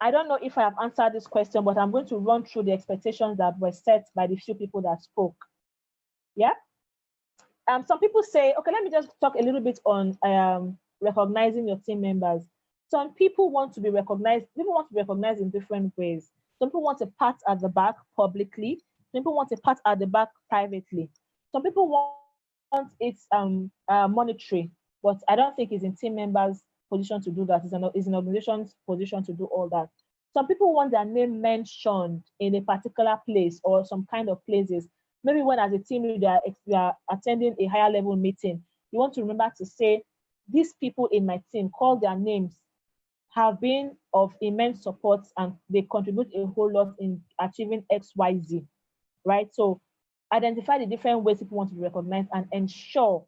I don't know if I have answered this question, but I'm going to run through the expectations that were set by the few people that spoke. Yeah. Some people say, okay, let me just talk a little bit on recognizing your team members. Some people want to be recognized. People want to be recognized in different ways. Some people want a pat at the back publicly. Some people want a pat at the back privately. Some people want it monetary, but I don't think it's in team members' position to do that. It's an organization's position to do all that. Some people want their name mentioned in a particular place or some kind of places. Maybe when as a team leader you are attending a higher level meeting, you want to remember to say, these people in my team, call their names, have been of immense support and they contribute a whole lot in achieving XYZ, right? So identify the different ways people want to be recognized and ensure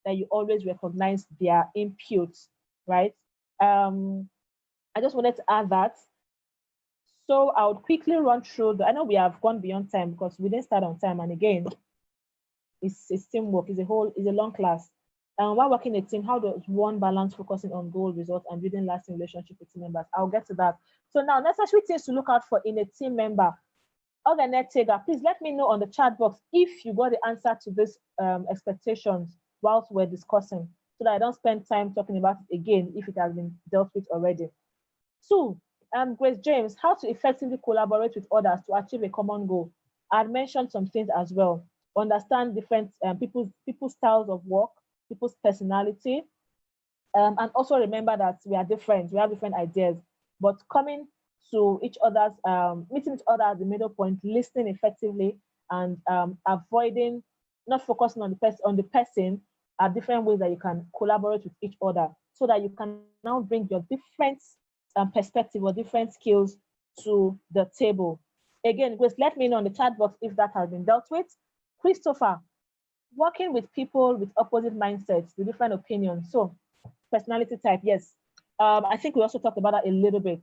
that you always recognize their inputs, right? I just wanted to add that. So I would quickly run through I know we have gone beyond time because we didn't start on time. And again, it's teamwork, it's a long class. While working a team, how does one balance focusing on goal results and building lasting relationship with team members? I'll get to that. So now, necessary things to look out for in a team member. Oganetega, please let me know on the chat box if you got the answer to these expectations whilst we're discussing, so that I don't spend time talking about it again if it has been dealt with already. 2, Grace James, how to effectively collaborate with others to achieve a common goal. I've mentioned some things as well. Understand different people's styles of work, people's personality, and also remember that we are different, we have different ideas, but coming to each other's, meeting each other at the middle point, listening effectively, and avoiding, not focusing on the person, are different ways that you can collaborate with each other, so that you can now bring your different perspective or different skills to the table. Again, Grace, let me know in the chat box if that has been dealt with. Christopher, working with people with opposite mindsets, with different opinions. So personality type, yes. I think we also talked about that a little bit.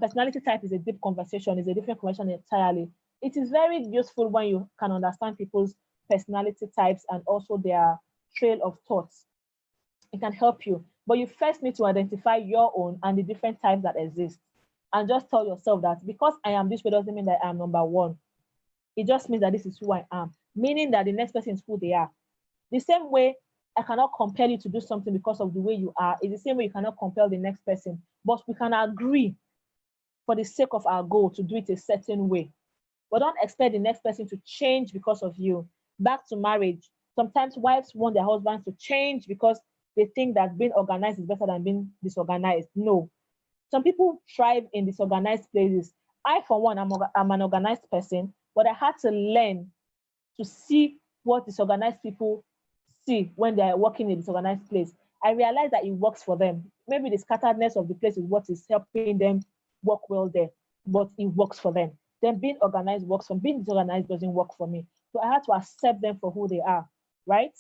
Personality type is a deep conversation, is a different conversation entirely. It is very useful when you can understand people's personality types and also their trail of thoughts. It can help you, but you first need to identify your own and the different types that exist. And just tell yourself that because I am this way doesn't mean that I am number one. It just means that this is who I am, meaning that the next person is who they are. The same way I cannot compel you to do something because of the way you are, it's the same way you cannot compel the next person, but we can agree for the sake of our goal to do it a certain way. But don't expect the next person to change because of you. Back to marriage. Sometimes wives want their husbands to change because they think that being organized is better than being disorganized. No. Some people thrive in disorganized places. I, for one, I'm an organized person, but I had to learn to see what disorganized people see when they're working in a disorganized place. I realized that it works for them. Maybe the scatteredness of the place is what is helping them work well there, but it works for them. Then being organized works for them. Being disorganized doesn't work for me. So I had to accept them for who they are, right?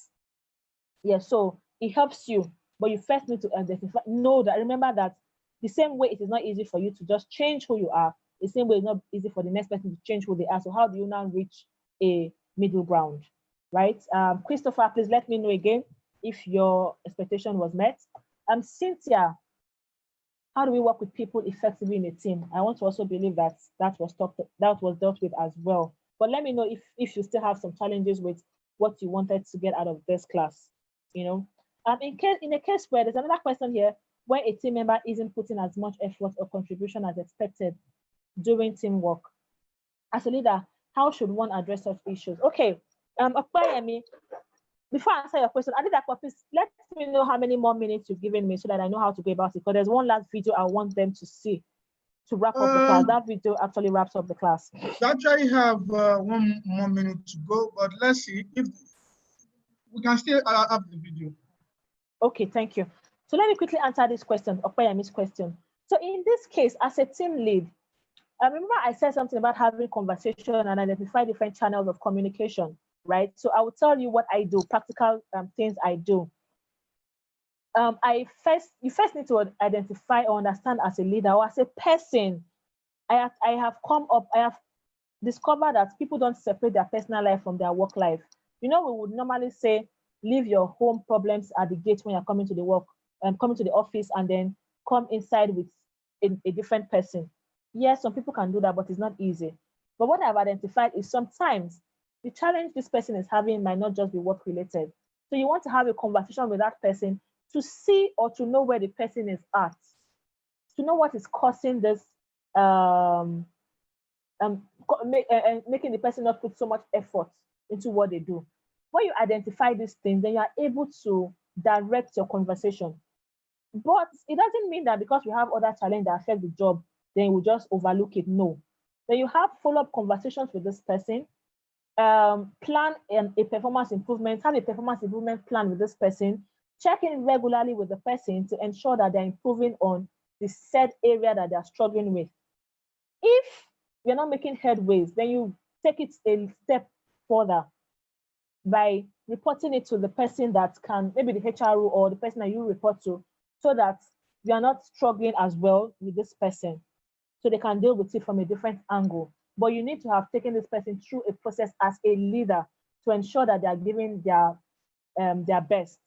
Yeah, so it helps you, but you first need to identify, remember that the same way it is not easy for you to just change who you are, the same way it's not easy for the next person to change who they are. So how do you now reach a middle ground, right? Christopher, please let me know again if your expectation was met. Cynthia, how do we work with people effectively in a team? I want to also believe that that was dealt with as well. But let me know if you still have some challenges with what you wanted to get out of this class. You know, in a case where there's another question here, where a team member isn't putting as much effort or contribution as expected during teamwork. As a leader, how should one address such issues? Okay, Okpayemi, before I answer your question, please let me know how many more minutes you've given me so that I know how to go about it. Because there's one last video I want them to see to wrap up the class. That video actually wraps up the class. We actually have 1 more minute to go, but let's see if we can still have the video. Okay, thank you. So let me quickly answer this question, Okpayemi's question. So in this case, as a team lead, I remember I said something about having conversation and identify different channels of communication, right? So I will tell you what I do, practical things I do. You first need to identify or understand as a leader or as a person. I have discovered that people don't separate their personal life from their work life. You know, we would normally say, leave your home problems at the gate when you're coming to the work and coming to the office, and then come inside with a different person. Yes, some people can do that, but it's not easy. But what I've identified is sometimes the challenge this person is having might not just be work related. So you want to have a conversation with that person to see or to know where the person is at, to know what is causing this, making the person not put so much effort into what they do. When you identify these things, then you are able to direct your conversation. But it doesn't mean that because we have other challenges that affect the job, then we just overlook it. No. Then you have follow-up conversations with this person, plan a performance improvement, have a performance improvement plan with this person, check in regularly with the person to ensure that they're improving on the said area that they're struggling with. If you're not making headways, then you take it a step further by reporting it to the person that can, maybe the HRO or the person that you report to, so that you are not struggling as well with this person, so they can deal with it from a different angle. But you need to have taken this person through a process as a leader to ensure that they are giving their best,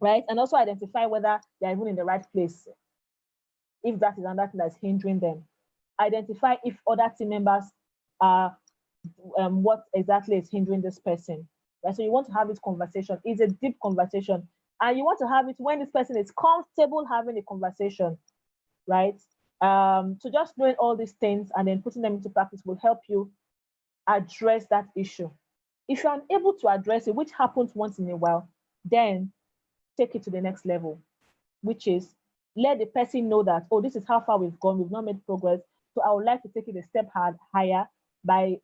right? And also identify whether they're even in the right place, if that is another thing that's hindering them. Identify if other team members are what exactly is hindering this person, right? So you want to have this conversation. It's a deep conversation, and you want to have it when this person is comfortable having a conversation, right? So just doing all these things and then putting them into practice will help you address that issue. If you're unable to address it, which happens once in a while, then take it to the next level, which is let the person know that, oh, this is how far we've gone, we've not made progress. So I would like to take it a step higher by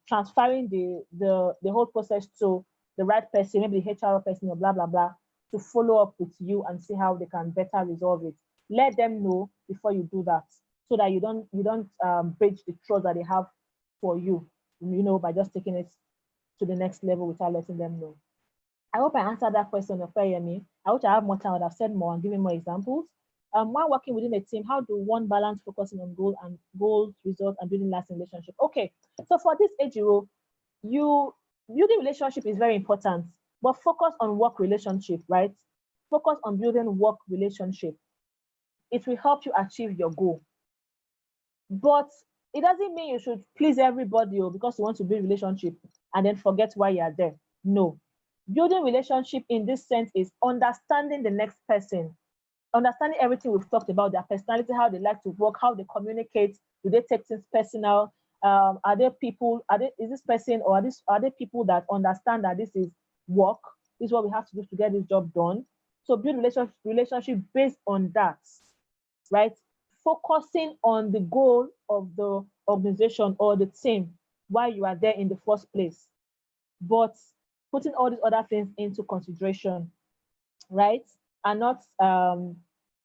transferring the whole process to the right person, maybe the HR person or blah, blah, blah, to follow up with you and see how they can better resolve it. Let them know before you do that, so that you don't breach the trust that they have for you, by just taking it to the next level without letting them know. I hope I answered that question, Opeyemi. I wish I have more time, I would have said more and given more examples. While working within a team, how do one balance focusing on goals, results, and building lasting relationship? Okay, so for this Ejiro, building relationship is very important, but focus on work relationship, right? Focus on building work relationship. It will help you achieve your goal. But it doesn't mean you should please everybody because you want to build relationship and then forget why you are there. No. Building relationship in this sense is understanding the next person, understanding everything we've talked about, their personality, how they like to work, how they communicate, do they take things personal? Is this person or are they people that understand that this is work, this is what we have to do to get this job done? So build relationship based on that, right? Focusing on the goal of the organization or the team while you are there in the first place, but putting all these other things into consideration, right? And not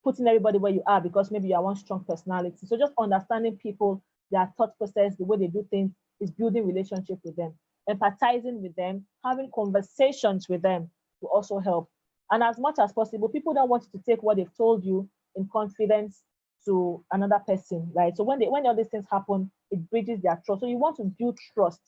putting everybody where you are because maybe you are one strong personality. So just understanding people, their thought process, the way they do things is building relationship with them, empathizing with them, having conversations with them will also help. And as much as possible, people don't want you to take what they've told you in confidence to another person, right? So when all these things happen, it bridges their trust. So you want to build trust.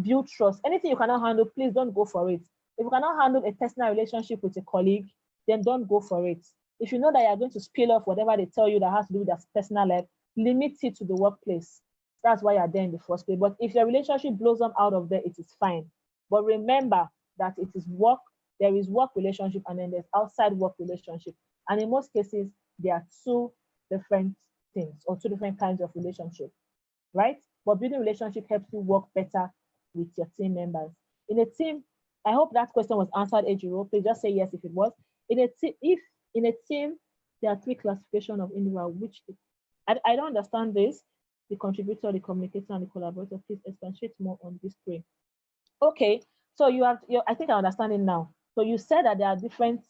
Build trust. Anything you cannot handle, please don't go for it. If you cannot handle a personal relationship with a colleague, then don't go for it. If you know that you're going to spill off whatever they tell you that has to do with their personal life, limit it to the workplace. That's why you're there in the first place. But if your relationship blows them out of there, it is fine. But remember that it is work. There is work relationship and then there's outside work relationship. And in most cases, there are two different things or two different kinds of relationship, right? But building relationship helps you work better with your team members. In a team, I hope that question was answered, Ejiro. Please just say yes if it was. If in a team, there are three classifications of individual, which I don't understand this. The contributor, the communicator, and the collaborator. Please expatiate more on this three. Okay, so I think I understand it now. So you said that there are different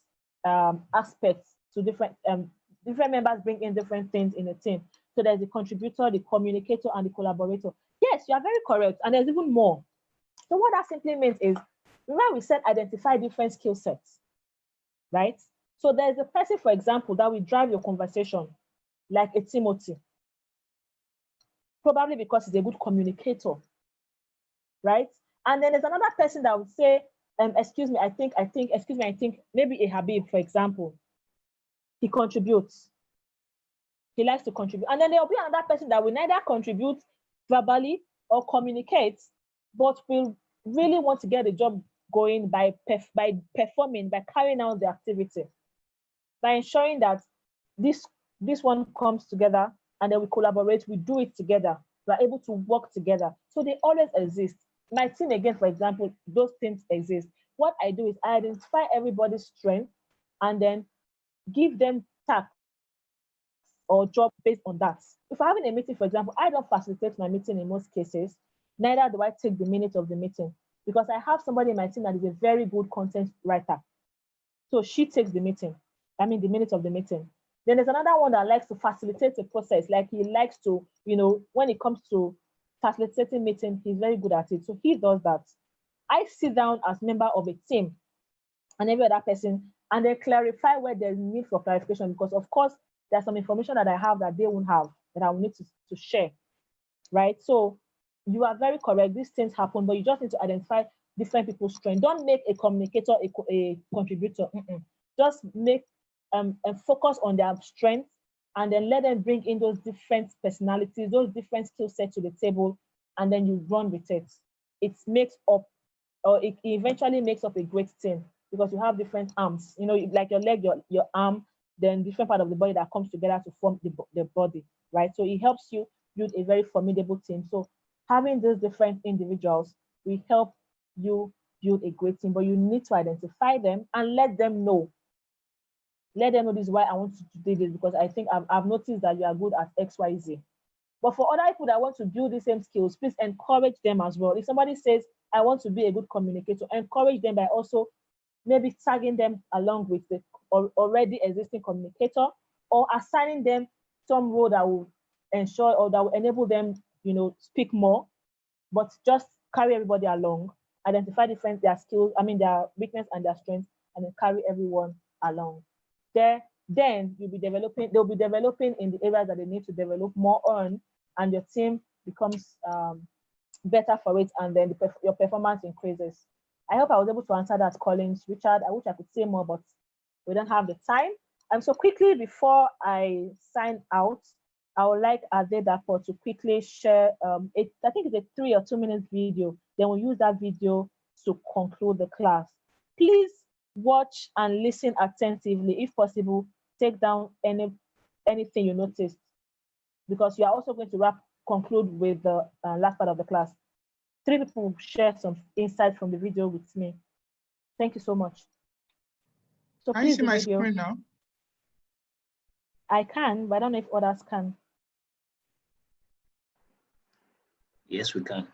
aspects to different members bring in different things in a team. So there's the contributor, the communicator, and the collaborator. Yes, you are very correct. And there's even more. So what that simply means is, remember we said identify different skill sets, right? So there's a person, for example, that will drive your conversation, like a Timothy, probably because he's a good communicator, right? And then there's another person that would say, excuse me, I think, maybe a Habib, for example, he contributes. He likes to contribute. And then there'll be another person that will neither contribute verbally or communicate, but will really want to get the job going by performing, by carrying out the activity, by ensuring that this one comes together, and then we collaborate, we do it together, we're able to work together. So they always exist. My team, again, for example, those things exist. What I do is I identify everybody's strength and then give them tasks or job based on that. If I'm having a meeting, for example, I don't facilitate my meeting in most cases, neither do I take the minutes of the meeting, because I have somebody in my team that is a very good content writer. So she takes the meeting, the minutes of the meeting. Then there's another one that likes to facilitate the process. Like he likes to, when it comes to facilitating meeting, he's very good at it. So he does that. I sit down as member of a team and every other person, and they clarify where there's need for clarification, because of course, there's some information that I have that they won't have, that I will need to share, right? So you are very correct. These things happen, but you just need to identify different people's strengths. Don't make a communicator a contributor. Just make and focus on their strengths, and then let them bring in those different personalities, those different skill sets to the table, and then you run with it. It eventually makes up a great team, because you have different arms, like your leg, your arm, then different part of the body that comes together to form the body, right? So it helps you build a very formidable team. So having these different individuals will help you build a great team, but you need to identify them and let them know. Let them know this is why I want you to do this, because I think I've noticed that you are good at X, Y, Z. But for other people that want to build the same skills, please encourage them as well. If somebody says, I want to be a good communicator, encourage them by also maybe tagging them along with the already existing communicator, or assigning them some role that will ensure or that will enable them, speak more, but just carry everybody along, identify their skills, their weakness and their strengths, and then carry everyone along. Then they'll be developing in the areas that they need to develop more on, and your team becomes better for it, and then your performance increases. I hope I was able to answer that, Collins. Richard, I wish I could say more, but we don't have the time. And so quickly, before I sign out, I would like Adedapo to quickly share, I think it's a 3 or 2 minute video. Then we'll use that video to conclude the class. Please watch and listen attentively. If possible, take down anything you noticed, because you are also going to conclude with the last part of the class. 3 people share some insights from the video with me. Thank you so much. So can you see my screen now? I can, but I don't know if others can. Yes, we can.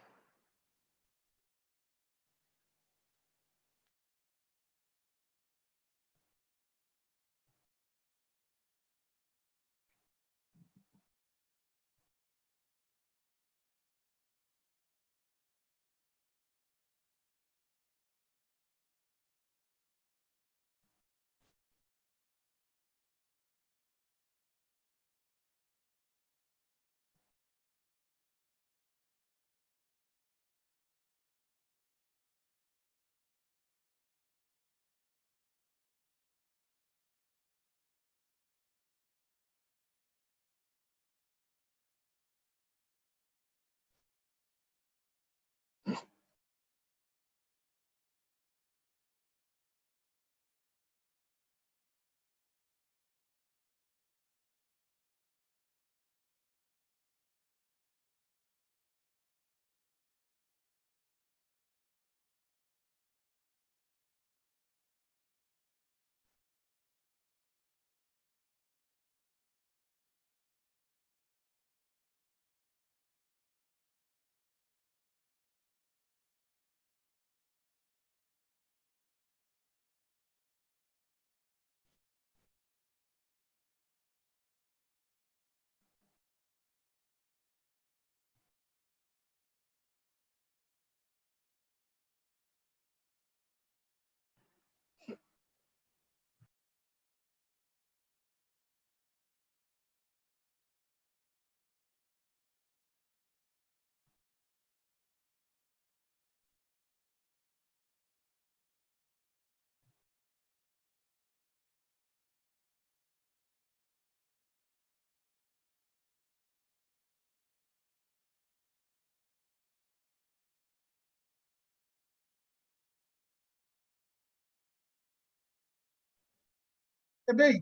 Ebe,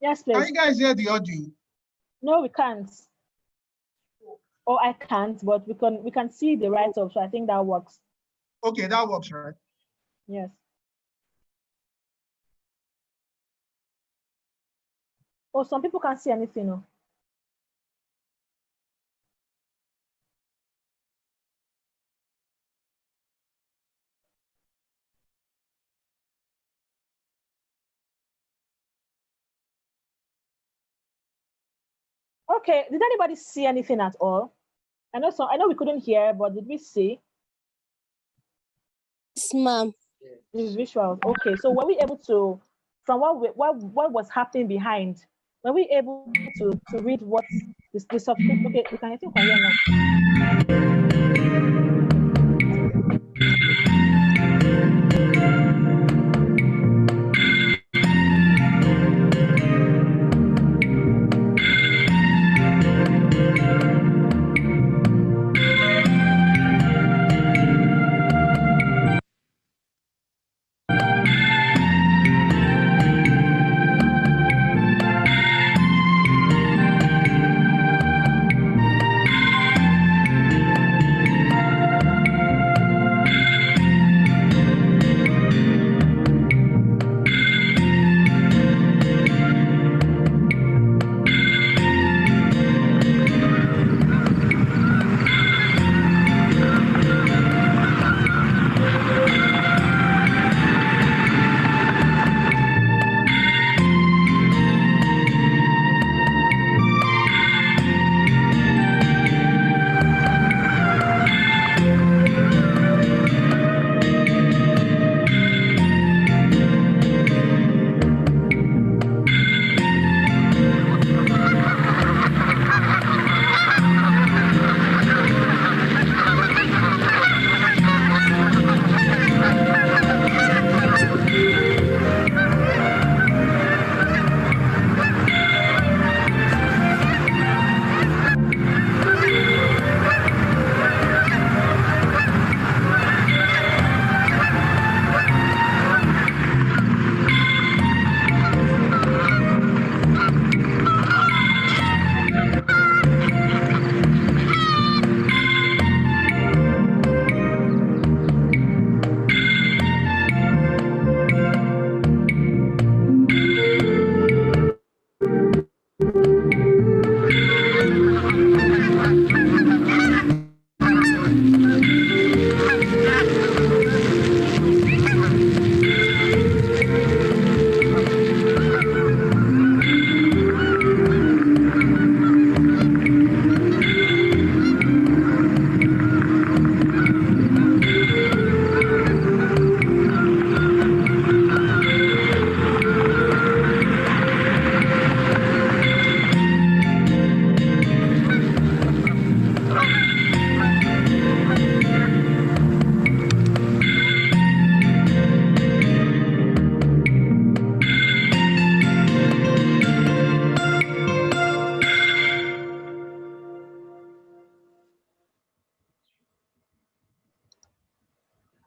Yes, can please. you guys hear the audio? No, we can't. Or I can't, but we can see the write-up, so I think that works. Okay, that works, right? Yes. Oh, some people can't see anything. No. Okay, did anybody see anything at all? I know we couldn't hear, but did we see? Yes, ma'am. The visuals. Okay, so were we able to, from what was happening behind, were we able to read what the subscript? Okay, I think we can hear now.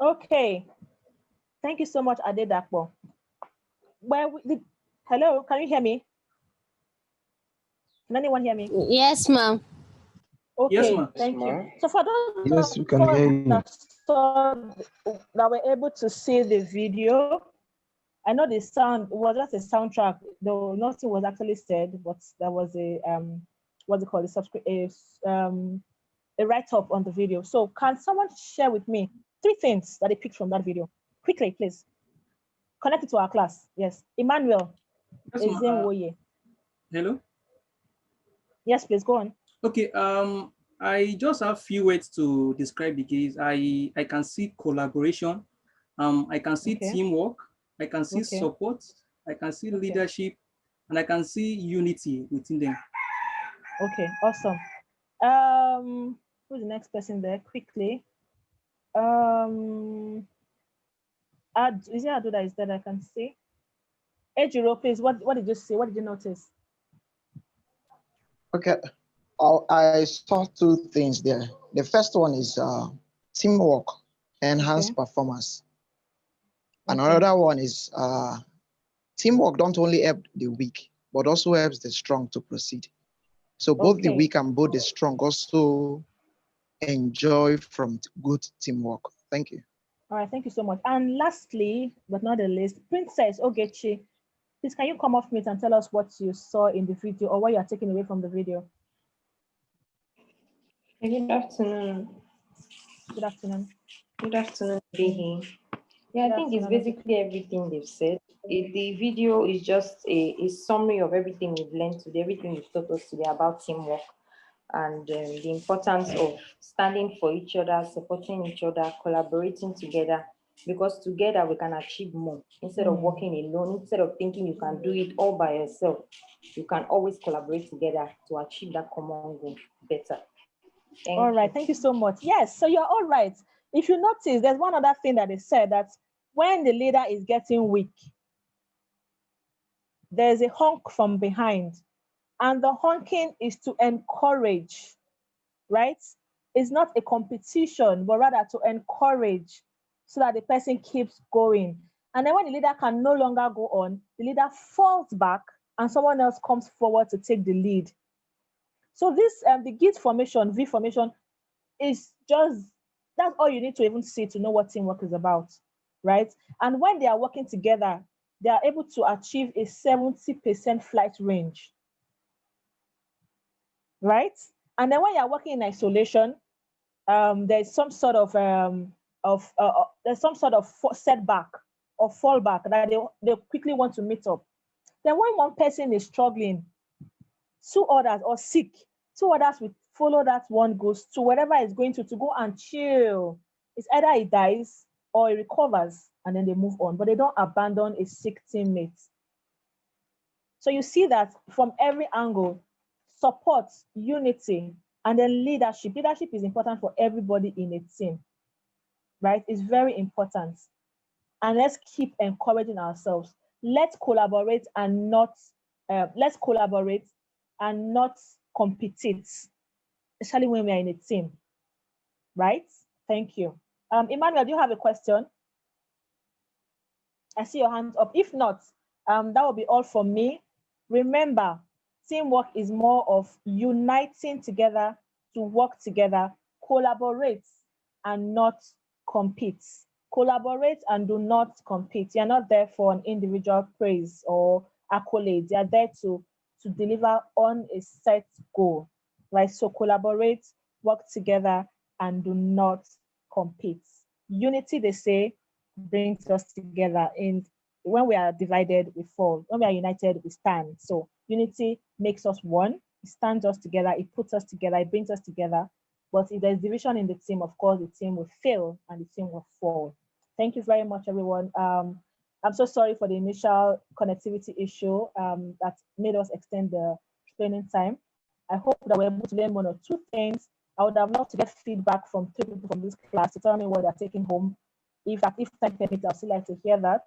Okay. Thank you so much, Adedapo. Hello, can you hear me? Can anyone hear me? Yes, ma'am. Okay, Yes, ma'am. thank Yes, you. ma'am. So for those Yes, we can hear you. that were able to see the video, I know the sound was just a soundtrack, though nothing was actually said, but there was a what's it called, a write-up on the video. So can someone share with me 3 things that they picked from that video? Quickly, please. Connect it to our class. Yes. Emmanuel. Yes, Ezenwoye. hello. Yes, please go on. Okay. I just have few words to describe the case. I can see collaboration. I can see teamwork. I can see support. I can see leadership, and I can see unity within them. Okay, awesome. Who's the next person there? Quickly. Is it Adu that is that I can see? Ejiro, please, what did you see? What did you notice? Okay, I saw 2 things there. The first one is teamwork, enhanced performance. And another one is teamwork don't only help the weak, but also helps the strong to proceed. So both the weak and both the strong also enjoy from good teamwork. Thank you. All right, thank you so much. And lastly, but not the least, Princess Ogechi, please can you come off mute and tell us what you saw in the video or what you are taking away from the video? Good afternoon. Good afternoon. Good afternoon, Bihi. Yeah, I think it's basically everything they've said. The video is just a summary of everything we've learned today, everything you've taught us today about teamwork and the importance of standing for each other, supporting each other, collaborating together, because together we can achieve more. Instead of working alone, instead of thinking you can do it all by yourself, you can always collaborate together to achieve that common goal better. All right, thank you so much. Yes, so you're all right. If you notice, there's one other thing that is said, that when the leader is getting weak, there's a honk from behind. And the honking is to encourage, right? It's not a competition, but rather to encourage so that the person keeps going. And then when the leader can no longer go on, the leader falls back and someone else comes forward to take the lead. So this, the GIT formation, V formation, is just, that's all you need to even see to know what teamwork is about, right? And when they are working together, they are able to achieve a 70% flight range, right? And then when you're working in isolation, there's some sort of setback or fallback that they quickly want to meet up. Then when one person is struggling, two others or sick, two others will follow that one goes to wherever it's going to go and chill. It's either it dies or it recovers and then they move on, but they don't abandon a sick teammate. So you see that from every angle, support, unity, and then leadership. Leadership is important for everybody in a team, right? It's very important. And let's keep encouraging ourselves. Let's collaborate and not compete, especially when we are in a team, right? Thank you. Emmanuel, do you have a question? I see your hands up. If not, that will be all from me. Remember, teamwork is more of uniting together to work together, collaborate and not compete. Collaborate and do not compete. You're not there for an individual praise or accolade. You're there to deliver on a set goal, right? So collaborate, work together, and do not compete. Unity, they say, brings us together. And when we are divided, we fall. When we are united, we stand. So unity makes us one. It stands us together. It puts us together. It brings us together. But if there's division in the team, of course, the team will fail and the team will fall. Thank you very much, everyone. I'm so sorry for the initial connectivity issue that made us extend the training time. I hope that we're able to learn one or two things. I would have loved to get feedback from 3 people from this class to tell me what they're taking home. If time permits, I'd still like to hear that.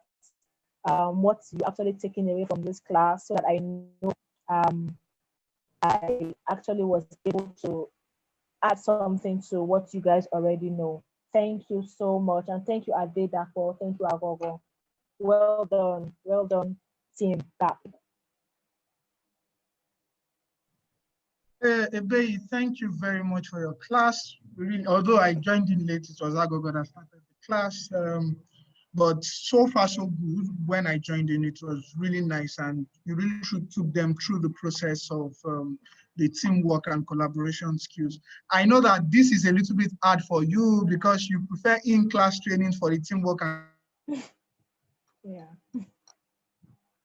What you actually taking away from this class, so that I know I actually was able to add something to what you guys already know. Thank you so much. And thank you, Adedapo. Thank you, Agogo. Well done, team DAP. Ebe, thank you very much for your class. Really, although I joined in late, it was Agogo that started the class. But so far so good. When I joined in, it was really nice, and you really took them through the process of the teamwork and collaboration skills. I know that this is a little bit hard for you because you prefer in-class trainings for the teamwork and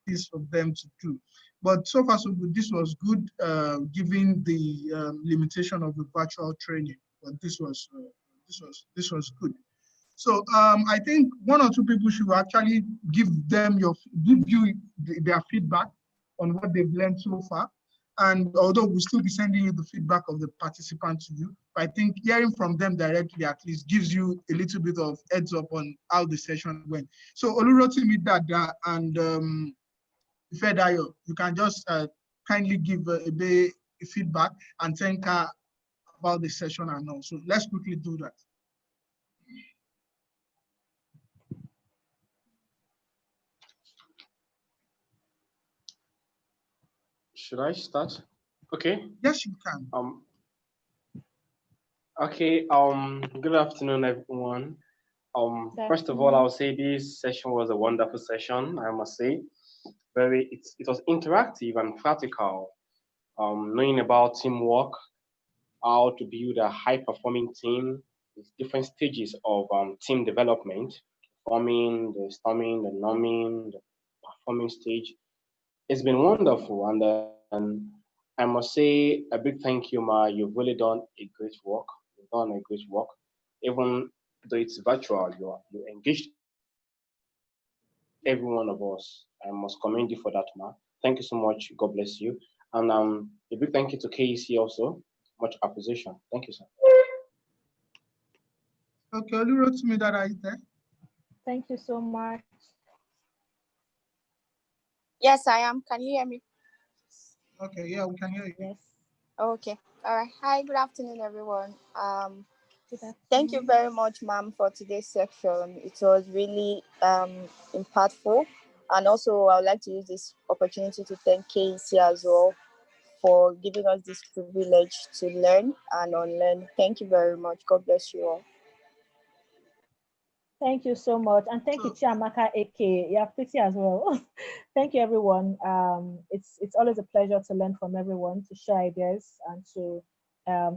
this for them to do. But so far so good. This was good, given the limitation of the virtual training. But this was good. So I think 1 or 2 people should actually give you their feedback on what they've learned so far. And although we'll still be sending you the feedback of the participants to you, I think hearing from them directly at least gives you a little bit of heads up on how the session went. So Olurotimi Dada and Ifedayo, you can just kindly give a feedback and thank her about the session and all. So let's quickly do that. Should I start? Okay. Yes, you can. Okay. Good afternoon, everyone. First of all, I'll say this session was a wonderful session. I must say, it was interactive and practical. Knowing about teamwork, how to build a high-performing team, with different stages of team development, forming, the storming, the numbing, the performing stage. It's been wonderful, and I must say a big thank you, Ma. You've really done a great work. You've done a great work, even though it's virtual. You engaged every one of us. I must commend you for that, Ma. Thank you so much. God bless you. And a big thank you to KEC also. Much appreciation. Thank you, sir. Okay, Olu wrote to me that I there. Thank you so much. Yes, I am. Can you hear me? Okay, yeah, we can hear you. Yes. Okay. All right. Hi, good afternoon, everyone. Thank you very much, ma'am, for today's section. It was really impactful. And also, I would like to use this opportunity to thank KEC as well for giving us this privilege to learn and unlearn. Thank you very much. God bless you all. Thank you so much. And thank you, Chiamaka AK. You're pretty as well. Thank you, everyone. It's always a pleasure to learn from everyone, to share ideas and to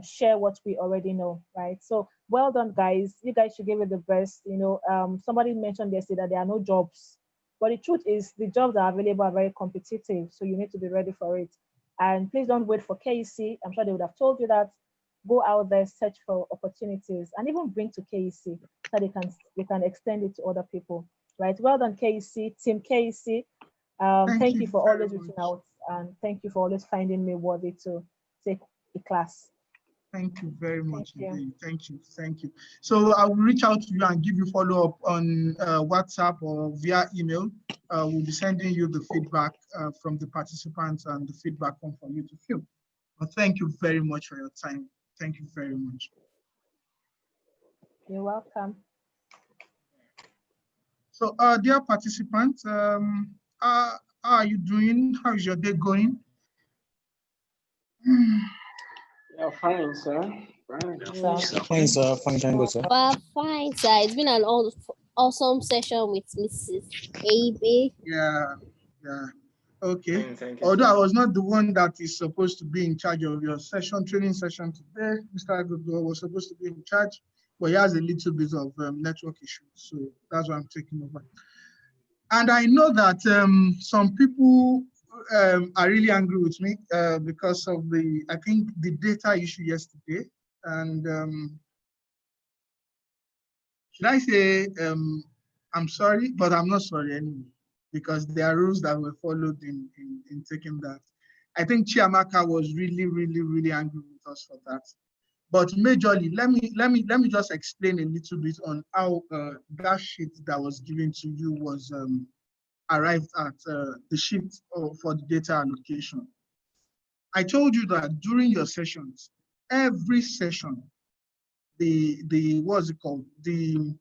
share what we already know, right? So well done, guys. You guys should give it the best. You know, somebody mentioned yesterday that there are no jobs. But the truth is the jobs that are available are very competitive. So you need to be ready for it. And please don't wait for KEC. I'm sure they would have told you that. Go out there, search for opportunities, and even bring to KEC so they can extend it to other people. Right? Well done, KEC, Team KEC. Thank you for always reaching out, and thank you for always finding me worthy to take a class. Thank you very much. Thank you. So I will reach out to you and give you follow-up on WhatsApp or via email. We'll be sending you the feedback from the participants and the feedback form for you to fill. But thank you very much for your time. Thank you very much. You're welcome. So, dear participants, how are you doing? How is your day going? Yeah, fine, sir. Fine, sir. Fine, thank you, sir. Fine, sir. It's been an awesome session with Mrs. AB. Yeah. Okay. Although I was not the one that is supposed to be in charge of your training session today, Mr. Agogo was supposed to be in charge, but he has a little bit of network issues, so that's why I'm taking over. And I know that some people are really angry with me because of I think the data issue yesterday. And should I say I'm sorry, but I'm not sorry anyway, because there are rules that were followed in taking that. I think Chiamaka was really, really, really angry with us for that. But majorly, let me just explain a little bit on how that sheet that was given to you was arrived at the sheet for the data allocation. I told you that during your sessions, every session, what's it called? The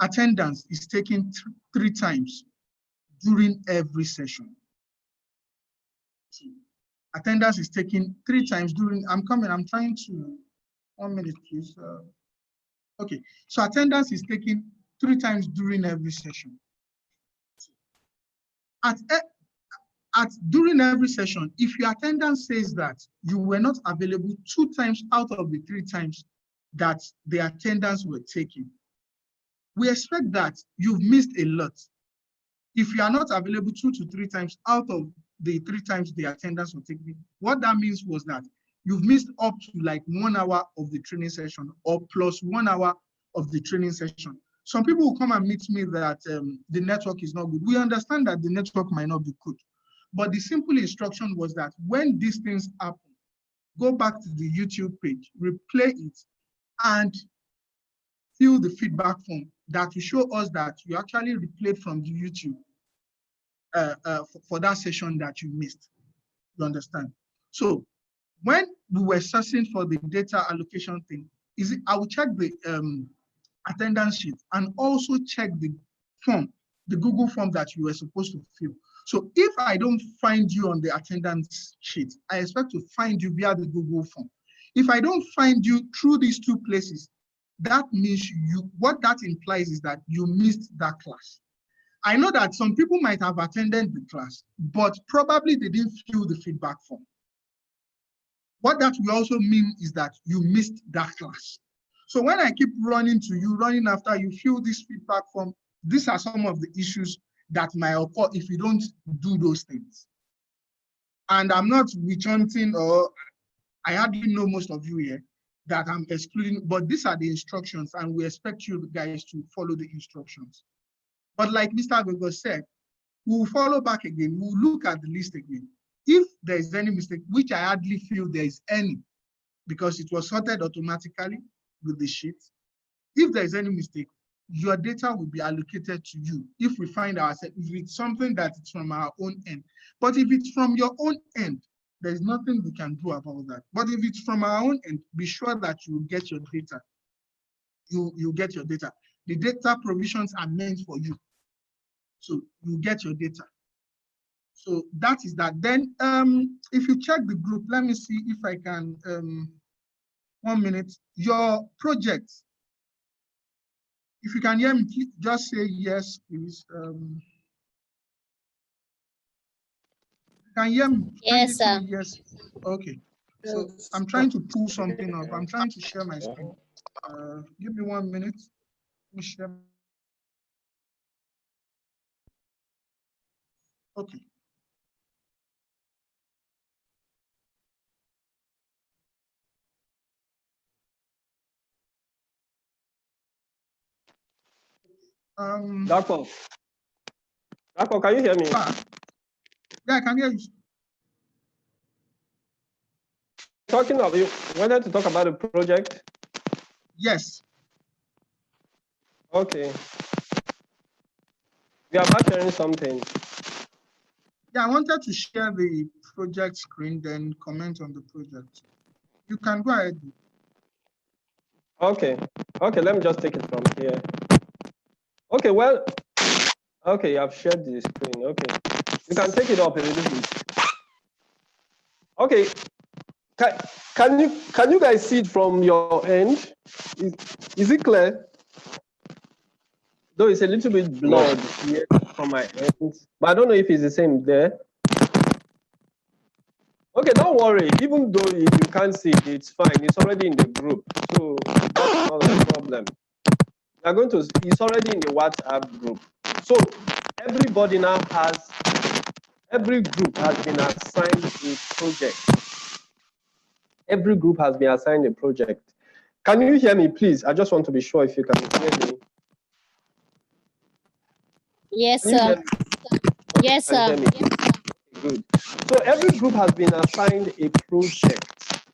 attendance is taken 3 times during every session. So attendance is taken 3 times during, I'm trying to, 1 minute, please. Okay, so attendance is taken 3 times during every session. During every session, if your attendance says that you were not available 2 times out of the 3 times that the attendance were taken, we expect that you've missed a lot. If you are not available 2 to 3 times out of the 3 times the attendance was taken, what that means was that you've missed up to like 1 hour of the training session or plus 1 hour of the training session. Some people will come and meet me that the network is not good. We understand that the network might not be good, but the simple instruction was that when these things happen, go back to the YouTube page, replay it, and fill the feedback form that will show us that you actually replayed from the YouTube for that session that you missed. You understand? So when we were searching for the data allocation thing, I will check the attendance sheet and also check the form the Google form that you were supposed to fill. So if I don't find you on the attendance sheet, I expect to find you via the Google form. If I don't find you through these two places, that means what that implies is that you missed that class. I know that some people might have attended the class, but probably they didn't fill the feedback form. What that will also mean is that you missed that class. So when I keep running to you, running after you fill this feedback form, these are some of the issues that might occur if you don't do those things. And I'm not witch-hunting, or I hardly know most of you here that I'm excluding, but these are the instructions and we expect you guys to follow the instructions. But like Mr. Agogo said, we'll follow back again, we'll look at the list again. If there is any mistake, which I hardly feel there is any, because it was sorted automatically with the sheet. If there is any mistake, your data will be allocated to you if we find ourselves, if it's something that is from our own end. But if it's from your own end, there's nothing we can do about that. But if it's from our own end, be sure that you will get your data. You get your data. The data provisions are meant for you. So you get your data. So that is that. Then if you check the group, let me see if I can, 1 minute, your project. If you can hear me, just say yes, please. Can you hear me? Yes, sir. Yes. Okay. So I'm trying to pull something up. I'm trying to share my screen. Give me 1 minute. Let me share. Okay. Darko, can you hear me? Yeah, I can hear you. Talking of, you wanted to talk about the project? Yes. Okay. We are not sharing something. Yeah, I wanted to share the project screen, then comment on the project. You can go ahead. Okay. Okay, let me just take it from here. Okay, well, okay, I've shared the screen. Okay. You can take it up a little bit. Okay. Can you guys see it from your end? Is it clear? Though it's a little bit blurred here from my end, but I don't know if it's the same there. Okay, don't worry. Even though if you can't see it, it's fine. It's already in the group, so that's not a problem. We are going to. It's already in the WhatsApp group. So everybody now has. Every group has been assigned a project. Every group has been assigned a project. Can you hear me, please? I just want to be sure if you can hear me. Yes, sir. Yes, sir. Good. So every group has been assigned a project.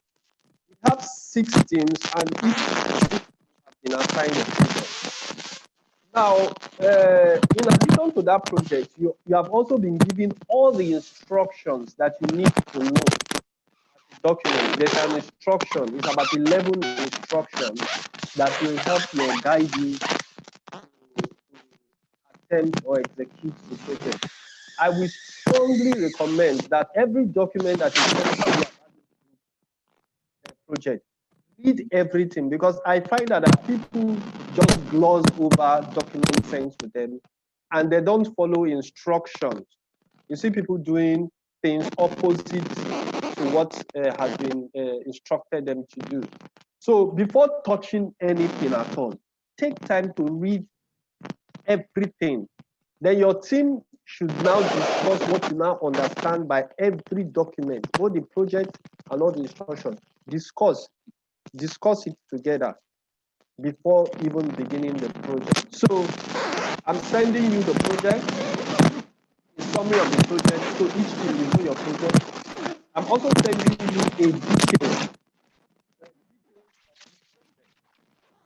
We have 6 teams, and each group has been assigned a project. Now, in addition to that project, you have also been given all the instructions that you need to know. Document. There's an instruction. It's about 11 instructions that will help you, guide you to attempt or execute the project. I will strongly recommend that every document that is sent to you about the project, read everything, because I find that people just gloss over documents sent to them and they don't follow instructions. You see people doing things opposite to what has been instructed them to do. So before touching anything at all, take time to read everything. Then your team should now discuss what you now understand by every document, both the project and all the instructions. Discuss it together before even beginning the project. So I'm sending you the project, a summary of the project, so each team will know your project. I'm also sending you a detail.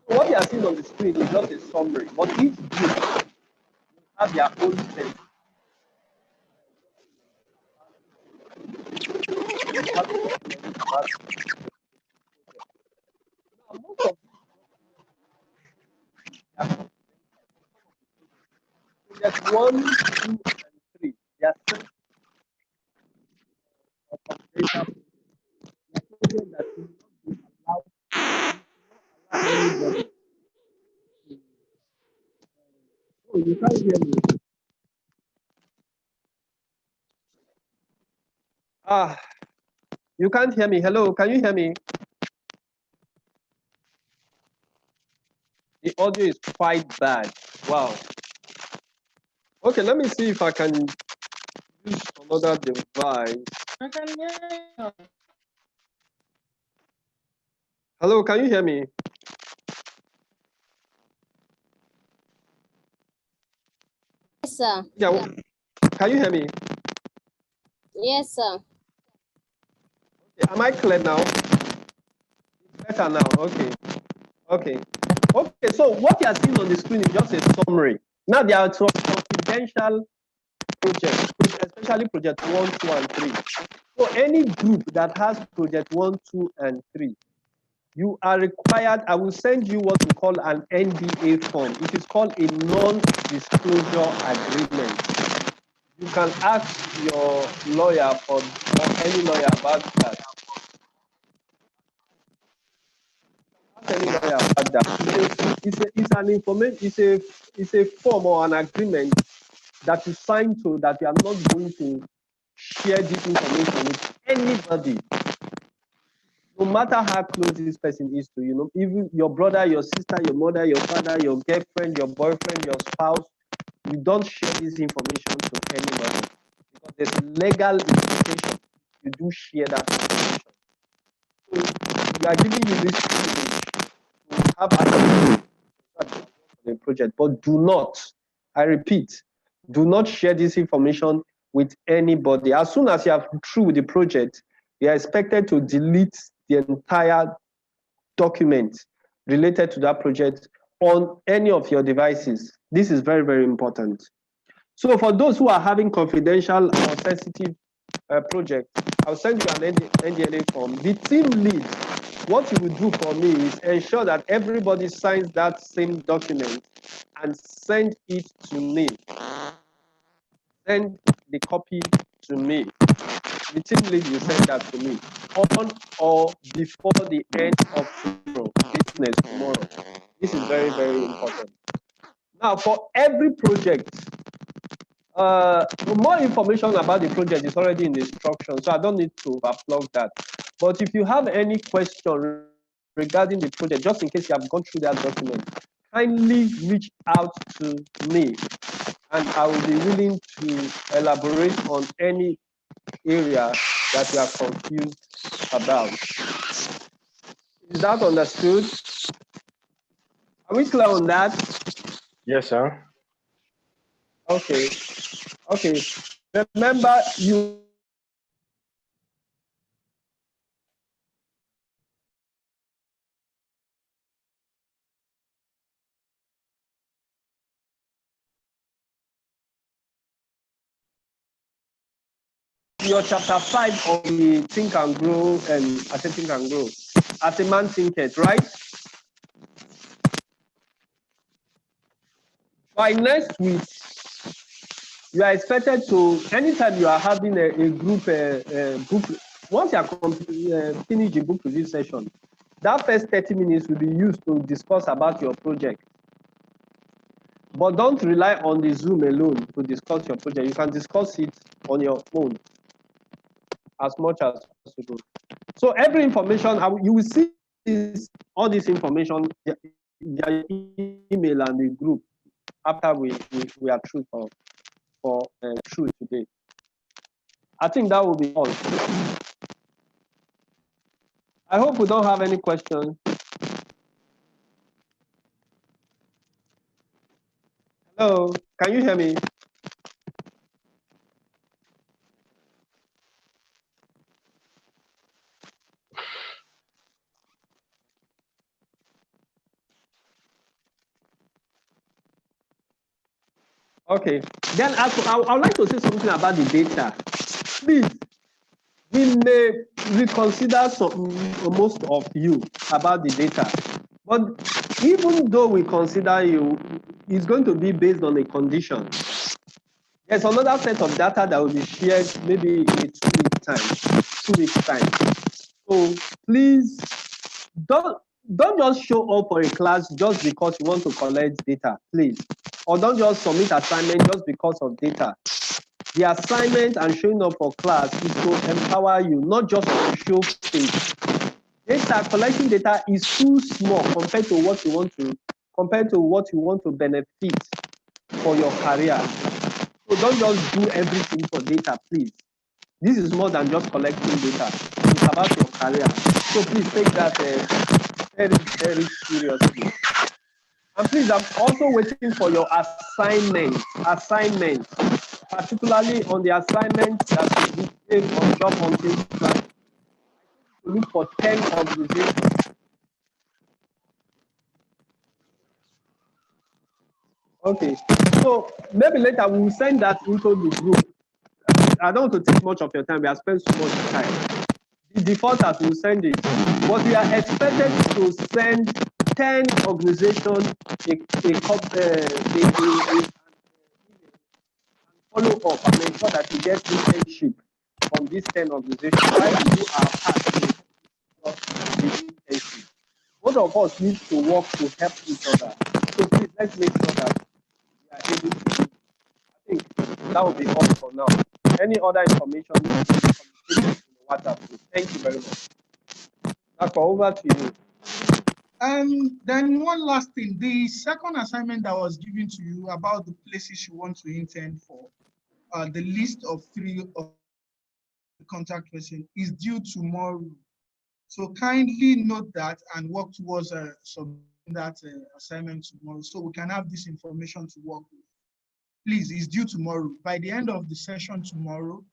What you are seeing on the screen is just a summary, but each group will have their own set. project 1, 2, and 3. They are confidential projects that will not be allowed anybody. Oh, you can't hear me. You can't hear me. Hello, can you hear me? The audio is quite bad. Wow. Okay, let me see if I can use another device. I can hear you. Hello, can you hear me? Yes, sir. Yeah, can you hear me? Yes, sir. Okay, am I clear now? It's better now. Okay. Okay. Okay, so what you are seeing on the screen is just a summary. Now there are some confidential projects, especially project 1, 2, and 3. So any group that has project 1, 2, and 3, you are required, I will send you what we call an NDA form. It is called a non-disclosure agreement. You can ask your lawyer or any lawyer about that. Ask any lawyer about that. It's an information. It's a form or an agreement that you sign to that you are not going to share this information with anybody, no matter how close this person is to you. Know, even your brother, your sister, your mother, your father, your girlfriend, your boyfriend, your spouse. You don't share this information to anybody because there's legal implication. You do share that information. So we are giving you this privilege to have access to the project, but do not, I repeat, do not share this information with anybody. As soon as you are through with the project, you are expected to delete the entire document related to that project on any of your devices. This is very, very important. So for those who are having confidential or sensitive project, I'll send you an NDA form. The team lead, what you will do for me is ensure that everybody signs that same document and send it to me. Send the copy to me. The team lead will send that to me on or before the end of tomorrow, business tomorrow. This is very, very important. Now, for every project, more information about the project is already in the instruction, so I don't need to overplug that. But if you have any question regarding the project, just in case you have gone through that document, kindly reach out to me, and I will be willing to elaborate on any area that you are confused about. Is that understood? Are we clear on that? Yes, sir. Okay. Okay. Remember, you your chapter 5 of the Think and Grow, and I say Think and Grow, as a man thinketh, right? By next week, you are expected to, anytime you are having a group book, once you are finish the book review session, that first 30 minutes will be used to discuss about your project. But don't rely on the Zoom alone to discuss your project. You can discuss it on your phone as much as possible. So every information, you will see all this information via email and the group after we are through for through today. I think that will be all. I hope we don't have any questions. Hello, can you hear me? Okay, then I would like to say something about the data. Please, we may reconsider most of you about the data, but even though we consider you, is going to be based on a condition. There's another set of data that will be shared maybe in 2 weeks time, 2 weeks time. So please don't just show up for a class just because you want to collect data, please. Or don't just submit assignment just because of data. The assignment and showing up for class is to empower you, not just to show face. Data, collecting data is too small compared to what you want to benefit for your career. So don't just do everything for data, please. This is more than just collecting data. It's about your career. So please take that very, very seriously. And please, I'm also waiting for your assignment, particularly on the assignment that you gave on job hunting plan. Look for 10 organizations. Okay, so maybe later we'll send that into the group. I don't want to take much of your time. We have spent so much time. The default as we'll send it, but we are expected to send 10 organizations follow up and ensure that we get internship from these 10 organizations. Why we do our part to internship. Both of us need to work to help each other. So please let's make sure that we are able to do. I think that will be all for now. Any other information, communicate in the WhatsApp group. Thank you very much. Akwa, over to you. Then one last thing, the second assignment that was given to you about the places you want to intern for, the list of 3 of the contact person is due tomorrow. So kindly note that and work towards submitting that assignment tomorrow so we can have this information to work with. Please, it's due tomorrow. By the end of the session tomorrow,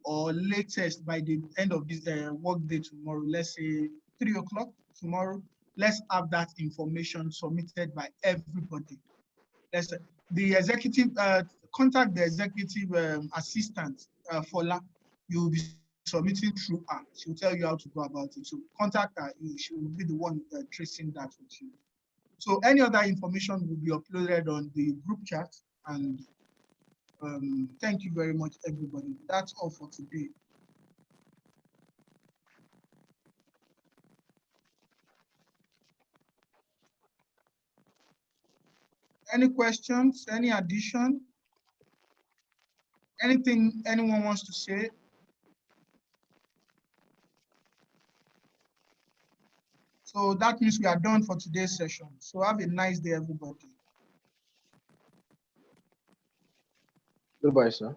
or latest by the end of this work day tomorrow, let's say 3 o'clock tomorrow, let's have that information submitted by everybody. The executive, contact the executive assistant, Fola. You'll be submitting through her. She'll tell you how to go about it. So contact her, she will be the one tracing that with you. So any other information will be uploaded on the group chat. And thank you very much, everybody. That's all for today. Any questions, any addition? Anything anyone wants to say? So that means we are done for today's session. So have a nice day, everybody. Goodbye, sir.